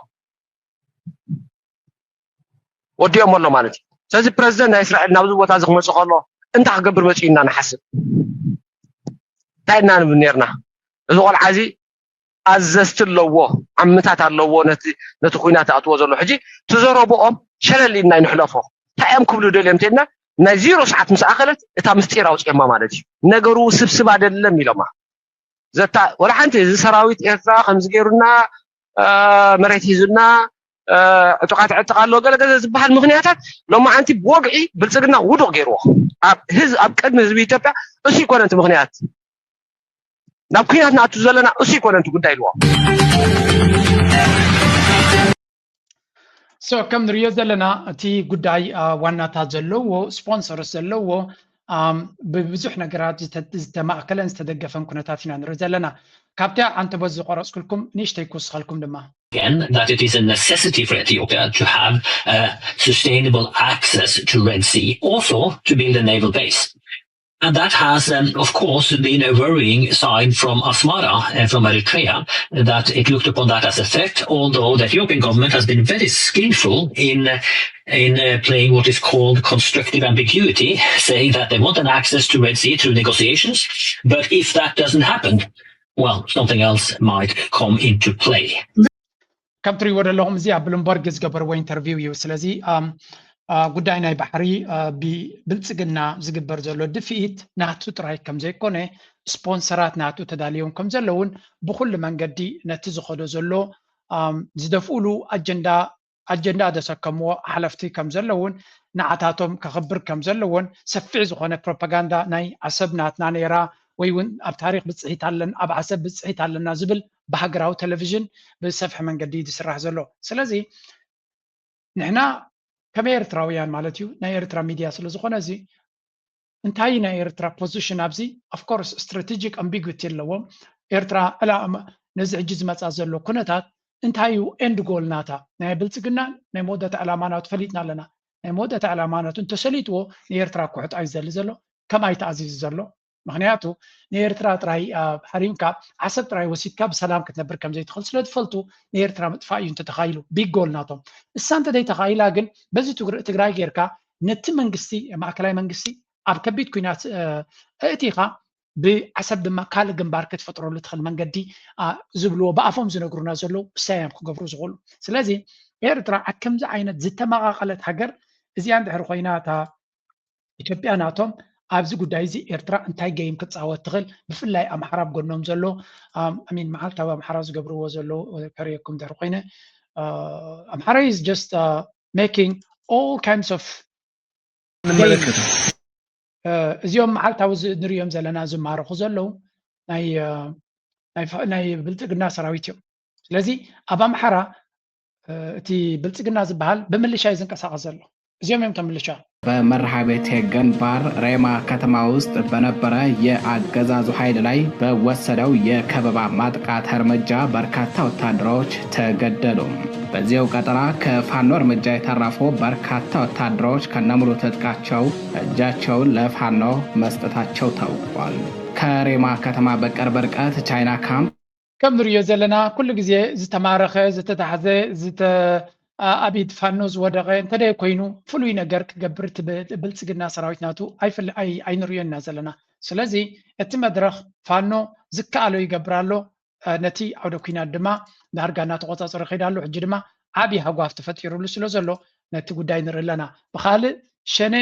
ወዲኦም ኣሎ ማለት እዩ ስለዚ ፕረዚደንት ናይ እስራኤል ናብዚ ቦታ እዚ ክመፅእ ከሎ እንታይ ክገብር መፅኡ ኢና ንሓስብ እንታይ ኢና ንብል ነርና እዚ ቆልዓ እዚ ኣዘዝቲ ኣለዎ ዓምታት ኣለዎ ነቲ ኩናት ኣእትዎ ዘሎ ሕጂ ትዘረብኦም ሸለል ኢልና ይንሕለፎ እንታይ እዮም ክብሉ ደልዮም እንተኢልና ናይ 0 ሰዓት ምስ ኣኸለት እታ ምስጢር ኣውፅኦማ ማለት እዩ ነገሩ ስብስብ ኣይደለም ኢሎማ ዘታ ወላ ሓንቲ እዚ ሰራዊት ኤርትራ ከምዚ ገይሩና መሬት ሂዙና ዕጡቃት ዕጥቃ ኣሎ ገለገለ ዝበሃል ምክንያታት ሎማዓንቲ ብወግዒ ብልፅግና ውዱቕ ገይርዎ ኣብ ቅድሚ ህዝቢ ኢትዮጵያ እሱ ይኮነ እቲ ምክንያት ናብ ኩናት ንኣቱ ዘለና እሱ ይኮነ እቲ ጉዳይ ኢልዎ ከም ንሪኦ ዘለና እቲ ጉዳይ ዋናታት ዘለዎ ስፖንሰርስ ዘለዎ ብብዙሕ ነገራት ዝተማእከለን ዝተደገፈን ኩነታት ኢና ንርኢ ዘለና ካብቲ ኣንተ በዚ ቆረፅኩልኩም ንእሽተይ ክውስኸልኩም ድማ Again, that it is a necessity for Ethiopia to have sustainable access to Red Sea, also to build a naval base. And that has, of course, been a worrying sign from Asmara and from Eritrea that it looked upon that as a threat, although the Ethiopian government has been very skillful in playing what is called constructive ambiguity, saying that they want an access to Red Sea through negotiations, but if that doesn't happen, well, something else might come into play. ከም ትሪእዎ ዘለኹም እዚ ኣብ ብሉምበርግ ዝገበርዎ ኢንተርቪው እዩ ስለዚ ጉዳይ ናይ ባሕሪ ብብልጽግና ዝግበር ዘሎ ድፊኢት ናቱ ጥራይ ከም ዘይኮነ ስፖንሰራት ናቱ ተዳልዮም ከም ዘለውን ብኩሉ መንገዲ ነቲ ዝኸዶ ዘሎ ዝደፍኡሉ ኣጀንዳ ዘሰከምዎ ሓለፍቲ ከም ዘለውን ንዓታቶም ከኽብር ከም ዘለውን ሰፊዕ ዝኾነ ፕሮፓጋንዳ ናይ ዓሰብ ናትና ነይራ ወይ እውን ኣብ ታሪክ ብፅሒት ኣለና ኣብ ዓሰብ ብፅሒት ኣለና ዝብል ብሃገራዊ ቴሌቪዥን ብሰፍሐ መንገዲ ዝስራሕ ዘሎ ስለዚ ንሕና ከመይ ኤርትራውያን ማለት እዩ ናይ ኤርትራ ሚድያ ስለ ዝኾነ እዚ እንታይ ናይ ኤርትራ ፖዚሽን ኣብዚ ኦፍኮርስ ስትራቴጂክ ኣምቢጉቲ ኣለዎም ኤርትራ ነዚ ሕጂ ዝመፃ ዘሎ ኩነታት እንታይ እዩ ኤንድ ጎል ናታ ናይ ብልፅግና ናይ መወዳእታ ዕላማና ተፈሊጥና ኣለና ናይ መወዳእታ ዕላማናቱ እንተሰሊጥዎ ንኤርትራ ኩሕጥ ኣይዘሊ ዘሎ ከማይ ተኣዚዙ ዘሎ ምክንያቱ ንኤርትራ ጥራይ ሓሪምካ ዓሰብ ጥራይ ወሲድካ ብሰላም ክትነብር ከም ዘይትኽእል ስለ ዝፈልጡ ንኤርትራ ምጥፋእ እዩ እንተተኻኢሉ ቢግ ጎል ናቶም እሳ እንተዘይተኻኢላ ግን በዚ ትግራይ ጌርካ ነቲ መንግስቲ ማእከላዊ መንግስቲ ኣብ ከቢድ ኩናት እቲኻ ብዓሰብ ድማ ካልእ ግንባር ክትፈጥረሉ ትኽእል መንገዲ ዝብልዎ ብኣፎም ዝነግሩና ዘለው ብሳዮም ክገብሩ ዝኽእሉ ስለዚ ኤርትራ ኣብ ከምዚ ዓይነት ዝተመቓቐለት ሃገር እዚኣ እንድሕር ኮይና እታ ኢትዮጵያ ናቶም ኣብዚ ጉዳይ እዚ ኤርትራ እንታይ ገይም ክትፃወት ትኽእል ብፍላይ ኣምሓራ ብጎኖም ዘሎ ኣሚን መዓልታዊ ኣምሓራ ዝገብርዎ ዘሎ ከሪአኩም ድሕር ኮይነ ኣምሓራ is just making all kinds of እዚኦም መዓልታዊ ንሪኦም ዘለና ዝማርኹ ዘለው ናይ ብልፅግና ሰራዊት እዮም ስለዚ ኣብ ኣምሓራ እቲ ብልፅግና ዝበሃል ብምልሻ እዩ ዝንቀሳቀስ ዘሎ እዚኦም እዮም ተምልሻ በመርሃ ቤቴ ግንባር ሬማ ከተማ ውስጥ በነበረ የአገዛዙ ኃይል ላይ በወሰደው የከበባ ማጥቃት እርምጃ በርካታ ወታደሮች ተገደሉ። በዚያው ቀጠና ከፋኖ እርምጃ የተረፉ በርካታ ወታደሮች ከነሙሉ ትጥቃቸው እጃቸውን ለፋኖ መስጠታቸው ታውቋል። ከሬማ ከተማ በቅርብ ርቀት ቻይና ካምፕ ከም ንሪኦ ዘለና ኩሉ ግዜ ዝተማረኸ ዝተታሕዘ ኣብኢድ ፋኖ ዝወደቐ እንተደይ ኮይኑ ፍሉይ ነገር ክገብር ብልፅግና ሰራዊት ናቱ ኣይንሪኦና ዘለና ስለዚ እቲ መድረኽ ፋኖ ዝከኣሎ ይገብራሎ ነቲ ዓውደ ኩናት ድማ ዳርጋ እናተቆፃፀረ ይኸይዳሉ ሕጂ ድማ ዓብዪ ሃጓፍ ተፈጢሩሉ ስለ ዘሎ ነቲ ጉዳይ ንርኢ ኣለና ብካልእ ሸነ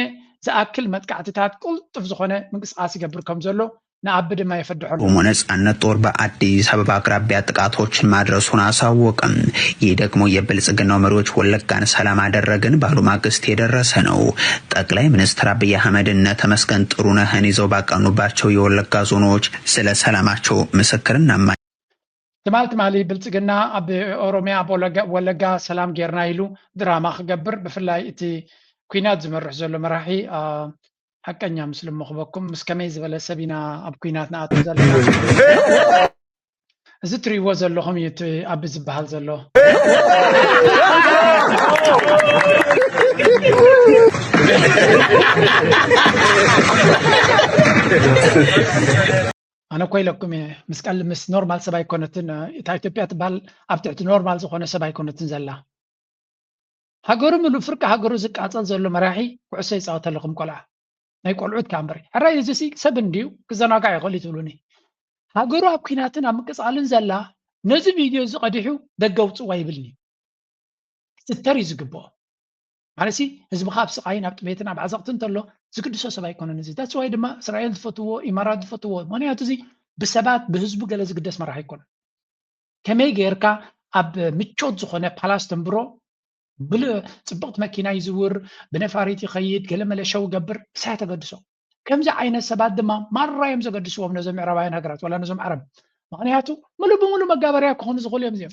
ዝኣክል መጥቃዕትታት ቁልጡፍ ዝኾነ ምንቅስቃስ ይገብር ከም ዘሎ ንኣብ ድማ የፈድሐሉ ነጻነት ጦር በአዲስ አበባ አቅራቢያ ጥቃቶችን ማድረሱን አሳወቀም። ይህ ደግሞ የብልጽግናው መሪዎች ወለጋን ሰላም አደረግን ባሉ ማግስት የደረሰ ነው። ጠቅላይ ሚኒስትር አብይ አህመድና ተመስገን ጥሩነህን ይዘው ባቀኑባቸው የወለጋ ዞኖች ስለ ሰላማቸው ምስክርና ትማሊ ብልጽግና ኣብ ኦሮሚያ ወለጋ ሰላም ጌርና ኢሉ ድራማ ክገብር ብፍላይ እቲ ኩናት ዝመርሕ ዘሎ መራሒ حقኛ مسلم مخبكم مسكمي زبل سبينا اب كوينات ناطو زلنا እዚ ትሪዎ ዘለኹም የት ኣብ ዝበሃል ዘሎ أنا كويلكم مسكال مس نورمال سباي كونتن إتا إثيوبيا تبال أبتعت نورمال زخونة سباي كونتن زلا هاجرو من الفرق هاجرو زك عطل زلو مراحي وعسى يصوت لكم كلها نيقول عود كامبري الرأي زسي سبنديو كزنا قاعد يقول تقولوني هاجرو أبكيناتنا مكس على زلا نزل فيديو زقديحو دقوت ويبلني ستري زقبو مالسي إذا بخاف سقاين أبت بيتنا بعزقتن تلو زكدسو سباي كونن زي that's why دما إسرائيل فتوو إمارات فتوو ماني هتزي بسبات بهزبو جل زقدس ما راح يكون كمي غيركا أب متشوت زخونة بالاس تنبرو بل صبغت ماكينة يزور بنفاريتي خيط قال ملا شو قبر ساعة قدسو كم زي عين السبات دما مرة يمزو قدسو من نزم عربين هجرات ولا نزم عرب ماني هاتو ملو بملو مقابر ياكو هون زغول يوم زيهم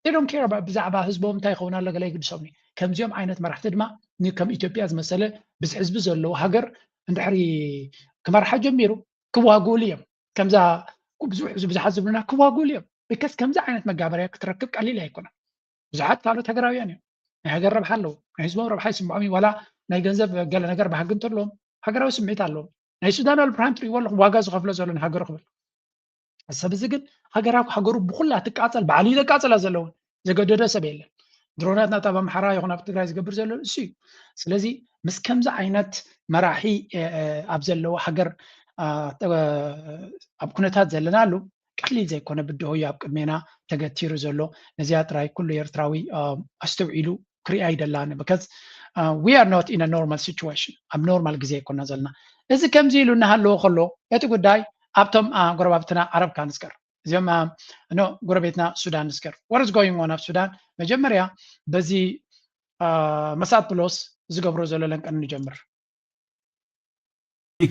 they don't care about بزعبا حزبهم تايخونا لا قال يقدسوني كم زيهم عينت مرحت دما ني كم إثيوبيا از مسألة بس حزب زلو هاجر ندحري كمرحة جميرو كواغوليم كم ذا بزح حزبنا كواغوليم بكس كم ذا عينت مقابر ياك تركب قليل هيكون زعات قالوا تقراو يعني هاجر ربح له حزبهم ربح يسمعوني ولا ناي جنزب قال نقر بحقن تلهم هاجروا سمعت له ناي السودان البرايم تري والله واجاز غفله زلون هاجر قبل السبب زقد هاجروا بخلا تقاصل بعلي تقاصل زلون زقدده سبيل درونات نتا بمحرا يخون اب تግራይ ዝገብር ዘሎ እሱ ስለዚ ምስ ከምዛ ዓይነት መራሒ ኣብ ዘለዎ ሃገር ኣብ ኩነታት ዘለናሉ ቀሊል ዘይኮነ ብድሆ ኣብ ቅድሜና ተገቲሩ ዘሎ ነዚያ ጥራይ ኩሉ ኤርትራዊ ኣስተውዒሉ ክሪኣ ይደላን በከዝ we are not in a normal situation abnormal ግዜ ይኮና ዘለና እዚ ከምዚ ኢሉ እናሃለዎ ከሎ እቲ ጉዳይ ኣብቶም ጎረባብትና ዓረብ ካንስከር እዚኦም ጎረቤትና ሱዳን ንስከር what is going on ኣብ ሱዳን መጀመሪያ በዚ መሳት ፕሎስ ዝገብሮ ዘሎ ለንቀን እንጀምር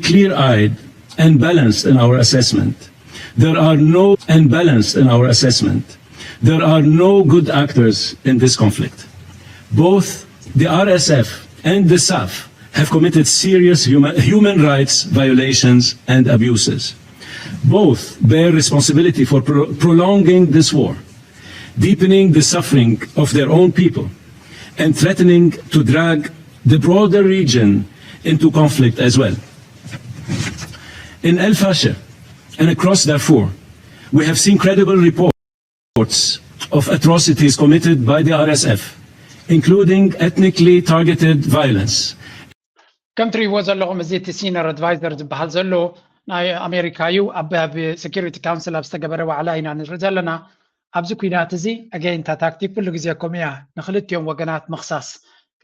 clear-eyed and balanced in our assessment. There are no unbalanced in our assessment. There are no good actors in this conflict. Both the RSF and the SAF have committed serious human rights violations and abuses. Both bear responsibility for prolonging this war, deepening the suffering of their own people, and threatening to drag the broader region into conflict as well. In El Fasher and across Darfur, we have seen credible reports of atrocities committed by the RSF, including ethnically targeted violence. Country was a law as the senior advisor to Bahazalo, America, you, Abab Security Council of Stagabara Alaina and Rizalana, Abzuquinatizi, again, tactic, Lugizia Comia, Nakhilitium, Waganat, Maksas.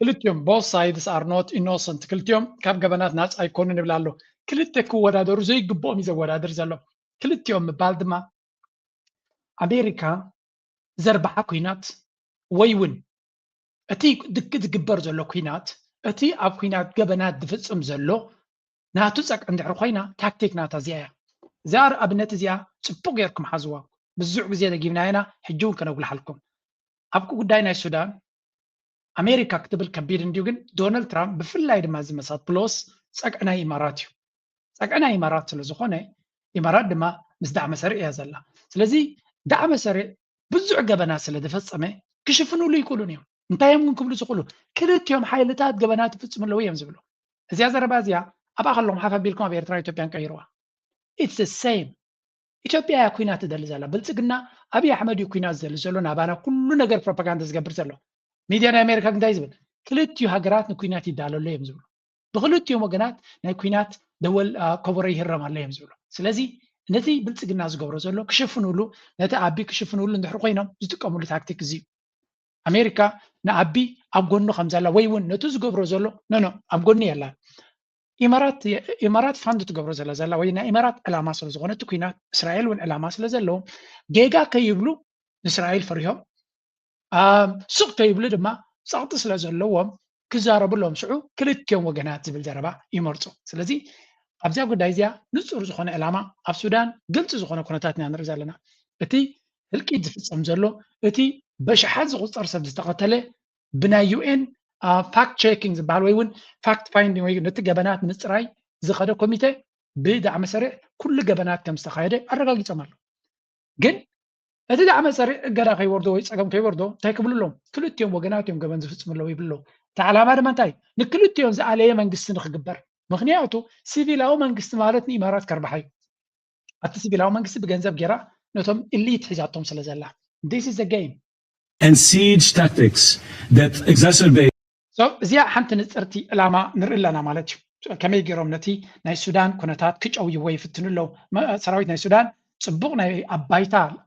Kilitium, both sides are not innocent. Kilitium, Cap Gabanat Nats, Icon in Lalo. Kiliteku, what other Zig bomb is a what other Zalo. Kilitium, Baldma, America, Zerbahaquinat, Waywin. A tea, the kid gibbers or loquinat, a tea of Quinat Gabanat, the Fitzum Zello, Natusak and the Arquina, tactic Natazia. Zar Abnetizia, Chupogerkum Hazwa, Bezuzia the Gimnana, Hejun Kanagul Halkum. Abku Dina Sudan. أمريكا كتب الكبير نديوجن دونالد ترامب بفلاي دماز مسات بلوس ساق أنا إماراتيو ساق أنا إمارات سلزخونة إمارات دما مزدعم سريع يزلا سلزي دعم سريع بزع جبنات اللي دفت سمه كشفنوا لي يقولون يوم انتهي ممكن يقولوا كلت يوم حيلتات جبنات دفت سمه لويهم زبلو زي زربازيا أبغى أخلهم حافظ بيلكم بيرتراي تبيان كيروا it's the same إثيوبيا كوينات دلزلا بلتقنا أبي أحمد يكوينات دلزلو نابانا كل نجار بروباغندا زجبر زلو ميديا أمريكا كنت يزبل كلتيو هاجرات نكوينات يدالو ليه مزبلو بخلتيو مجنات نكوينات دول كبري هرم عليه مزبلو سلازي نتي بلتقنا زجبر زلو كشفنوا له نتي أبي كشفنوا له نحرق قينا زتكمل تاكتيك زي أمريكا نأبي أبغونه خمسة ويون نتو زجبر زلو نو أبغوني يلا إمارات فاند تجبر زلا وينا إمارات الأماس لزغونة تكوينات إسرائيل وين الأماس لزلهم جيجا كيبلو إسرائيل فريهم سوق كيبلو دما ساعتس لزلهم كزارب لهم سعو كلتكم وجنات زبل زربا يمرتو سلزي أبزا قدايزيا نصور زغونة الأما أب السودان قلت زغونة كونتاتنا نرزالنا أتي الكيد في السمزلو أتي بشحات زغوصر سبزتقتله بنا UN fact checking زبالويون fact finding ويجي نتجبنات من إسرائيل زخارة كوميتة بدعم سريع كل جبنات كم استخايدة الرجال يتمر جن أتدعم سريع جرا كي وردو يسقم كي وردو تايكبلو لهم كل يوم وجناتهم جبن زفت من لو يبلو تعال ما تاي نكل يوم زعليه من قصة خجبر مخنياته سيفيل أو من قصة مالتني إمارات كربحي التسيفيل أو من قصة بجنزب جرا نتهم اللي تحجاتهم سلزلة this is the game and siege tactics that exacerbate زي حنت نترتي لما نرلنا مالتي كم يجرم نتي ناي السودان كنتات كش أو يوي في التنلو سراويت ناي السودان صبغنا أبايتا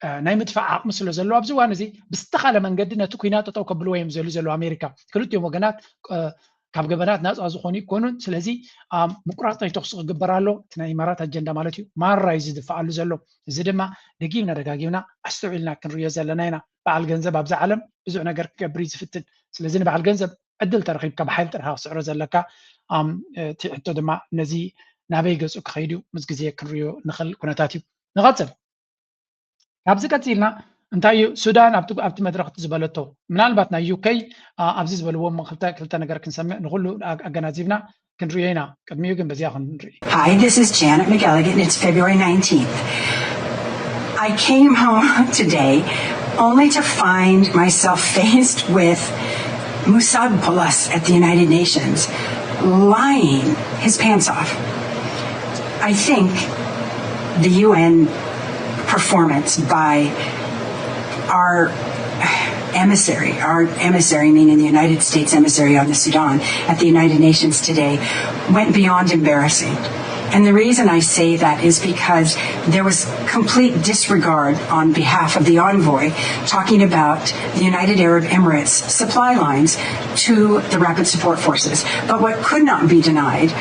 ناي مدفع مثل زلوا بزوان زي بستخل من قدنا تكوينات أو قبلوا يمزلوا زلوا أمريكا كلت يوم وجنات كاب جبنات ناس أزخوني كونون سلزي مقراط يتخصص جبرالو تناي إمارات الجندة مالتي مرة يزيد فعلوا زلوا زدما دقيقنا دقاقينا أستوعبنا كن ريا زلنا بعد جنزب أبز عالم بزونا جر كبريز فتن سلزين بعد جنزب عدل ترخيب كبحيل ترها سعر زلكا تحتو دما نزي نابيجس وكخيدو مزجزية كريو نخل كونتاتيو نغطل أبز كتيرنا انتايو سودان أبتو مدرخ تزبالتو من الباتنا يوكي أبزيز بالوم خلتا نجار كنسمع نقوله أجنازيفنا كنرينا كدميو جنب زياخن نري. Hi, this is Janet McElligott. It's February 19th. I came home today only to find myself faced with Musab Poulos at the United Nations lying his pants off. I think the UN performance by our emissary meaning the United States emissary on the Sudan at the United Nations today went beyond embarrassing. And the reason I say that is because there was complete disregard on behalf of the envoy talking about the United Arab Emirates supply lines to the Rapid Support Forces. But what could not be denied.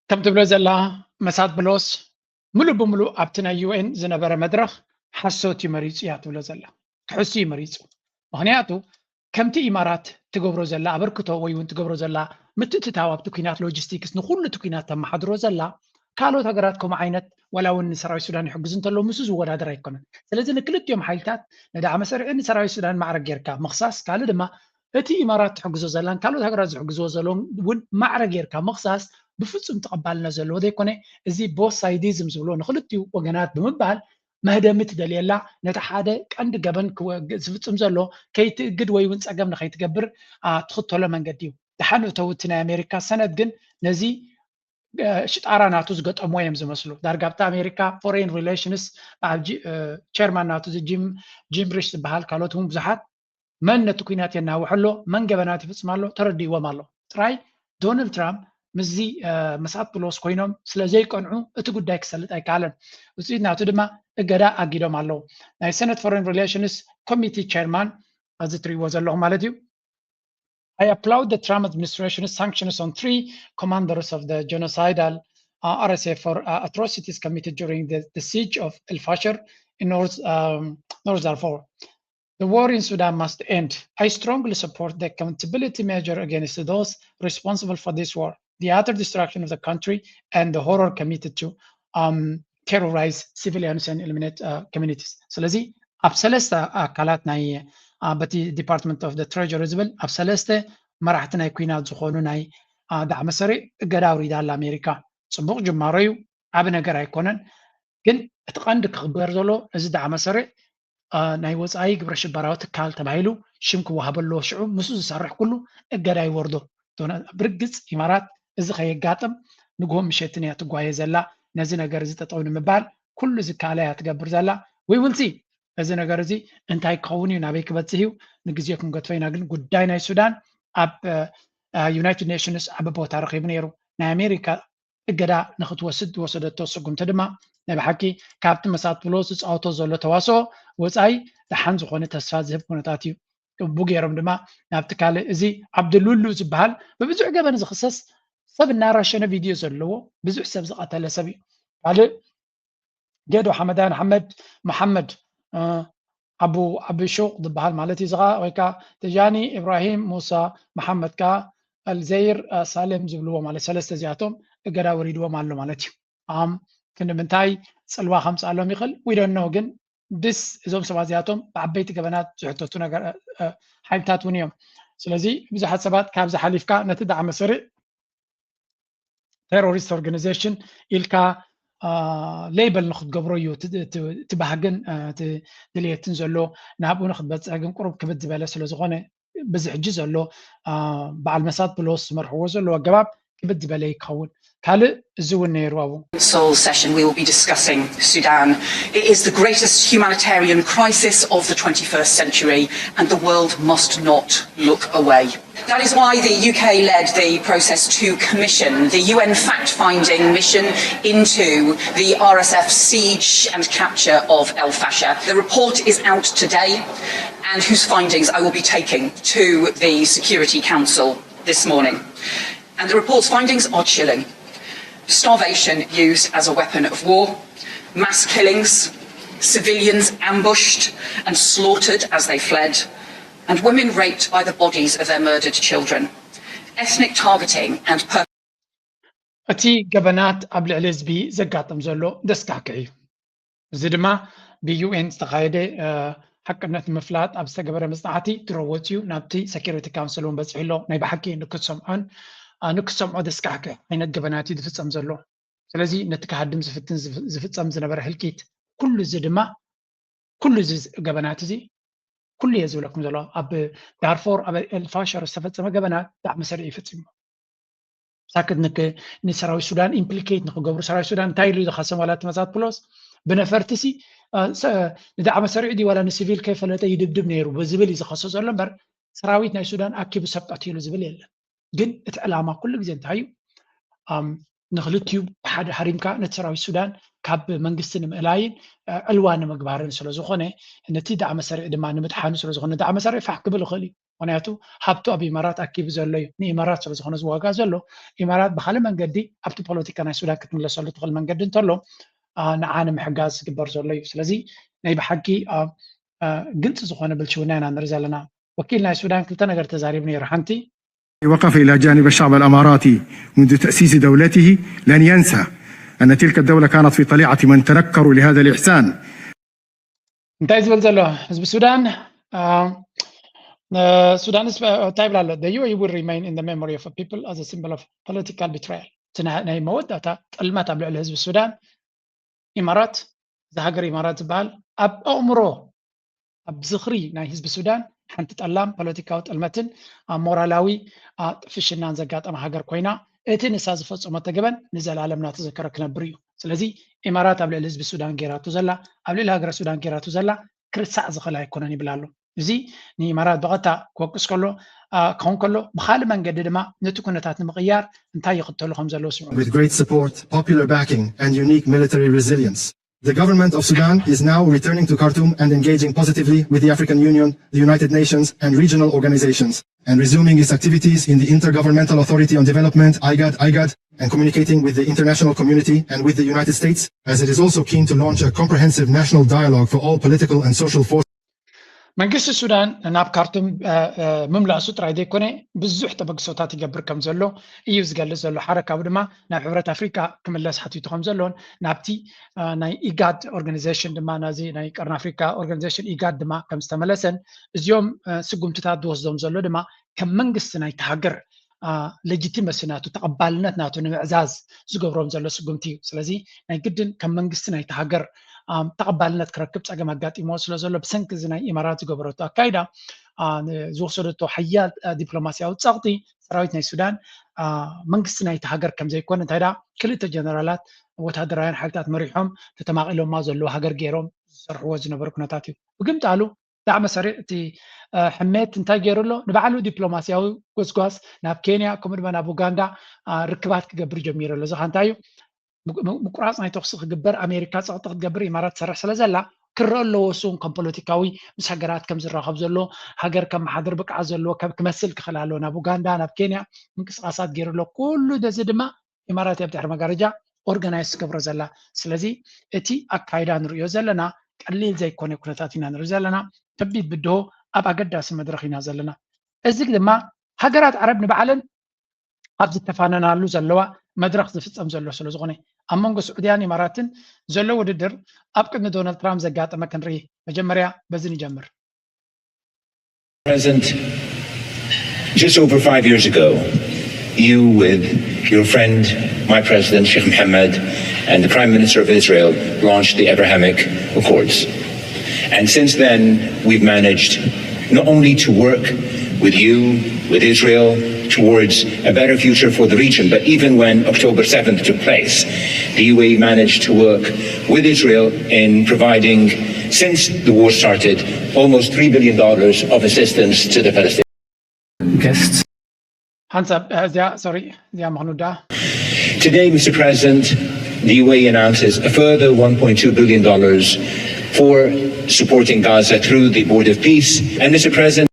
كم تبلو زلا مسات بلوس ملو بملو أبتنا UN زنبرة مدرخ حسوتي مريض يا تبلو زلا حسي مريض مهنياتو كم تي إمارات تجبرو زلا أبركتو ويون تجبرو زلا متتتاوب تكينات لوجستيكس نقول تكينات تم حضرو زلا كالو تقراتكم عينت ولو إن سراوي السودان يحجزون تلو مسوز ولا درا يكونن سلازم نكلت يوم حيلتات ندعم مسار إن سراوي السودان معرق يركا مخصاص كالو دما أتي إمارات تحجزو زلان كالو تقرات يحجزو زلون ون معرق يركا مخصاص بفصل تقبلنا زلو ذي كونه زي بوس سايديزم زلون خلتيو وجنات بمبال مهدمت دليلا نتحادى عند جبن زفتم زلو كي تجد ويونس أجمنا خي تجبر تخط ولا من جديو تحنو توتنا أمريكا سنة جن نزي شت أراناتوز قط أمويم زمسلو درجة أمريكا foreign relations chairman ناتوز جيم بريش بحال كالوتهم بزحات من نتوكينات ينهو حلو من جبنات يفصمالو تردي ومالو تراي دونالد ترامب مزي مسات بلوس كوينوم سلازي قنعو اتقود دايك سلت اي كالن وسيدنا تدما اقدا اقيدو مالو ناي Senate Foreign Relations Committee Chairman as it was a long malady. I applaud the Trump administration's sanctions on 3 commanders of the genocidal RSF for atrocities committed during the siege of El Fasher in North Darfur. The war in Sudan must end. I strongly support the accountability measure against those responsible for this war, the utter destruction of the country, and the horror committed to terrorize civilians and eliminate communities. So let's see, absalesta kalat nay bati Department of the Treasury zbel absalesta marahtna ykuina zkhonu nay da'am sari gadawri dal America. صبوق جماريو عبنا قرأ يكونن كن اتقندك خبر زلو ازي دعم سري ناي وصاي قبر شبراوت كال تبعيلو شمك وهبلو شعوب مسوز سرح كله اقدا يوردو دونا برقص امارات ازي خي قاطم نقوم مشيتني تقواي زلا نزي نقر زي تطون مبال كل زي كاليا تقبر زلا we will see ازي نقر زي انتاي قوني نابيك بتسهيو نقزيكم قد فينا قداي ناي سودان اب يونايتد نيشنز اب بوتا رقيب نيرو نا امريكا اقدا نخت وسدتو سقم تدما نبحكي كابت مسات بلوس اوتو زلو تواسو وصاي دحان زخونه تسفا زهب كونتاتيو بوغيرم دما نابتكال ازي عبد اللولو زبال ببزع جبن زخصص سب ناراشنا فيديو زلو بزع سب زقتل سبي قال جدو حمدان محمد ابو شوق ضبال مالتي زغا ويكا تجاني ابراهيم موسى محمد كا الزير سالم زبلو مال ثلاثه زياتهم اقرا وريدو مالو مالتي كنا منتاي سلوا 5 علوم يخل we don't know again this ازوم سبازياتهم بعبيت جبنات زحتوتو نغير حيبتات ونيوم سلازي بزحات سبات كابز حليفكا نتدعم مسري terrorist organization إلكا ليبل ناخد قبريو تبهجن دليه تنزلو نابو ناخد بتساجن قرب كبد زباله سلو زغونه بزح جزء له بعد مسات بلوس مرحوز له جواب كبد زباله يكون كالو زون نيرواو Seoul session we will be discussing Sudan. It is the greatest humanitarian crisis of the 21st century and the world must not look away. That is why the UK led the Process 2 Commission, the UN fact-finding mission into the RSF siege and capture of El Fasher. The report is out today and whose findings I will be taking to the Security Council this morning. And the report's findings are chilling. Starvation used as a weapon of war, mass killings, civilians ambushed and slaughtered as they fled, and women raped by the bodies of their murdered children. Ethnic targeting and أتي جبنات قبل علزبي زقاتم زلو دسكاكي زدما بيو إن استقايدة حكمنا مفلات أبسط جبر مصلحتي تروتيو نبتي سكيورتي كونسلون بس حلو نبي حكي نكسم عن نكسم عود سكاكة هنا الجبنات يدفع زلو سلازي نتكهدم زفتن زنبر حلكيت كل زدما كل جبنات زي كل يزولكم زلو أب دارفور أب الفاشر استفدت ما جبنات دعم سريع فتم ساكد نسراوي السودان إمبليكيت نخو قبر سراوي السودان تايلو إذا خاصم ولا تمزات بلوس بنفرتسي ندعم سريع دي ولا نسيفيل كيف لا يدبدب نيرو بزبل إذا خاصة زلو بر سراويتنا السودان أكيب سبقتيلو زبل يلا جن اتعلامة كل جزء انتهايو ንኽልትዩ ሓደ ሓሪምካ ነቲ ሰራዊት ሱዳን ካብ መንግስቲ ንምእላይን ዕልዋን ንምግባርን ስለ ዝኾነ ነቲ ዳዕመ ሰሪዕ ድማ ንምድሓኑ ስለ ዝኾነ ዳዕመ ሰሪዕ ፋሕ ክብል ይኽእል እዩ ምክንያቱ ሃብቱ ኣብ ኢማራት ኣኪቡ ዘሎ እዩ ንኢማራት ስለ ዝኾነ ዝዋጋ ዘሎ ኢማራት ብካልእ መንገዲ ኣብቲ ፖለቲካ ናይ ሱዳን ክትምለሰሉ ትኽእል መንገዲ እንተሎ ንዓነ ምሕጋዝ ዝግበር ዘሎ እዩ ስለዚ ናይ ብሓቂ ግልጽ ዝኾነ ብልሽውና ኢና ንርኢ ዘለና ወኪል ናይ ሱዳን ክልተ ነገር ተዛሪቡ ነይሩ ሓንቲ وقف إلى جانب الشعب الأماراتي منذ تأسيس دولته لن ينسى أن تلك الدولة كانت في طليعة من تنكروا لهذا الإحسان. እንታይ ዝብል ዘሎ ህዝቢ ሱዳን Sudan is type la the UAE will remain in the memory of a people as a symbol of political betrayal. ናይ መወዳእታ ጥልማት ኣብ ልዕሊ ህዝቢ ሱዳን ኢማራት ዝሃገር ኢማራት ዝበሃል ኣብ ኣእምሮ ኣብ ዝኽሪ ናይ ህዝቢ ሱዳን ሓንቲ ጠላም ፖለቲካዊ ጥልመትን ሞራላዊ ጥፍሽናን ዘጋጠመ ሃገር ኮይና እቲ ንሳ ዝፈፀሞ ተገበን ንዘላለም ናተዘከረ ክነብር እዩ ስለዚ ኢማራት ኣብ ልዕሊ ህዝቢ ሱዳን ጌራቱ ዘላ ኣብ ልዕሊ ሃገረ ሱዳን ጌራቱ ዘላ ክርስዕ ዝኽእል ኣይኮነን ይብላ ኣሎ እዚ ንኢማራት በቐጥታ ክወቅስ ከሎ ክኸውን ከሎ ብካልእ መንገዲ ድማ ነቲ ኩነታት ንምቕያር እንታይ ይኽተሉ ከም ዘለዎ ስምዑ With great support, popular backing and unique military resilience, the government of Sudan is now returning to Khartoum and engaging positively with the African Union, the United Nations and regional organizations, and resuming its activities in the Intergovernmental Authority on Development, IGAD, and communicating with the international community and with the United States, as it is also keen to launch a comprehensive national dialogue for all political and social forces. መንግስቲ ሱዳን ናብ ካርቱም ምምላእሱ ጥራይ ዘይኮነ ብዙሕ ተበግሶታት ይገብር ከም ዘሎ እዩ ዝገልጽ ዘሎ ሓረካቡ ድማ ናብ ሕብረት ኣፍሪካ ክምለስ ሓቲቱ ከም ዘሎን ናብቲ ናይ ኢጋድ ኦርጋናይዜሽን ድማ ናዚ ናይ ቀርን ኣፍሪካ ኦርጋናይዜሽን ኢጋድ ድማ ከም ዝተመለሰን እዚኦም ስጉምትታት ዝወስዶም ዘሎ ድማ ከም መንግስቲ ናይቲ ሃገር ሌጂቲመሲ ናቱ ተቐባልነት ናቱ ንምዕዛዝ ዝገብሮም ዘሎ ስጉምቲ እዩ ስለዚ ናይ ግድን ከም መንግስቲ ናይቲ ሃገር ተቐባልነት ክረክብ ፀገም ኣጋጢሞ ስለ ዘሎ ብሰንኪ እዚ ናይ ኢማራት ዝገበረቶ ኣካይዳ ዝወሰደቶ ሓያል ዲፕሎማስያዊ ፀቕጢ ሰራዊት ናይ ሱዳን መንግስቲ ናይቲ ሃገር ከም ዘይኮነ እንታይ ዳ ክልተ ጀነራላት ወታደራውያን ሓይልታት መሪሖም ተተማቒሎማ ዘለዎ ሃገር ገይሮም ዝሰርሕዎ ዝነበሩ ኩነታት እዩ ብግምጣሉ ዳዕመ ሰሪዕ እቲ ሕሜት እንታይ ገይሩሎ ንባዕሉ ዲፕሎማስያዊ ጎስጓስ ናብ ኬንያ ከምኡ ድማ ናብ ኡጋንዳ ርክባት ክገብር ጀሚሩ ኣሎ እዚ እንታይ እዩ ምቁራፅ ናይ ተኽሲ ክግበር ኣሜሪካ ፀቕጢ ክትገብር ኢማራት ትሰርሕ ስለ ዘላ ክረአ ኣለዎ እሱን ከም ፖለቲካዊ ምስ ሃገራት ከም ዝራኸብ ዘሎ ሃገር ከም ማሓደር ብቅዓት ዘለዎ ክመስል ክኽእል ኣለዎ ናብ ኡጋንዳ ናብ ኬንያ ምንቅስቃሳት ገይሩ ኣሎ ኩሉ ደዚ ድማ ኢማራት ኣብ ድሕሪ መጋረጃ ኦርጋናይዝ ዝገብሮ ዘላ ስለዚ እቲ ኣካይዳ ንሪኦ ዘለና ቀሊል ዘይኮነ ኩነታት ኢና ንሪኢ ዘለና ከቢድ ብድሆ ኣብ ኣገዳሲ መድረኽ ኢና ዘለና እዚ ድማ ሃገራት ዓረብ ንባዕለን ኣብ ዝተፋነናሉ ዘለዋ መድረኽ ዝፍፀም ዘሎ ስለ ዝኾነ ኣብ መንጎ ስዑድያን ኢማራትን ዘሎ ውድድር ኣብ ቅድሚ ዶናልድ ትራምፕ ዘጋጠመ ክንርኢ መጀመርያ በዚ ንጀምር President, just over 5 years ago, you with your friend, my president, Sheikh Mohammed, and the Prime Minister of Israel launched the Abrahamic Accords. And since then, we've managed not only to work with you, with Israel, towards a better future for the region, but even when October 7th took place, the UAE managed to work with Israel in providing, since the war started, almost $3 billion of assistance to the Palestinian guests. Today, Mr. President, the UAE announces a further $1.2 billion for supporting Gaza through the Board of Peace. And Mr. President,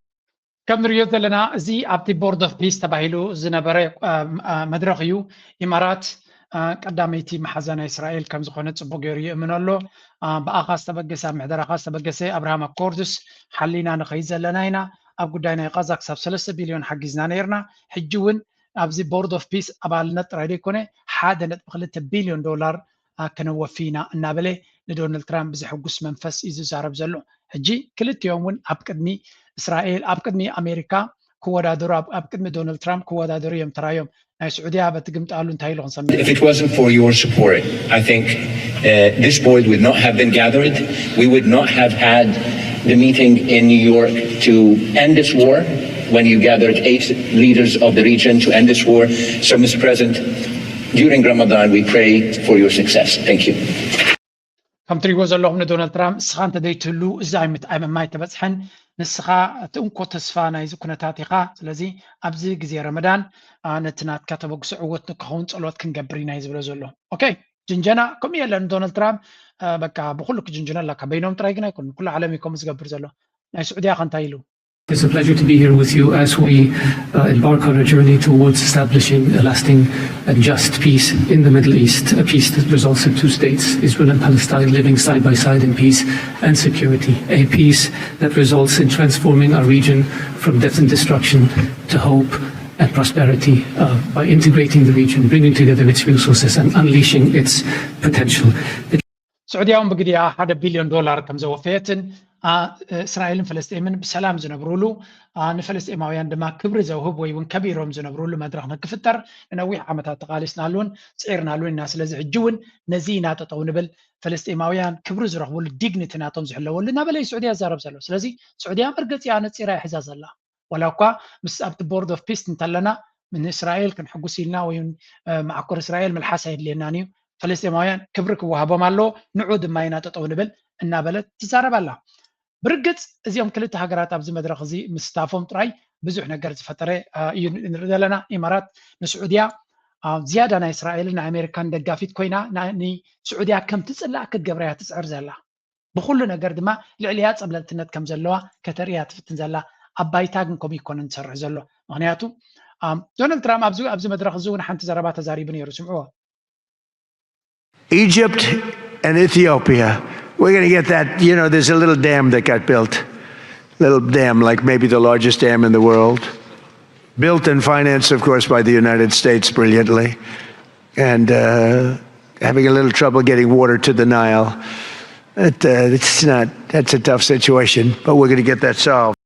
ከም ንሪኦ ዘለና እዚ ኣብቲ ቦርድ ኦፍ ፒስ ተባሂሉ ዝነበረ መድረኽ እዩ ኢማራት ቀዳመይቲ መሓዘና እስራኤል ከም ዝኾነ ፅቡቅ ገይሩ ይእምን ኣሎ ብኣኻ ዝተበገሰ ኣብ ምሕደራኻ ዝተበገሰ ኣብርሃም ኣኮርድስ ሓሊና ንኸይድ ዘለና ኢና ኣብ ጉዳይ ናይ ጋዛ ክሳብ 3 ቢልዮን ሓጊዝና ነርና ሕጂ እውን ኣብዚ ቦርድ ኦፍ ፒስ ኣባልነት ጥራይ ደይኮነ 1.2 ቢልዮን ዶላር ከነወፊ ኢና እናበለ ንዶናልድ ትራምፕ ብዘሕጉስ መንፈስ እዩ ዝዛረብ ዘሎ ሕጂ ክልቲኦም እውን ኣብ ቅድሚ እስራኤል ኣብ ቅድሚ ኣሜሪካ ክወዳደሩ ኣብ ቅድሚ ዶናልድ ትራምፕ ክወዳደሩ እዮም ተራዮም ናይ ስዑድያ በትግምጣሉ እንታይ ኢሉ ክንሰምዕ If it wasn't for your support, I think this board would not have been gathered. We would not have had the meeting in New York to end this war when you gathered 8 leaders of the region to end this war. So, Mr. President, during Ramadan, we pray for your success. Thank you. ከም ትሪእዎ ዘለኹም ንዶናልድ ትራምፕ ንስኻ እንተደይትህሉ እዚ ኣይምማይ ተበፅሐን نسخة تأنكو تسفى نايز كنتاتيقا سلازي أبزي جزي رمضان نتنات كاتبوك سعوت نكهون صلوات كنقبري نايز بلازولو أوكي جنجنا كم يلا دونالد ترامب بكا بقولك جنجنا لك بينهم ترايقنا يكون كل عالم يكون مسقبر زلو نايز سعودية خانتايلو. It's a pleasure to be here with you as we embark on a journey towards establishing a lasting and just peace in the Middle East, a peace that results in two states, Israel and Palestine living side by side in peace and security, a peace that results in transforming our region from death and destruction to hope and prosperity by integrating the region, bringing together its resources and unleashing its potential. سعودية بقديها $1 بليون كم زوفيتن إسرائيل فلسطين بسلام زنبرولو نفلسطيناويان دما كبر زوهب ويون كبيرهم زنبرولو مدرخنا كفتر نوي عمتها تقاليسنا لون سعيرنا لون الناس لازم يجون نزينا تطونبل فلسطيناويان كبر زرخبول ديغنيتنا تنزحلو لنا بلا سعودية زارب زلو سلازي سعودية مرقت يعني تصير حزاز الله ولو كا مس ابت بورد اوف بيس نتلنا من اسرائيل كان حقوسيلنا وين مع كور اسرائيل من الحسايد لناني فلسطيناويان كبرك وهبوا مالو نعود ماينا تطونبل እና በለት ትዛረባላ برقت ازيوم كلتا هاجرات ابز مدرخ زي مستافهم طراي بزح نجر زفتره نردلنا امارات نسعوديا زياده نا اسرائيل نا امريكان دغافيت كوينا ني سعوديا كم تصلا كتغبريا تسعر زلا بكل نجر دما لعليا صبلتነት كم زلوا كتريا تفتن زلا ابايتاغن كوم يكون نسرح زلو مغنياتو دونالد ترامب ابز مدرخ زون حنت زربات زاري بنيرو سمعوا Egypt and Ethiopia. We're going to get that, you know, there's a little dam that got built. Little dam, like maybe the largest dam in the world. Built and financed, of course, by the United States brilliantly. And having a little trouble getting water to the Nile. That's a tough situation, but we're going to get that solved.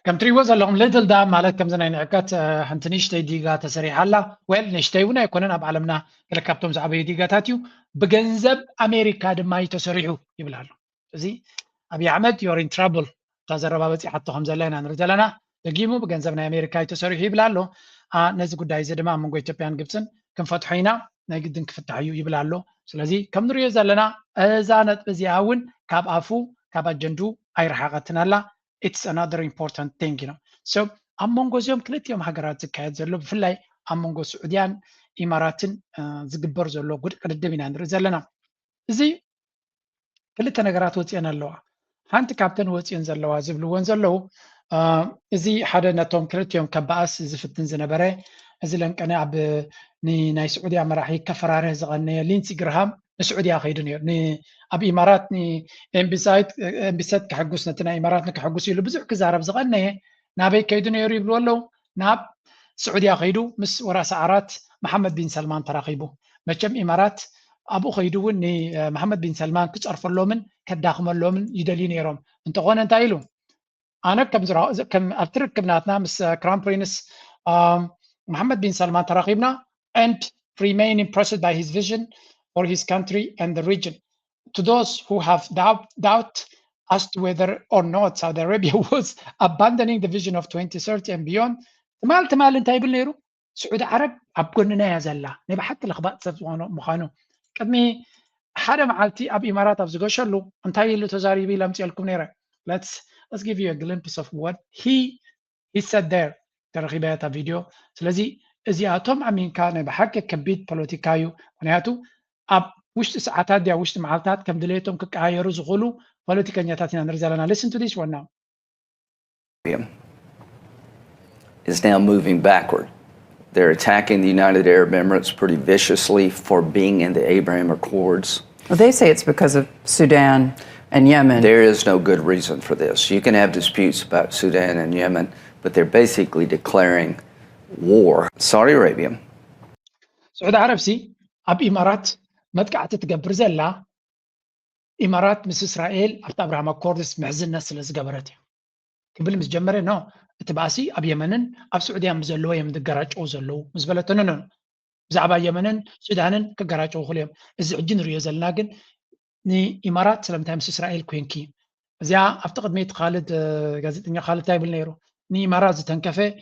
كم تريوز لهم ليتل دام مالك كم زنا انعكات حنتنيش ديغا تسريح الله ويل نشتيونا يكوننا بعلمنا كلكابتوم زعبي ديغاتاتيو بجنزب امريكا دما يتسريحو يبلالو زي ابي احمد يور ان ترابل تزربا بصي حتى خمزه لنا نرجلنا دقيمو بجنزبنا امريكا يتسريحو يبلالو نزي غداي زدما منغو ኢትዮጵያን ግብፅን ክንፈትحيና ናይ ግድን ክፍታዩ ይብላሎ ስለዚህ ከም ንሪዮ ዘለና እዛ ነጥብ እዚኣውን ካብ ኣፉ ካብ ኣጀንዱ ኣይረሓቐትናላ. It's another important thing, you know. So among us, ክልቲኦም ሃገራት ዝካየድ ዘሎ ብፍላይ ኣመንጎ ስዑድያን ኢማራትን ዝግበር ዘሎ ቅድድም ኢና ንርኢ ዘለና። እዚ ክልተ ነገራት ወፂአን ኣለዋ። ሓንቲ ካብተን ወፂአን ዘለዋ ዝብልዎን ዘለው እዚ ሓደ ነቶም ክልቲኦም ከበኣስ ዝፍትን ዝነበረ እዚ ለንቀነ ኣብ ናይ ስዑድያ መራሒ ከፈራርህ ዝቐነየ ሊንሲ ግርሃም ንስዑድያ ከይዱ ነይሩ ኣብ ኢማራት ኤምቢሳት ክሕጉስ ነቲ ናይ ኢማራት ንክሕጉስ ኢሉ ብዙሕ ክዛረብ ዝቐነየ ናበይ ከይዱ ነይሩ ይብልዎ ኣለው ናብ ስዑድያ ከይዱ ምስ ወራሲ ዓራት መሐመድ ቢን ሰልማን ተራኺቡ መቸም ኢማራት ኣብኡ ከይዱ እውን ንመሐመድ ቢን ሰልማን ክፀርፈሎምን ከዳኽመሎምን ይደልዩ ነይሮም እንተኾነ እንታይ ኢሉ ኣነ ከም ኣብቲ ርክብናትና ምስ ክራውን ፕሪንስ Mohammed bin Salman ተራኺብና and remain impressed by his vision for his country and the region. To those who have doubt as to whether or not Saudi Arabia was abandoning the vision of 2030 and beyond, تمال እንታይ ይብል ነይሩ ስዑድ ዓረብ ኣብ ጎንና እያ ዘላ ናይ ብሓቂ ልኽባእ ሰብ ምዃኑ ቅድሚ ሓደ መዓልቲ ኣብ ኢማራት ኣብ ዝገሸሉ እንታይ ኢሉ ተዛሪቡ ለምፅልኩም ነይረ. Let's give you a glimpse of what he said there. ተረኺበታ ቪድዮ ስለዚ እዚኣቶም ኣሚንካ ናይ ብሓቂ ከቢድ ፖለቲካ እዩ ምክንያቱ ኣብ ውሽጢ ሰዓታት ያ ውሽጢ መዓልታት ከም ድሌቶም ክቀያየሩ ዝኽእሉ ፖለቲከኛታት ኢና ንርኢ ዘለና. Listen to this one now. Is now moving backward. They're attacking the United Arab Emirates pretty viciously for being in the Abraham Accords. Well, they say it's because of Sudan and Yemen. There is no good reason for this. You can have disputes about Sudan and Yemen, but they're basically declaring war. Saudi Arabia. سعود عرب سي أب إمارات متقعت تقبر زلا إمارات مس إسرائيل أبت أبراهام أكوردس محزن الناس اللي زقبرته قبل مس جمرة نو تبعسي أب يمنن أب سعودية مزلوا يم دقراج أو زلوا مزبلة نو زعبا يمنن سودانن كقراج أو خليهم إذا عجن رياض الناقن ني إمارات سلمتها مس إسرائيل كوينكي زي أفتقد ميت خالد جازتني خالد تايب النيرو ني إمارات تنكفي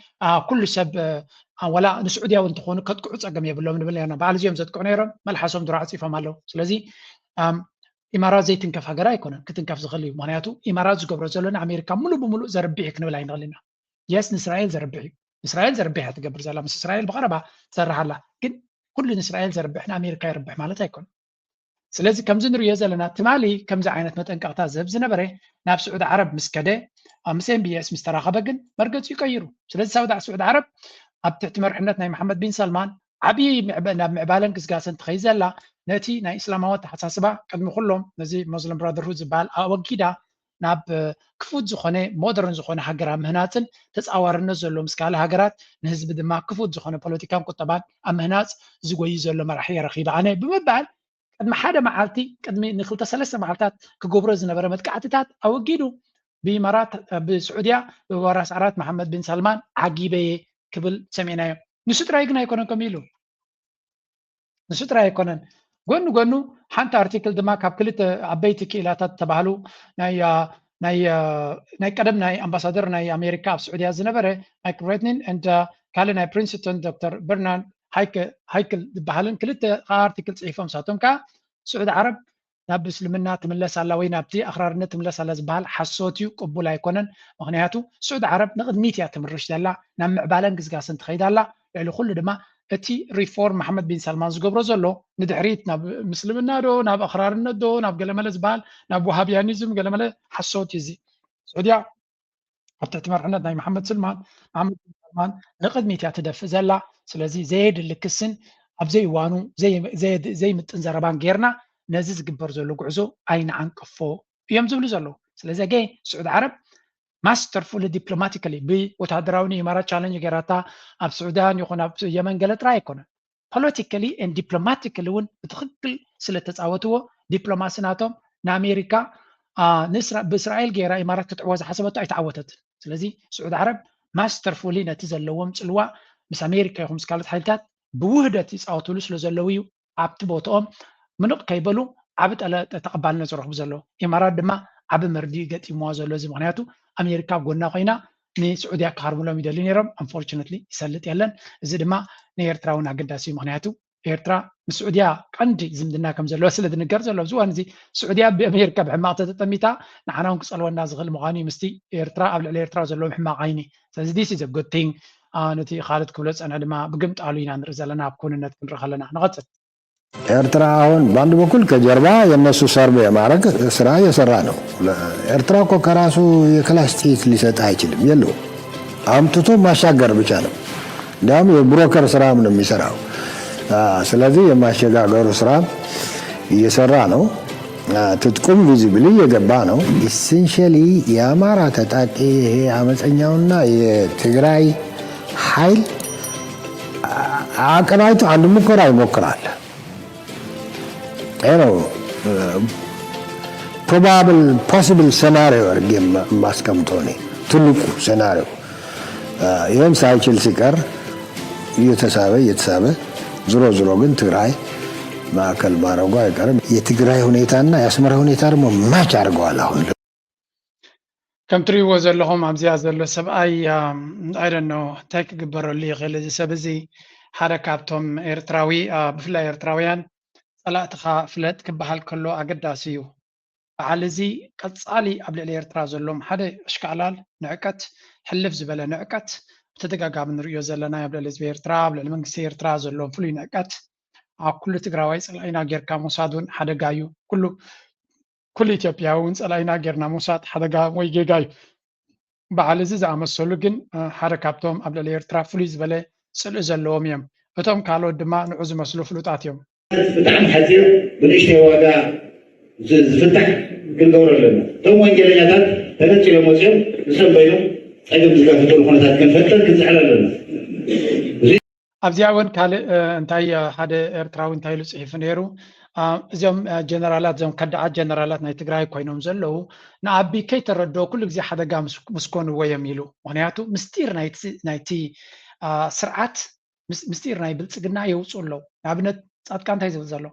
كل سب ولا نسعوديا وانتخون كتقعد أقام يبلو من بلي أنا بعد جيم زدكو نيرم ملحسهم دراعتي فمالو سلازي ኢማራት ዘይትንከፍ ሃገር ኣይኮነን ክትንከፍ ዝኽእል እዩ ምክንያቱ ኢማራት ዝገብሮ ዘሎና ኣሜሪካ ሙሉእ ብምሉእ ዘርቢሕ ክንብል ኣይንኽእል ኢና የስ ንእስራኤል ዘርቢሕ እዩ እስራኤል ዘርቢሕ ትገብር ዘላ ምስ እስራኤል ብቐረባ ትሰርሓላ ግን ኩሉ ንእስራኤል ዘርቢሕ ንኣሜሪካ ይርብሕ ማለት ኣይኮነን ስለዚ ከምዚ ንሪኦ ዘለና ትማሊ ከምዚ ዓይነት መጠንቀቕታ ዝህብ ዝነበረ ናብ ስዑድ ዓረብ ምስ ከደ ምስ ኤምቢኤስ ምስ ተራኸበ ግን መርገፁ ይቀይሩ ስለዚ ስዑድ ዓረብ ኣብ ትሕቲ መርሕነት ናይ መሓመድ ቢን ሰልማን ዓብዪ ናብ ምዕባለን ግስጋሰን ትኸይድ ዘላ ነቲ ናይ እስላማዊት ተሓሳስባ ቅድሚ ኩሎም ነዚ ሙስሊም ብራዘርሁድ ዝበሃል ኣወጊዳ ናብ ክፉት ዝኾነ ሞደርን ዝኾነ ሃገራዊ ምህናፅን ተፃዋርነት ዘሎ ምስ ካልእ ሃገራት ንህዝቢ ድማ ክፉት ዝኾነ ፖለቲካን ቁጠባን ኣብ ምህናፅ ዝጎይ ዘሎ መራሒ ረኺባ ኣነ ብምባል ቅድሚ ሓደ መዓልቲ ቅድሚ ንክልተ ሰለስተ መዓልታት ክገብሮ ዝነበረ መጥቃዕትታት ኣወጊዱ ብኢማራት ብስዑድያ ብወራስ ዓራት መሓመድ ቢን ሰልማን ዓጊበየ ክብል ሰሚዕናዮ ንሱ ጥራይ ግን ኣይኮነን ከምኡ ኢሉ ንሱ ጥራይ ኣይኮነን ጎኑ ጎኑ ሓንቲ ኣርቲክል ድማ ካብ ክልተ ዓበይቲ ክኢላታት ተባህሉ ናይ ቀደም ናይ ኣምባሳደር ናይ ኣሜሪካ ኣብ ስዑድያ ዝነበረ ማይክ ሬትኒን እንደ ካልእ ናይ ፕሪንስተን ዶክተር በርናርድ ሃይክል ዝበሃልን ክልተ ኣርቲክል ፅሒፎም ሳቶም ከዓ ስዑድ ዓረብ ናብ እስልምና ትምለስ ኣላ ወይ ናብቲ ኣኽራርነት ትምለስ ኣላ ዝበሃል ሓሶት እዩ ቅቡል ኣይኮነን ምክንያቱ ስዑድ ዓረብ ንቅድሚት እያ ትምርሽ ዘላ ናብ ምዕባለን ግስጋስን ትኸይድ ኣላ ልዕሊ ኩሉ ድማ እቲ ሪፎርም መሓመድ ቢን ሰልማን ዝገብሮ ዘሎ ንድሕሪት ናብ ምስልምና ዶ ናብ ኣኽራርነት ዶ ናብ ገለመለ ዝበሃል ናብ ዋሃብያኒዝም ገለመለ ሓሶት እዩ እዚ ስዑድያ ኣብ ትሕቲ መርሕነት ናይ መሓመድ ቢን ሰልማን ንቅድሚት እያ ትደፍእ ዘላ ስለዚ ዘየድሊ ክስን ኣብ ዘይዋኑ ዘይምጥን ዘረባን ጌርና ነዚ ዝግበር ዘሎ ጉዕዞ ኣይንዓንቅፎ እዮም ዝብሉ ዘለዉ ስለዚ ገ ስዑድ ዓረብ ማስተርፉል ዲፕሎማቲካሊ ብወታደራዊ ኢማራት ቻለንጅ ጌራታ ኣብ ስዑዳን ይኹን ኣብ የመን ገለ ጥራይ ኣይኮነን ፖለቲካሊ ን ዲፕሎማቲካሊ እውን ብትክክል ስለተፃወትዎ ዲፕሎማሲ ናቶም ንኣሜሪካ ብእስራኤል ጌራ ኢማራት ክትዕወዝ ሓሰበቶ ኣይተዓወተትን ስለዚ ስዑድ ዓረብ ማስተርፉሊ ነቲ ዘለዎም ፅልዋ ምስ ኣሜሪካ ይኹን ምስ ካልኦት ሓይልታት ብውህደት ይፃወትሉ ስለ ዘለው እዩ ኣብቲ ቦትኦም ምንቕ ከይበሉ ዓብ ተቐባልነት ዝረኽቡ ዘለዉ ኢማራት ድማ ዓብ መርዲ ገጢምዋ ዘሎ እዚ ምክንያቱ ኣሜሪካ ጎና ኮይና ንስዑድያ ክሃርምሎም ይደሊ ነይሮም አንፎርቹነትሊ ይሰልጥ የለን እዚ ድማ ንኤርትራ እውን ኣገዳሲ እዩ ምክንያቱ ኤርትራ ምስ ስዑድያ ቀንዲ ዝምድና ከም ዘለዎ ስለ ዝንገር ዘሎ ኣብዚ እዋን እዚ ስዑድያ ብኣሜሪካ ብሕማቕ ተጠሚታ ንዓና እውን ክፀልወና ዝኽእል ምዃኑ እዩ ምስቲ ኤርትራ ኣብ ልዕሊ ኤርትራ ዘለዎም ሕማቕ ዓይኒ ስለዚ ዲስ ኢዝ አ ጉድ ቲንግ ነቲ ካልኦት ክብሎ ፀንዐ ድማ ብግምጣሉ ኢና ንርኢ ዘለና ኣብ ኩንነት ክንርኢ ከለና ንቐፅል ኤርትራ አሁን በአንድ በኩል ከጀርባ የነሱ ሰርቬ የማድረግ ስራ እየሰራ ነው። ኤርትራ እኮ ከራሱ የክላሽ ጥይት ሊሰጥ አይችልም፣ የለው አምጥቶ ማሻገር ብቻ ነው። እንዲያውም የብሮከር ስራም ነው የሚሰራው። ስለዚህ የማሸጋገሩ ስራ እየሰራ ነው። ትጥቁም ቪዚብሊ እየገባ ነው። ኢሴንሻሊ የአማራ ታጣቂ ይሄ አመፀኛውና የትግራይ ኃይል አቀናጅቶ አንድ ሙከራ ይሞክራል። ነው ፕሮባብል ፖሲብል ሴናሪዮ አድርጌ የማስቀምጠው እኔ ትልቁ ሴናሪዮ። ይህም ሳይችል ሲቀር እየተሳበ ዞሮ ግን ትግራይ ማዕከል ማድረጉ አይቀርም። የትግራይ ሁኔታና የአስመራ ሁኔታ ደግሞ ማች አድርገዋል። አሁን ከም ትሪእዎ ዘለኹም ኣብዚያ ዘሎ ሰብኣይ ኣይደኖ እንታይ ክግበረሉ ይኽእል እዚ ሰብ እዚ ሓደ ካብቶም ኤርትራዊ ብፍላይ ኤርትራውያን ፀላእትኻ ፍለጥ ክበሃል ከሎ ኣገዳሲ እዩ። በዓል እዚ ቀፃሊ ኣብ ልዕሊ ኤርትራ ዘሎም ሓደ ኣሽካላል ንዕቀት ሕልፍ ዝበለ ንዕቀት ብተደጋጋሚ ንሪኦ ዘለና ኣብ ልዕሊ ህዝቢ ኤርትራ ኣብ ልዕሊ መንግስቲ ኤርትራ ዘሎም ፍሉይ ንዕቀት ኣብ ኩሉ ትግራዋይ ፀላኢና ጌርካ ምውሳድ እውን ሓደጋ እዩ። ኩሉ ኢትዮጵያዊ እውን ፀላኢና ጌርና ምውሳድ ሓደጋ ወይ ጌጋ እዩ። በዓል እዚ ዝኣመሰሉ ግን ሓደ ካብቶም ኣብ ልዕሊ ኤርትራ ፍሉይ ዝበለ ፅልኢ ዘለዎም እዮም። እቶም ካልኦት ድማ ንዑ ዝመስሉ ፍሉጣት እዮም። ብጣዕሚ ሓፂር ብንእሽተይ ዋጋ ዝፍታሕ ክንገብሮ ኣለና። እቶም ወንጀለኛታት ተነፂሎም ወፂኦም ዝሰንበይኖም ፀገም ዝጋፈጠሉ ኩነታት ክንፈጥር ክንፅዕር ኣለና። ኣብዚኣ እውን ካልእ እንታይ ሓደ ኤርትራዊ እንታይ ኢሉ ፅሒፉ ነይሩ እዚኦም ጀነራላት እዞም ከዳዓት ጀነራላት ናይ ትግራይ ኮይኖም ዘለው ንኣቢ ከይተረድኦ ኩሉ ግዜ ሓደጋ ምስኮንዎ እዮም ኢሉ። ምክንያቱ ምስጢር ናይቲ ስርዓት ምስጢር ናይ ብልፅግና የውፁ ኣለው። ንኣብነት ፃድቃ እንታይ ዝብል ዘሎ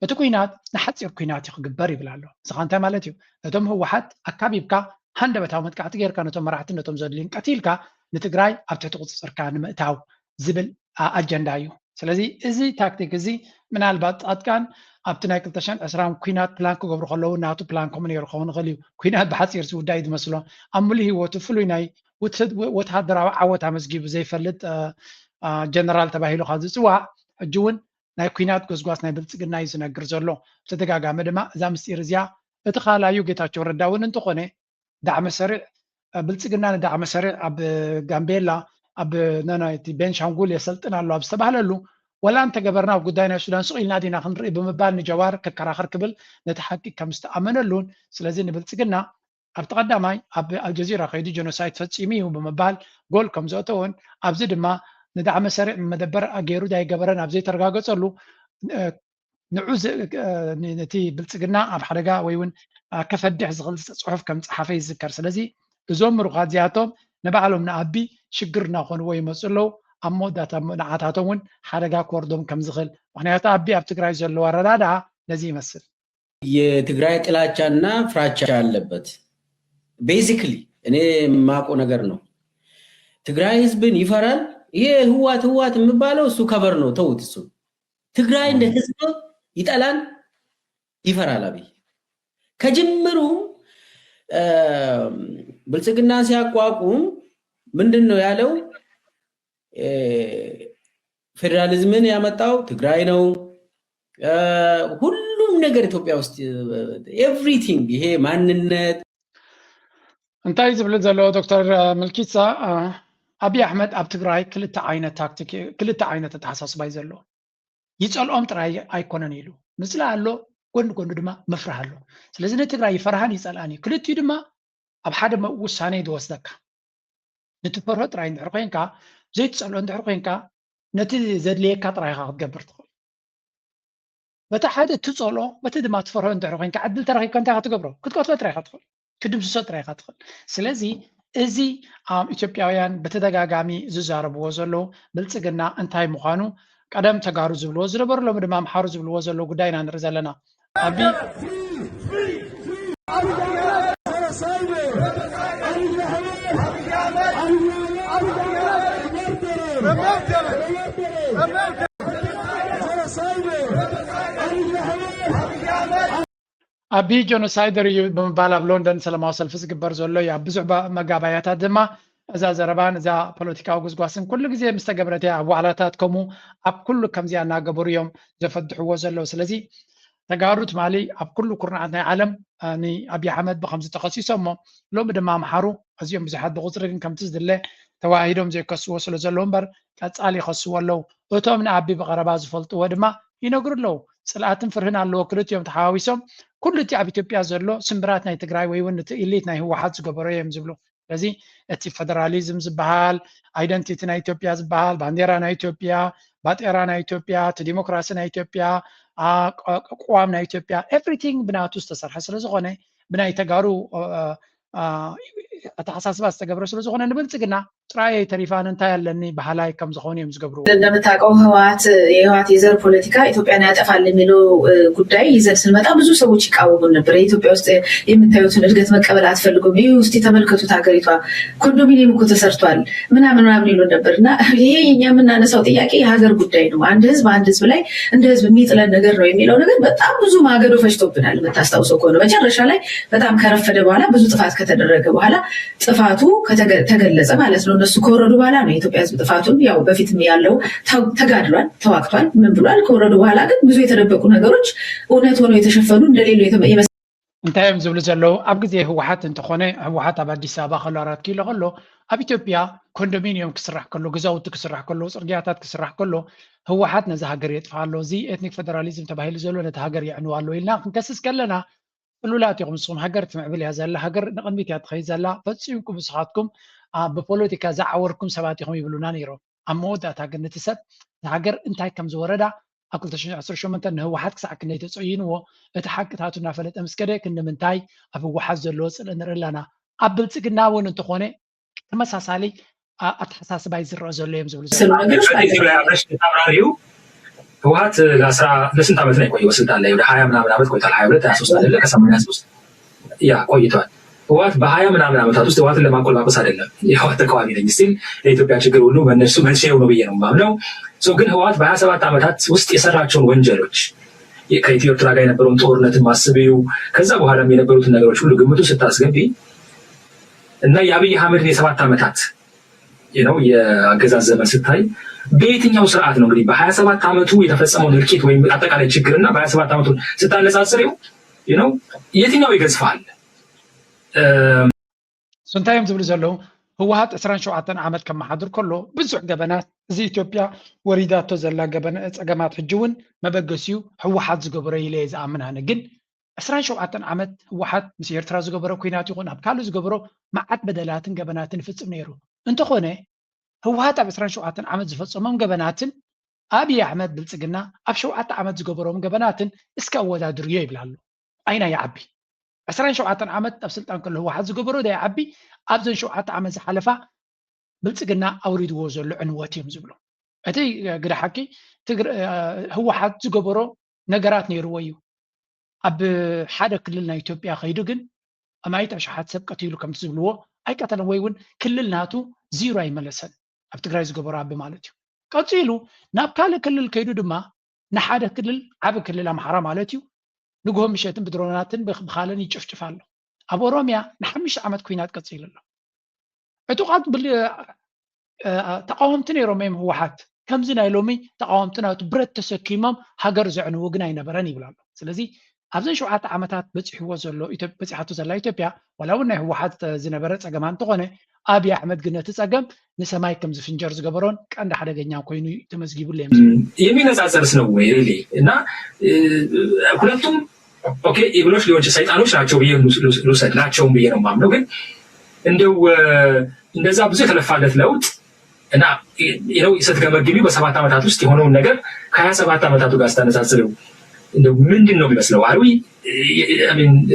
እቲ ኩናት ንሓፂር ኩናት እዩ ክግበር ይብል ኣሎ። እዚ እንታይ ማለት እዩ? ነቶም ህወሓት ኣካቢብካ ሃንደበታዊ መጥቃዕቲ ጌርካ ነቶም መራሕቲ ነቶም ዘድልዩን ቀቲልካ ንትግራይ ኣብ ትሕቲ ቁፅፅርካ ንምእታው ዝብል ኣጀንዳ እዩ። ስለዚህ እዚ ታክቲክ እዚ ምናልባት ጻድቃን ኣብቲ ናይ 2020 ኩናት ፕላን ክገብሩ ከለዉ ናቱ ፕላን ከምኡ ነይሩ ክኸውን ይኽእል እዩ ኩናት ብሓፂር ዝውዳእ ዝመስሎ ኣብ ሙሉእ ሂወቱ ፍሉይ ናይ ወተሃደራዊ ዓወት ኣመስጊቡ ዘይፈልጥ ጀነራል ተባሂሉ ካብ ዝፅዋዕ ሕጂ እውን ናይ ኩናት ጎስጓስ ናይ ብልፅግና እዩ ዝነግር ዘሎ ብተደጋጋሚ ድማ እዛ ምስጢር እዚኣ እቲ ካላዩ ጌታቸው ረዳ እውን እንተኾነ ዳዕመ ሰሪዕ ብልፅግና ንዳዕመ ሰሪዕ ኣብ ጋምቤላ ኣብ ናይቲ ቤንሻንጉል የሰልጥን ኣሎ ኣብ ዝተባህለሉ ወላ እንተገበርና ኣብ ጉዳይ ናይ ሱዳን ሱቕ ኢልና ዲና ክንርኢ ብምባል ንጀዋር ከከራኸር ክብል ነቲ ሓቂ ከም ዝተኣመነሉን ስለዚ ንብልፅግና ኣብቲ ቀዳማይ ኣብ ኣልጀዚራ ከይዱ ጀኖሳይድ ፈፂሙ እዩ ብምባል ጎል ከም ዘእተውን ኣብዚ ድማ ንዳዕመ ሰሪዕ መደበር ገይሩ ዳይገበረን ኣብ ዘይተረጋገፀሉ ንዑ ነቲ ብልፅግና ኣብ ሓደጋ ወይ እውን ከፈድሕ ዝኽእል ፅሑፍ ከም ፀሓፈ ይዝከር ስለዚ እዞም ምሩኻት እዚኣቶም ንባዕሎም ንኣቢ ሽግር እናኾንዎ ይመፁ ኣለዉ ኣብ መወዳእታ ንዓታቶም እውን ሓደጋ ክወርዶም ከም ዝኽእል ምክንያቱ ኣቢ ኣብ ትግራይ ዘለዎ ኣረዳድኣ ነዚ ይመስል የትግራይ ጥላቻና ፍራቻ አለበት ቤዚክሊ እኔ የማውቀው ነገር ነው ትግራይ ህዝብን ይፈራል ይሄ ህዋት የሚባለው እሱ ከበር ነው ተውት እሱ ትግራይ እንደ ህዝብ ይጠላል ይፈራል አብይ ከጅምሩ ብልጽግና ሲያቋቁም ምንድነው ያለው ፌደራሊዝምን ያመጣው ትግራይ ነው ሁሉም ነገር ኢትዮጵያ ውስጥ ኤቭሪቲንግ ይሄ ማንነት እንታይ ዝብል ዘሎ ዶክተር መልኪሳ አብይ አሕመድ ኣብ ትግራይ ክልተ ዓይነት ታክቲክ ክልተ ዓይነት ተሓሳስባ ዘሎ ይጸልኦም ጥራይ ኣይኮነን ኢሉ ምስላ ኣሎ ጎንጎኑ ድማ መፍራህ ኣሎ ስለዚህ ንትግራይ ይፈርሃን ይጸልአን ክልቲኡ ድማ ኣብ ሓደ ውሳኔ ይወስደካ ንትፈርሆ ጥራይ እንድሕር ኮንካ ዘይትጸልኦ እንድሕር ኮንካ ነቲ ዘድልየካ ጥራይካ ክትገብር ትኽእል በታ ሓደ ትጸልኦ በቲ ድማ ትፈርሆ እንድሕር ኮንካ ዕድል ተረኺብካ እንታይ ክትገብሮ ክትቀትሎ ጥራይካ ትኽእል ክድምስሶ ጥራይካ ትኽእል ስለዚ እዚ ኢትዮጵያውያን በተደጋጋሚ ዝዛረብዎ ዘለዉ ብልጽግና እንታይ ምዃኑ ቀደም ተጋሩ ዝብልዎ ዝነበረሎም ድማ ኣምሓሩ ዝብልዎ ዘሎ ጉዳይና ንርኢ ዘለና ኣቢ ኣቢ ጆኖሳይደር እዩ ብምባል ኣብ ሎንደን ሰላማዊ ሰልፊ ዝግበር ዘሎ እዩ ኣብ ብዙሕ መጋባያታት ድማ እዛ ዘረባን እዛ ፖለቲካዊ ጉስጓስን ኩሉ ግዜ ምስ ተገብረት እያ ኣብ ዋዕላታት ከምኡ ኣብ ኩሉ ከምዚኣ እናገበሩ እዮም ዘፈድሕዎ ዘለዉ ስለዚ ተጋሩ ትማሊ ኣብ ኩሉ ኩርናዓት ናይ ዓለም ንኣብይ ኣሕመድ ብከምዚ ተኸሲሶሞ ሎሚ ድማ ኣምሓሩ እዚኦም ብዙሓት ብቁፅሪ ግን ከምቲ ዝድለ ተዋሂዶም ዘይከስዎ ስለ ዘለዎ እምበር ቀፃሊ ይኸስዎ ኣለዉ እቶም ንኣቢ ብቐረባ ዝፈልጥዎ ድማ ይነግሩ ኣለዉ ፅልኣትን ፍርህን ኣለዎ ክልቲኦም ተሓዋዊሶም ኩሉ እቲ ኣብ ኢትዮጵያ ዘሎ ስምብራት ናይ ትግራይ ወይ እውን እቲ ኢሊት ናይ ህወሓት ዝገበሮ እዮም ዝብሉ ስለዚ እቲ ፌደራሊዝም ዝበሃል አይደንቲቲ ናይ ኢትዮጵያ ዝበሃል ባንዴራ ናይ ኢትዮጵያ ባጤራ ናይ ኢትዮጵያ እቲ ዲሞክራሲ ናይ ኢትዮጵያ ቋም ናይ ኢትዮጵያ ኤቭሪቲንግ ብናቱ ዝተሰርሐ ስለ ዝኾነ ብናይ ተጋሩ ኣተሓሳስባ ዝተገብረ ስለ ዝኾነ ንብልጽግና ጥራይ ተሪፋን እንታይ ኣለኒ ባህላይ ከም ዝኾኑ እዮም ዝገብሩ እንደምታውቀው የህወሓት የዘር ፖለቲካ ኢትዮጵያን ያጠፋል የሚለው ጉዳይ ይዘን ስንመጣ ብዙ ሰዎች ይቃወሙን ነበር ኢትዮጵያ ውስጥ የምታዩትን እድገት መቀበል አትፈልጉም ይሄ ውስጥ ተመልከቱት ሀገሪቷ ኮንዶሚኒየም እኮ ተሰርቷል ምናምን ይሉ ነበርና ይሄ የኛ የምናነሳው ጥያቄ የሀገር ጉዳይ ነው አንድ ህዝብ ላይ እንደ ህዝብ የሚጥለን ነገር ነው የሚለው ነገር በጣም ብዙ ማገዶ ፈጅቶብናል የምታስታውሰው ከሆነ መጨረሻ ላይ በጣም ከረፈደ በኋላ ብዙ ጥፋት ከተደረገ በኋላ ጥፋቱ ከተገለጸ ማለት ነው እነሱ ከወረዱ በኋላ ነው የኢትዮጵያ ህዝብ ጥፋቱን ያው በፊትም ያለው ተጋድሏል ተዋክቷል ምን ብሏል ከወረዱ በኋላ ግን ብዙ የተደበቁ ነገሮች እውነት ሆነው የተሸፈኑ እንደሌሉ እንታይም ዝብሉ ዘለው ኣብ ግዜ ህወሓት እንተኾነ ህወሓት ኣብ አዲስ አበባ ከሎ 4 ኪሎ ከሎ ኣብ ኢትዮጵያ ኮንዶሚኒየም ክስራሕ ከሎ ገዛውቲ ክስራሕ ከሎ ፅርግያታት ክስራሕ ከሎ ህወሓት ነዚ ሃገር የጥፋሎ እዚ ኤትኒክ ፌደራሊዝም ተባሂሉ ዘሎ ነቲ ሃገር ይዕንዋሎ ኢልና ክንከስስ ከለና ፍሉላት ኢኹም ንስኹም ሃገር ትምዕብል እያ ዘላ ሃገር ንቕድሚት እያ ትኸይድ ዘላ ፈፂምኩም ንስኻትኩም ብፖለቲካ ዝዓወርኩም ሰባት ኢኹም ይብሉና ነይሮም ኣብ መወዳእታ ግን እቲ ሰብ ሃገር እንታይ ከም ዝወረዳ ኣብ 2018 ንህወሓት ክሳዕ ክንደይ ተፀይንዎ እቲ ሓቅታቱ እናፈለጠ ምስ ከደ ክንምንታይ ኣብ ህወሓት ዘለዎ ፅልእ ንርኢ ኣለና ኣብ ብልፅግና እውን እንተኾነ ተመሳሳሊ ኣተሓሳስባ ዝረአ ዘሎ እዮም ዝብሉ ህወሓት ለስንት ዓመት ነው የቆየው ስልጣን ላይ ወደ 20 ምናምን ዓመት ቆይቷል 22 23 አይደለ ከ83 ያ ቆይቷል ህወሓት በ20 ምናምን ዓመታት ውስጥ ህወሓትን ለማቆልባበስ አይደለም የህወሓት ተቃዋሚ ነኝ ሲል ለኢትዮጵያ ችግር ሁሉ በእነሱ መንስኤው ነው ብዬ ነው የማምነው። ግን ህወሓት በ27 ዓመታት ውስጥ የሰራቸውን ወንጀሎች ከኢትዮ ኤርትራ ጋር የነበረውን ጦርነትን ማስቢው ከዛ በኋላም የነበሩትን ነገሮች ሁሉ ግምቱ ስታስገቢ እና የአብይ አህመድን የ7 ዓመታት የአገዛዝ ዘመን ስታይ በየትኛው ስርዓት ነው እንግዲህ በ27 ዓመቱ የተፈጸመውን እልቂት ወይም አጠቃላይ ችግርና በ27 ዓመቱ ስታነጻጽሪው የትኛው ይገዝፋል? ስንታይም ዝብል ዘለው ህወሓት 27 ዓመት ከመሓድር ከሎ ብዙሕ ገበናት እዚ ኢትዮጵያ ወሪዳቶ ዘላ ገበና ፀገማት ሕጂውን መበገሲዩ ህወሓት ዝገበሮ ኢለ ዝኣምን ኣነ ግን 27 ዓመት ህወሓት ምስ ኤርትራ ዝገበሮ ኩናት ይኹን ኣብ ካልእ ዝገበሮ መዓት በደላትን ገበናትን ይፍፅም ነይሩ እንተኾነ ህወሓት ኣብ 27 ዓመት ዝፈፀሞም ገበናትን ኣብይ ኣሕመድ ብልፅግና ኣብ 7 ዓመት ዝገበሮም ገበናትን እስከ ኣወዳድርዮ ይብላሉ ኣይና ይዓቢ 27 ዓመት ኣብ ስልጣን ከሎ ህወሓት ዝገበሮ ዳ ይዓቢ ኣብዘን 7 ዓመት ዝሓለፋ ብልፅግና ኣውሪድዎ ዘሎ ዕንወት እዮም ዝብሎ እቲ ግዳሓቂ ህወሓት ዝገበሮ ነገራት ነይርዎ እዩ ኣብ ሓደ ክልል ናይ ኢትዮጵያ ከይዱ ግን ኣማይት ኣሽሓት ሰብ ቀቲሉ ከምቲ ዝብልዎ ኣይቀተለን ወይ እውን ክልል ናቱ ዚሮ ኣይመለሰን ኣብ ትግራይ ዝገበሮ ኣቢ ማለት እዩ ቀፂሉ ናብ ካልእ ክልል ከይዱ ድማ ንሓደ ክልል ዓብ ክልል ኣምሓራ ማለት እዩ ንግሆም ምሸትን ብድሮናትን ብኻለን ይጭፍጭፍ ኣሎ ኣብ ኦሮምያ ን5 ዓመት ኩናት ቀፂሉ ኣሎ ዕጡቃት ተቃወምቲ ነይሮም እዮም ህወሓት ከምዚ ናይ ሎሚ ተቃወምቲ ናቱ ብረት ተሰኪሞም ሃገር ዘዕንዎ ግን ኣይነበረን ይብላሉ ስለዚ ኣብዘን 7 ዓመታት በፂሕዎ ዘሎ በፂሓቶ ዘላ ኢትዮጵያ ወላ እውን ናይ ህወሓት ዝነበረ ፀገማ እንተኾነ ኣብይ ኣሕመድ ግን እቲ ፀገም ንሰማይ ከም ዝፍንጀር ዝገበሮን ቀንዲ ሓደገኛ ኮይኑ ተመዝጊቡለ የሚነጻጸርስ ነው ወይ ሪሊ እና ሁለቱም ኦኬ ኢብሎች ሊሆን ሰይጣኖች ናቸው ብዬ ልውሰድ ናቸውም ብዬ ነው ማምነው ግን እንደው እንደዛ ብዙ የተለፋለት ለውጥ እና ስትገመግሚው በ7 ዓመታት ውስጥ የሆነውን ነገር ከ27 ዓመታቱ ጋር ስታነጻጽሪው እንደው ምንድን ነው የሚመስለው? አይ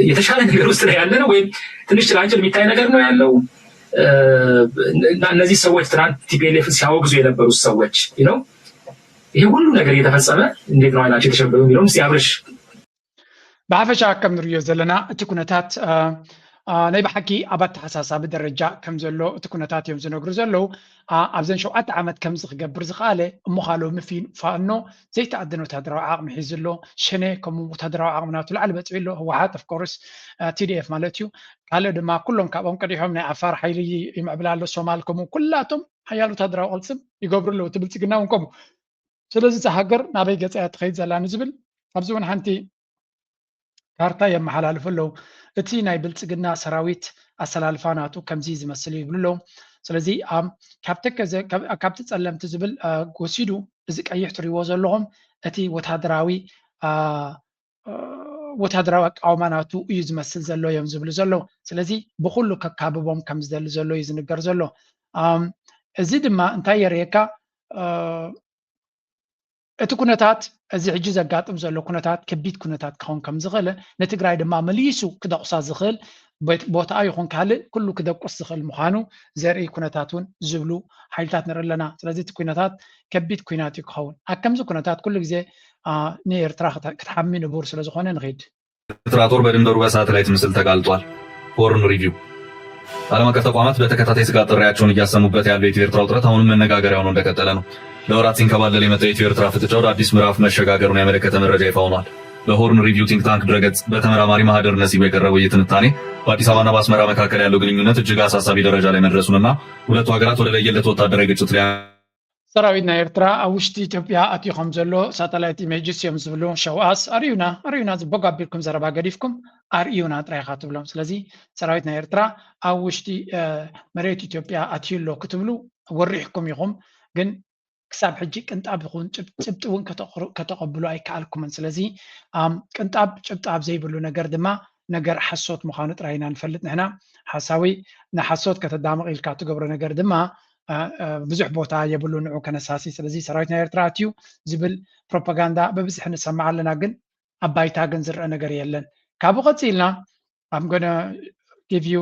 የተሻለ ነገር ውስጥ ነው ያለ ነው ወይም ትንሽ ጭላንጭል የሚታይ ነገር ነው ያለው? እነዚህ ሰዎች ትናንት ቲፒኤልኤፍ ሲያወግዙ የነበሩት ሰዎች ይሄ ሁሉ ነገር እየተፈጸመ እንዴት ነው አይናቸው የተሸበሩ የሚለውን እስቲ አብረሽ ብሓፈሻ ከም ንሪኦ ዘለና እቲ ኩነታት ናይ ብሓቂ ኣብ ኣተሓሳሳቢ ደረጃ ከም ዘሎ እቲ ኩነታት እዮም ዝነግሩ ዘለው ኣብዘን 7 ዓመት ከምዚ ክገብር ዝኽኣለ እሞ ካልኦሚ ፋኖ ዘይተኣደነ ወታደራዊ ዓቕሚ ሒዙ ኣሎ ሸነ ከምኡ ወታደራዊ ዓቕሚ ናቱ ላዕሊ በፂሑ ኣሎ ህወሓት ኣፍኮርስ ቲዲኤፍ ማለት እዩ ካልእ ድማ ኩሎም ካብኦም ቀዲሖም ናይ ዓፋር ሓይሊ ይምዕብል ኣሎ ሶማል ከምኡ ኩላቶም ሓያል ወታደራዊ ቅልፅም ይገብሩ ኣለዉ እቲ ብልፅግና እውን ከምኡ ስለዚ እቲ ሃገር ናበይ ገፃ እያ ትኸይድ ዘላ ንዝብል ኣብዚ እውን ሓንቲ ካርታ የመሓላልፉ ኣለዉ እቲ ናይ ብልፅግና ሰራዊት ኣሰላልፋ ናቱ ከምዚ ዝመስል ይብሉ ኣለዉ ስለዚ ካብቲ ፀለምቲ ዝብል ወሲዱ እዚ ቀይሕ ትሪእዎ ዘለኹም እቲ ወታደራዊ ኣቃውማ ናቱ እዩ ዝመስል ዘሎ እዮም ዝብሉ ዘለዉ ስለዚ ብኩሉ ከካብቦም ከም ዝደሊ ዘሎ እዩ ዝንገር ዘሎ እዚ ድማ እንታይ የርእየካ እቲ ኩነታት እዚ ሕጂ ዘጋጥም ዘሎ ኩነታት ከቢድ ኩነታት ክኸውን ከም ዝኽእል ንትግራይ ድማ መሊሱ ክደቁሳ ዝኽእል ቦታ ይኹን ካልእ ኩሉ ክደቁስ ዝኽእል ምዃኑ ዘርኢ ኩነታት እውን ዝብሉ ሓይልታት ንርኢ ኣለና ስለዚ እቲ ኩነታት ከቢድ ኩናት እዩ ክኸውን ኣብ ከምዚ ኩነታት ኩሉ ግዜ ንኤርትራ ክትሓሚ ንቡር ስለዝኾነ ንኸይድ ኤርትራ ጦር በድንበሩ በሳተላይት ምስል ተጋልጧል። ሆርን ሪቪው ዓለም አቀፍ ተቋማት በተከታታይ ስጋት ጥሪያቸውን እያሰሙበት ያለው የኢትዮ ኤርትራ ውጥረት አሁንም መነጋገሪያ ሆኖ እንደቀጠለ ነው። ለወራት ሲንከባለል የመጣው የኢትዮ ኤርትራ ፍጥጫ ወደ አዲስ ምዕራፍ መሸጋገሩን ያመለከተ መረጃ ይፋ ሆኗል። በሆርን ሪቪው ቲንክ ታንክ ድረገጽ በተመራማሪ ማህደር ነሲቡ የቀረበው ይህ ትንታኔ በአዲስ አበባና በአስመራ መካከል ያለው ግንኙነት እጅግ አሳሳቢ ደረጃ ላይ መድረሱንና ሁለቱ ሀገራት ወደ ለየለት ወታደራዊ ግጭት ሰራዊት ናይ ኤርትራ ኣብ ውሽጢ ኢትዮጵያ ኣትዩ ከም ዘሎ ሳተላይት ኢሜጅስ እዮም ዝብሉ ሸውኣስ ኣርዩና ዝበጎ ኣቢልኩም ዘረባ ገዲፍኩም ኣርዩና ጥራይካ ትብሎም ስለዚ ሰራዊት ናይ ኤርትራ ኣብ ውሽጢ መሬት ኢትዮጵያ ኣትዩ ኣሎ ክትብሉ ወሪሕኩም ኢኹም ግን ክሳብ ሕጂ ቅንጣብ ይኹን ጭብጢ እውን ከተቐብሉ ኣይከኣልኩምን ስለዚ ቅንጣብ ጭብጢ ኣብ ዘይብሉ ነገር ድማ ነገር ሓሶት ምዃኑ ጥራይና ንፈልጥ ንሕና ሓሳዊ ንሓሶት ከተዳምቕ ኢልካ ትገብሮ ነገር ድማ ብዙሕ ቦታ የብሉ ንዑ ከነሳሲ ስለዚ ሰራዊት ናይ ኤርትራ ኣትዩ ዝብል ፕሮፓጋንዳ በብዝሕ ንሰማዕ ኣለና ግን ኣብ ባይታ ግን ዝርአ ነገር የለን ካብኡ ቀፂልና I'm going to give you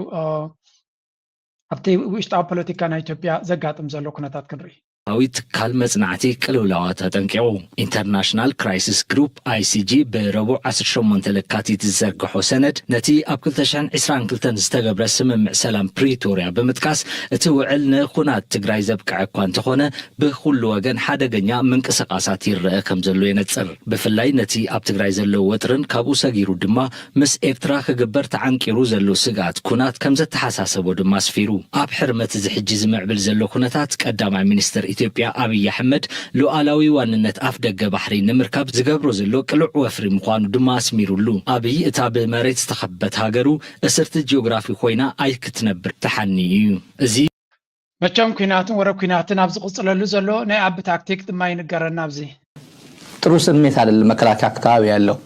ኣብቲ ውሽጣዊ ፖለቲካ ናይ ኢትዮጵያ ዘጋጥም ዘሎ ኩነታት ክንርኢ አዊት ካልመጽናዕቲ ቅልውላዋ ተጠንቂዑ ኢንተርናሽናል ክራይሲስ ግሩፕ ICG በረቡዕ 18 ለካቲት ዝዘርግሖ ሰነድ ነቲ ኣብ 2022 ዝተገብረ ስምምዕ ሰላም ፕሪቶሪያ ብምጥቃስ እቲ ውዕል ንኹናት ትግራይ ዘብቅዕ እኳ እንተኾነ ብኩሉ ወገን ሓደገኛ ምንቅስቃሳት ይርአ ከም ዘሎ የነጽር ብፍላይ ነቲ ኣብ ትግራይ ዘሎ ወጥርን ካብኡ ሰጊሩ ድማ ምስ ኤርትራ ክግበር ተዓንቂሩ ዘሎ ስጋት ኩናት ከም ዘተሓሳሰቦ ድማ ኣስፊሩ ኣብ ሕርመት ዝሕጂ ዝምዕብል ዘሎ ኩነታት ቀዳማይ ሚኒስትር ኢትዮጵያ አብይ አህመድ ሉዓላዊ ዋንነት አፍ ደገ ባሕሪ ንምርካብ ዝገብሮ ዘሎ ቅልዕ ወፍሪ ምዃኑ ድማ ኣስሚሩሉ አብይ እታ ብመሬት ዝተኸበት ሃገሩ እስርቲ ጂኦግራፊ ኮይና ኣይክትነብር ተሓኒ እዩ እዚ መቸም ኩናትን ወረ ኩናትን ኣብ ዝቕጽለሉ ዘሎ ናይ ኣብ ታክቲክ ድማ ይንገረና ኣብዚ ጥሩ ስሜት አይደለም መከላከያ አካባቢ ያለው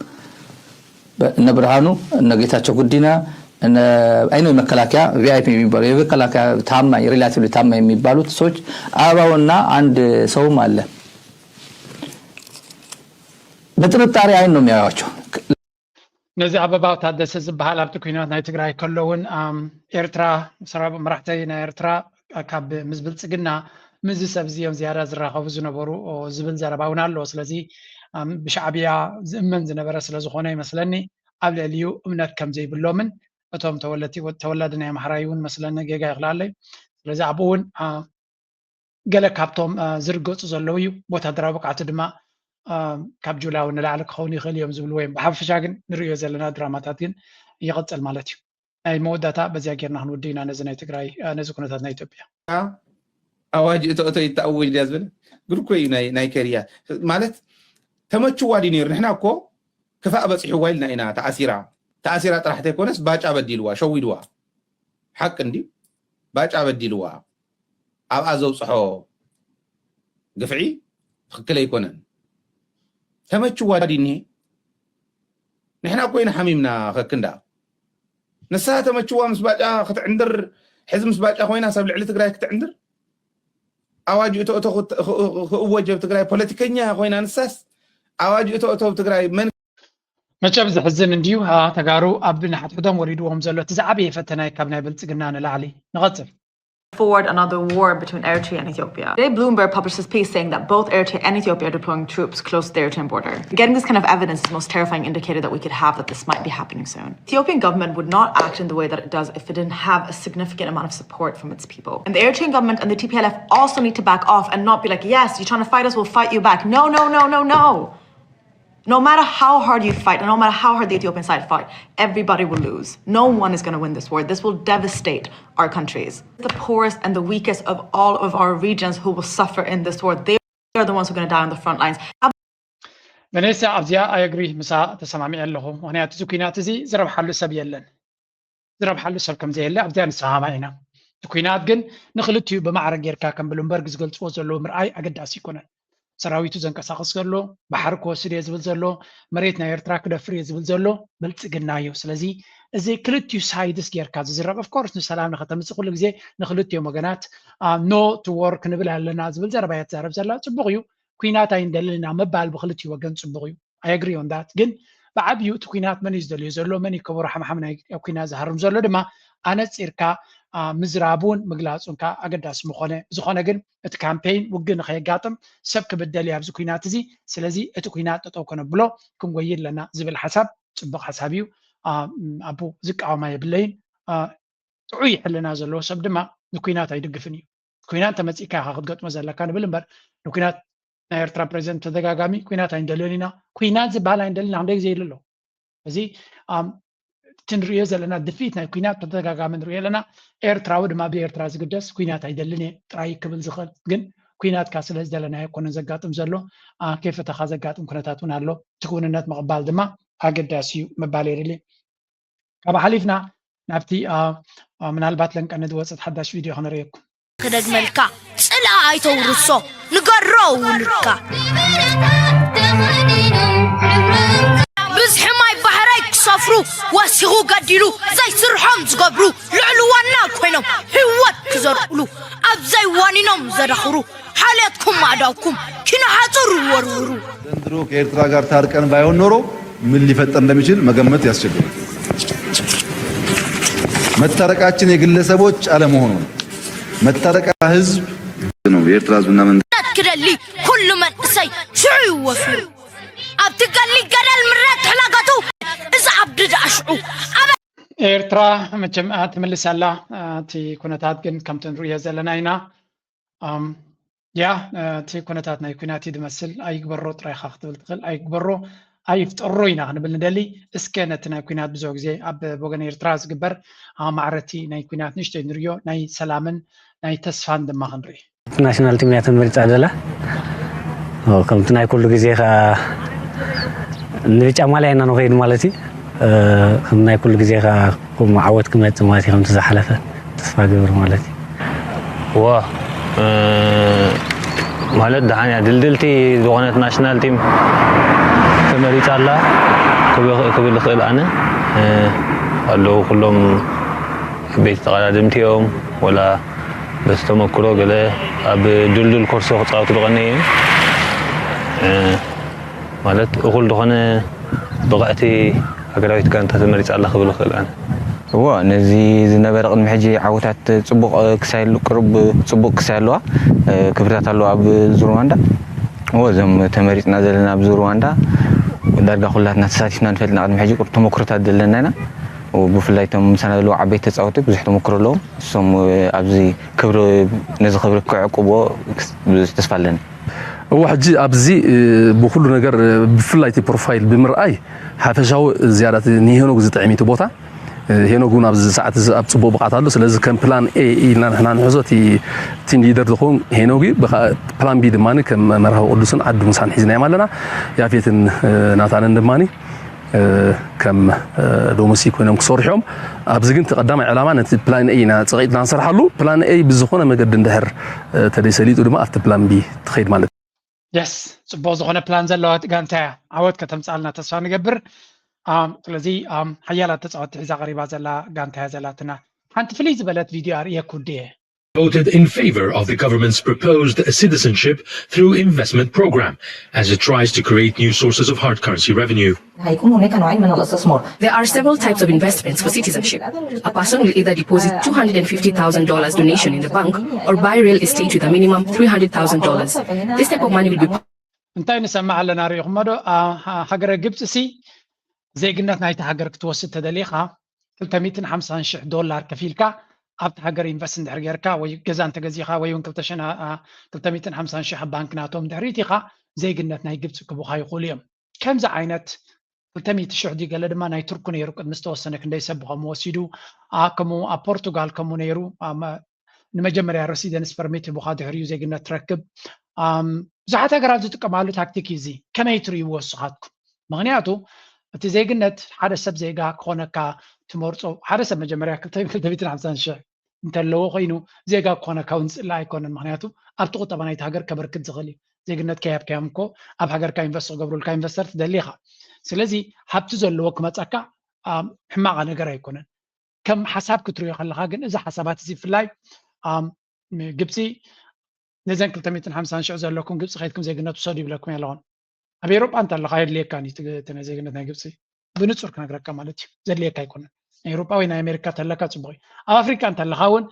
እነ ብርሃኑ እነ ጌታቸው ጉዲና አይኑ መከላከያ ቪአይፒ የሚባሉ የመከላከያ ታማኝ ሪላቲቭሊ ታማኝ የሚባሉት ሰዎች አባውና አንድ ሰውም አለ በጥርጣሬ አይን ነው የሚያዩቸው ነዚ አበባው ታደሰ ዝበሃል ኣብቲ ኩናት ናይ ትግራይ ከለውን ኤርትራ ሰራብ መራሕተይ ናይ ኤርትራ ካብ ምዝብልጽግና ምዝ ሰብዚዮም ዝያዳ ዝራኸቡ ዝነበሩ ዝብል ዘረባውን ኣሎ ስለዚ ብሻዕብያ ዝእመን ዝነበረ ስለዝኾነ ይመስለኒ ኣብ ልዕሊኡ እምነት ከም ዘይብሎምን እቶም ተወላዲ ናይ ማሕራይውን መስለኒ ጌጋ ይኽላለይ ስለዚ ኣብኡውን ገለ ካብቶም ዝርገፁ ዘለዉ እዩ ወታደራዊ ብቕዓቲ ድማ ካብ ጁላዊ ንላዕሊ ክኸውን ይኽእል እዮም ዝብሉ ወይም ብሓፈሻ ግን ንሪኦ ዘለና ድራማታት ግን ይቕፅል ማለት እዩ ናይ መወዳእታ በዚያ ጌርና ክንውዲ ኢና ነዚ ናይ ትግራይ ነዚ ኩነታት ናይ ኢትዮጵያ ኣዋጅ እቶ ይተኣውጅ ድያ ዝብል ግርኮ እዩ ናይ ከርያ ማለት ተመችዋ ዲ ነይሩ ንሕና እኮ ክፋእ በፂሕዋ ኢልና ኢና ተኣሲራ ጥራሕተ ይኮነስ ባጫ በዲልዋ ሸዊድዋ ሓቂ እንዲ ባጫ በዲልዋ ኣብኣ ዘውፅሖ ግፍዒ ትክክል ኣይኮነን ተመችዋ ዲኒ ንሕና እኮ ኢና ሓሚምና ከክንዳ ንሳ ተመችዋ ምስ ባጫ ክትዕንድር ሕዚ ምስ ባጫ ኮይና ሰብ ልዕሊ ትግራይ ክትዕንድር ኣዋጅ እቶ ክእወጀብ ትግራይ ፖለቲከኛ ኮይና ንሳስ ኣዋጅ እቶ ትግራይ መን መቸም ዝሕዝን እንዲሁ ተጋሩ ኣብ ንሓትሕቶም ወሪድዎም ዘሎ እቲ ዝዓበየ ፈተናይ ካብ ናይ ብልጽግና ንላዕሊ ንቐፅል forward another war between Eritrea and Ethiopia. Today, Bloomberg published this piece saying that both Eritrea and Ethiopia are deploying troops close to the Eritrean border. Getting this kind of evidence is the most terrifying indicator that we could have that this might be happening soon. The Ethiopian government would not act in the way that it does if it didn't have a significant amount of support from its people. And the Eritrean government and the TPLF also need to back off and not be like, yes, you're trying to fight us, we'll fight you back. No, no, no, no, no. No matter how hard you fight, and no matter how hard the Ethiopian side fight, everybody will lose. No one is going to win this war. This will devastate our countries. The poorest and the weakest of all of our regions who will suffer in this war, they are the ones who are going to die on the front lines. Vanessa, I agree. Misa ተሰማሚ ኣለኹ ምክንያቱ እዚ ኩናት እዚ ዝረብሓሉ ሰብ የለን ዝረብሓሉ ሰብ ከም ዘየለ ኣብዚያ ንሰማማ ኢና እቲ ኩናት ግን ንክልትዩ ብማዕረግ ጌርካ ከም ብሉምበርግ ዝገልፅዎ ዘለዎ ምርኣይ ኣገዳሲ ይኮነን ሰራዊቱ ዘንቀሳቀስ ዘሎ ባሕር ክወስድ እየ ዝብል ዘሎ መሬት ናይ ኤርትራ ክደፍር እየ ዝብል ዘሎ ብልጽግና እዩ ስለዚ እዚ ክልትዩ ሳይድስ ጌርካ ዝዝረብ ኦፍኮርስ ንሰላም ንኸተምፅእ ኩሉ ግዜ ንክልትዮም ወገናት ኖ ቱ ወር ክንብል ኣለና ዝብል ዘረባ እያ ትዛረብ ዘላ ፅቡቅ እዩ ኩናት ኣይንደልልና መባል ብክልትዩ ወገን ፅቡቅ እዩ ኣይ ኣግሪ ኦን ዳት ግን ብዓብዩ እቲ ኩናት መን እዩ ዝደልዩ ዘሎ መን እዩ ከበሮ ሓምሓም ናይ ኩናት ዝሃርም ዘሎ ድማ ኣነፂርካ ምዝራቡን ምግላጹንካ ኣገዳሲ ምኾነ ዝኾነ ግን እቲ ካምፔይን ውግን ንኸየጋጥም ሰብ ክብደል ኣብዚ ኩናት እዚ ስለዚ እቲ ኩናት ጠጠው ከነብሎ ክንጎይ ኣለና ዝብል ሓሳብ ፅቡቅ ሓሳብ እዩ ኣቦ ዝቃወማ የብለይን ጥዑይ ሕልና ዘለዎ ሰብ ድማ ንኩናት ኣይድግፍን እዩ ኩናት ተመፂካ ክትገጥሞ ዘለካ ንብል እምበር ንኩናት ናይ ኤርትራ ፕሬዚደንት ተደጋጋሚ ኩናት ኣይንደልዮን ኢና ኩናት ዝበሃል ኣይንደልና ክንደይ ግዜ ኢሉ ኣሎ እዚ ትንሪኦ ዘለና ድፊት ናይ ኩናት ተደጋጋሚ ንሪኦ ኣለና ኤርትራዊ ድማ ብኤርትራ ዝግደስ ኩናት ኣይደልን እየ ጥራይ ክብል ዝኽእል ግን ኩናትካ ስለ ዝደለናዮ ኮነ ዘጋጥም ዘሎ ከይፈተኻ ዘጋጥም ኩነታት እውን ኣሎ እቲ ክውንነት ምቕባል ድማ ኣገዳሲ እዩ ምባል የድሊ ካብ ሓሊፍና ናብቲ ምናልባት ለንቀኒ ዝወፅት ሓዳሽ ቪድዮ ክንሪአኩም ክደግመልካ ፅላ ኣይተውርሶ ንገሮ ውልድካ ብዝሒ ማይ ባሕራይ ክሰፍሩ ወሲኹ ገዲሉ ዘይስርሖም ዝገብሩ ልዕሊ ዋና ኮይኖም ህይወት ክዘርኡሉ ኣብ ዘይዋኒኖም ዘዳኽሩ ሓልየትኩም ኣዳውኩም ኪነሓፅሩ ይወርውሩ ዘንድሮ ከኤርትራ ጋር ታርቀን ባይሆን ኖሮ ምን ሊፈጠር እንደሚችል መገመት ያስቸግራል። መታረቃችን የግለሰቦች አለመሆኑ መታረቃ ህዝብ ነው። የኤርትራ ህዝብና መንግስት كدلي كل من سي شعي وفر أبتقال لي قرال مرات حلاقته إذا عبد أشعو ኤርትራ መቸም ትመልሳላ እቲ ኩነታት ግን ከምቲ ንሪኦ ዘለና ኢና ያ እቲ ኩነታት ናይ ኩናት ድመስል ኣይግበሮ ጥራይካ ክትብል ትኽእል ኣይግበሮ ኣይፍጠሮ ኢና ክንብል ንደሊ እስከ ነቲ ናይ ኩናት ብዙሕ ግዜ ኣብ ወገን ኤርትራ ዝግበር ማዕረቲ ናይ ኩናት ንእሽተይ ንሪኦ ናይ ሰላምን ናይ ተስፋን ድማ ክንርኢ ናሽናል ቲም እያ ተመሪፃ ዘላ ከምቲ ናይ ኩሉ ግዜ ኸ ንብጫ ማልያ ኢና ንኸይድ ማለት እዩ ከም ናይ ኩሉ ግዜ ኸ ከምኡ ዓወት ክመፅእ ማለት እዩ ከምቲ ዝሓለፈ ተስፋ ግብር ማለት እዩ ዋ ማለት ደሓንያ ድልድልቲ ዝኾነት ናሽናል ቲም ተመሪፃ ኣላ ክብል ይኽእል ኣነ ኣለዉ ኩሎም ቤት ተቐዳድምቲ እዮም ወላ በስተመክሮ ገለ ኣብ ድልድል ኮርሶ ክፃወቱ ዝቐኒ እዮም ማለት እኹል ዝኾነ ብቕዕቲ ሃገራዊት ጋንታ ተመሪፃ ኣላ ክብል ይኽእል ኣነ እዎ ነዚ ዝነበረ ቅድሚ ሕጂ ዓወታት ፅቡቕ ክሳይሉ ቅርብ ፅቡቕ ክሳይ ኣለዋ ክብርታት ኣለዋ ኣብ ዙሩዋንዳ እዎ እዞም ተመሪፅና ዘለና ኣብ ዙሩዋንዳ ዳርጋ ኩላትና ተሳቲፍና ንፈልጥና ቅድሚ ሕጂ ቁር ተመክሮታት ዘለና ኢና ብፍላይ እቶም ምሳና ዘለዉ ዓበይቲ ተፃወቲ ብዙሕ ተመክሮ ኣለዎም እሶም ኣብዚ ክብሪ ነዚ ክብሪ ክዕቅቦ ብዙሕ ተስፋ ኣለኒ هو حجي أبزي بكل نجار بفلايتي بروفايل بمرأي حفشاو زيادة نيهنو جزت عميتو بوتا هنا قلنا بز ساعات أبصبوا بقعتالو سلازم كان بلان A إلنا إحنا نحوزتي تيم ليدر دخون هنا وجي بلان B دماني كم مرة أردوسن عد مسان حزنا يعملنا يافيتن ناتان دماني كم دومسي كنا مكسورهم أبزجن تقدم علامات بلان A نصغيت نصر حلو بلان A بزخونة مقدر ندهر تدريسليت ودما أفت بلان B تخيل مالت يس صبوا زخونة بلان زلوات قانتا عود كتم سألنا تسفان قبر ስለዚ ሓያላት ተጻወቲ ሒዛ ቀሪባ ዘላ ጋንታ ዘላትና ሓንቲ ፍልይ ዝበለት ቪድዮ ኣርእየ ኩድየ voted in favor of the government's proposed citizenship through investment program as it tries to create new sources of hard currency revenue. There are several types of investments for citizenship. A person will either deposit $250,000 donation in the bank or buy real estate with a minimum $300,000. This type of money will be እንታይ ንሰማዕ ኣለና ሪኢኹም ዶ ሃገረ ግብፂ ሲ زيجنات نايت هاجر كتوسط تدليخها $350,000 كفيلكا أبت هاجر إنفستن درجركا ويجزان تجزيخها ويون كلتشنا $350,000 بانك ناتهم دريتيخا زيجنات ناي جبت كبوخاي قوليهم كم زعينت $300,000 دي قال لما ناي تركون يروك مستوسنا كندي سبها موسيدو كمو البرتغال كمو نيرو نمجمر يا رصيد نسبرميت بوخاد هريو زيجنات تركب زعات هاجر تكملوا تكتيكي زي كم يتري وصحاتكم مغنياتو እቲ ዜግነት ሓደ ሰብ ዜጋ ኮነካ ትመርጾ ሓደ ሰብ መጀመርያ 250,000 እንተለዎ ኮይኑ ዜጋ ኮነካ ውንፅላ ኣይኮነን ምክንያቱ ኣብቲ ቁጠባ ናይቲ ሃገር ከበርክት ዝኽእል እዩ ዜግነት ከያብከያም እኮ ኣብ ሃገርካ ኢንቨስት ዝገብሩልካ ኢንቨስተር ትደሊኻ ስለዚ ሃብቲ ዘለዎ ክመፀካ ሕማቕ ነገር ኣይኮነን ከም ሓሳብ ክትሪኦ ከለካ ግን እዚ ሓሳባት እዚ ፍላይ ግብፂ ነዘን 250,000 ዘለኩም ግብፂ ከይድኩም ዜግነት ውሰዱ ይብለኩም ኣለኹን ኣብ ኤሮጳ እንተ ኣለካ የድልየካኒ እቲ ዜግነት ናይ ግብፂ ብንጹር ክነግረካ ማለት እዩ ዘድልየካ ኣይኮነን ናይ ኤሮጳ ወይ ናይ ኣሜሪካ ተለካ ፅቡቅ እዩ ኣብ ኣፍሪካ እንተ ኣለካ እውን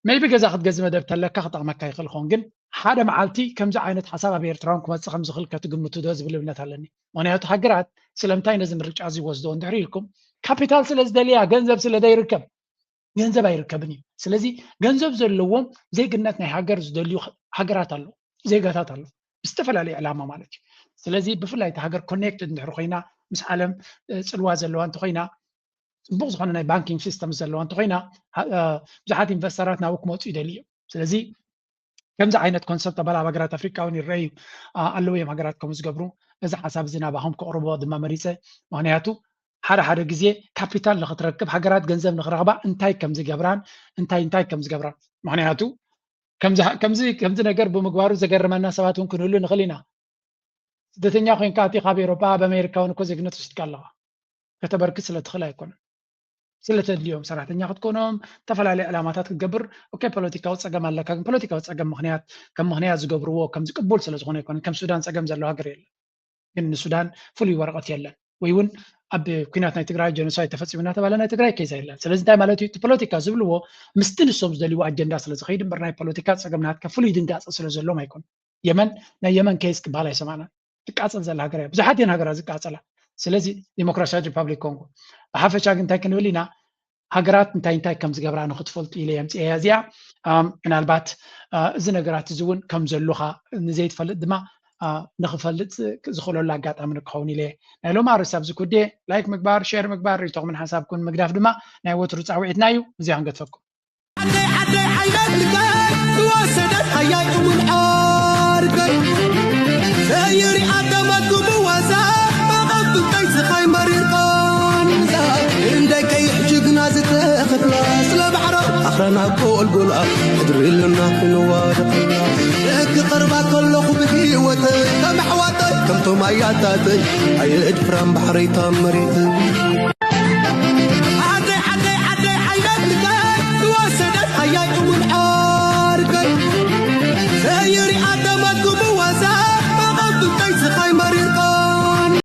ሜይቢ ገዛ ክትገዝእ መደብ ተለካ ክጠቕመካ ይኽእል ኸውን ግን ሓደ መዓልቲ ከምዚ ዓይነት ሓሳብ ኣብ ኤርትራ ክመፅእ ከም ዝኽእል ከትግምቱ ዶ ዝብል እምነት ኣለኒ ምክንያቱ ሃገራት ስለምንታይ ነዚ ምርጫ እዚ ወስዶ እንድሕሪ ኢልኩም ካፒታል ስለ ዝደልያ ገንዘብ ስለ ዘይርከብ ገንዘብ ኣይርከብን እዩ ስለዚ ገንዘብ ዘለዎም ዜግነት ናይ ሃገር ዝደልዩ ሃገራት ኣለዉ ዜጋታት ኣለዉ ብዝተፈላለዩ ዕላማ ማለት እዩ ስለዚ ብፍላይ እቲ ሃገር ኮኔክትድ እንድሕር ኮይና ምስ ዓለም ፅልዋ ዘለዋ እንተኮይና ፅቡቅ ዝኾነ ናይ ባንኪንግ ሲስተም ዘለዋ እንተኮይና ብዙሓት ኢንቨስተራት ናብኡ ክመፁ ይደልዩ ስለዚ ከምዚ ዓይነት ኮንሰፕት ኣበል ኣብ ሃገራት ኣፍሪካ እውን ይረአዩ ኣለዉ እዮም ሃገራት ከምኡ ዝገብሩ እዚ ሓሳብ እዚ ናባኹም ከቕርቦ ድማ መሪፀ ምክንያቱ ሓደ ግዜ ካፒታል ንኽትረክብ ሃገራት ገንዘብ ንኽረኽባ እንታይ ከም ዝገብራን እንታይ ከም ዝገብራን ምክንያቱ ከምዚ ነገር ብምግባሩ ዘገርመና ሰባት እውን ክንህሉ ንኽእል ኢና ስደተኛ ኮይንካ እቲ ካብ ኤሮጳ ኣብ ኣሜሪካ እውን እኮ ዜግነት ውስድካ ኣለኻ ከተበርክት ስለትኽእል ኣይኮነን ስለተድልዮም ሰራሕተኛ ክትኮኖም ዝተፈላለዩ ዕላማታት ክትገብር ኦኬ ፖለቲካዊ ፀገም ኣለካ ግን ፖለቲካዊ ፀገም ከም ምክንያት ዝገብርዎ ከም ዝቅቡል ስለዝኾነ ኣይኮነን ከም ሱዳን ፀገም ዘለዎ ሃገር የለን ግን ንሱዳን ፍሉይ ወረቐት የለን ወይ እውን ኣብ ኩናት ናይ ትግራይ ጀኖሳይድ ተፈፂሙ እናተባለ ናይ ትግራይ ኬዝ የለን ስለዚ እንታይ ማለት እዩ እቲ ፖለቲካ ዝብልዎ ምስቲ ንሶም ዝደልይዎ ኣጀንዳ ስለዝኸይድ እምበር ናይ ፖለቲካ ፀገም ናትካ ፍሉይ ድንጋፀ ስለ ዘሎም ኣይኮነን የመን ናይ የመን ኬስ ክባላ ይሰማና ትቃፀል ዘላ ሃገር ብዙሓት የን ሃገራት ዝቃፀላ ስለዚ ዲሞክራሲያዊ ሪፐብሊክ ኮንጎ ብሓፈሻ ግን እንታይ ክንብል ኢና ሃገራት እንታይ ከም ዝገብራ ንክትፈልጡ ኢለ የምፅአ እዚኣ ምናልባት እዚ ነገራት እዚ እውን ከም ዘሉኻ ንዘይትፈልጥ ድማ ንክፈልጥ ዝኽእለሉ ኣጋጣሚ ንክኸውን ኢለ ናይ ሎማ ርእሲ ኣብዚ ኩዴ ላይክ ምግባር ሼር ምግባር ሪቶምን ሓሳብኩን ምግዳፍ ድማ ናይ ወትሩ ፃውዒትና እዩ እዚኣ ክንገትፈኩም وسدت حياة من عارقي سيري عدمت بواسا مغب بيس خاي مريقان عندك يحجقنا زتخطلا سلبحرة أخرنا قول قولا قدري لنا في نوادق لك قربا كله خبكي وتي كم حواتي كم تماياتاتي عيد فرام بحري تامريتي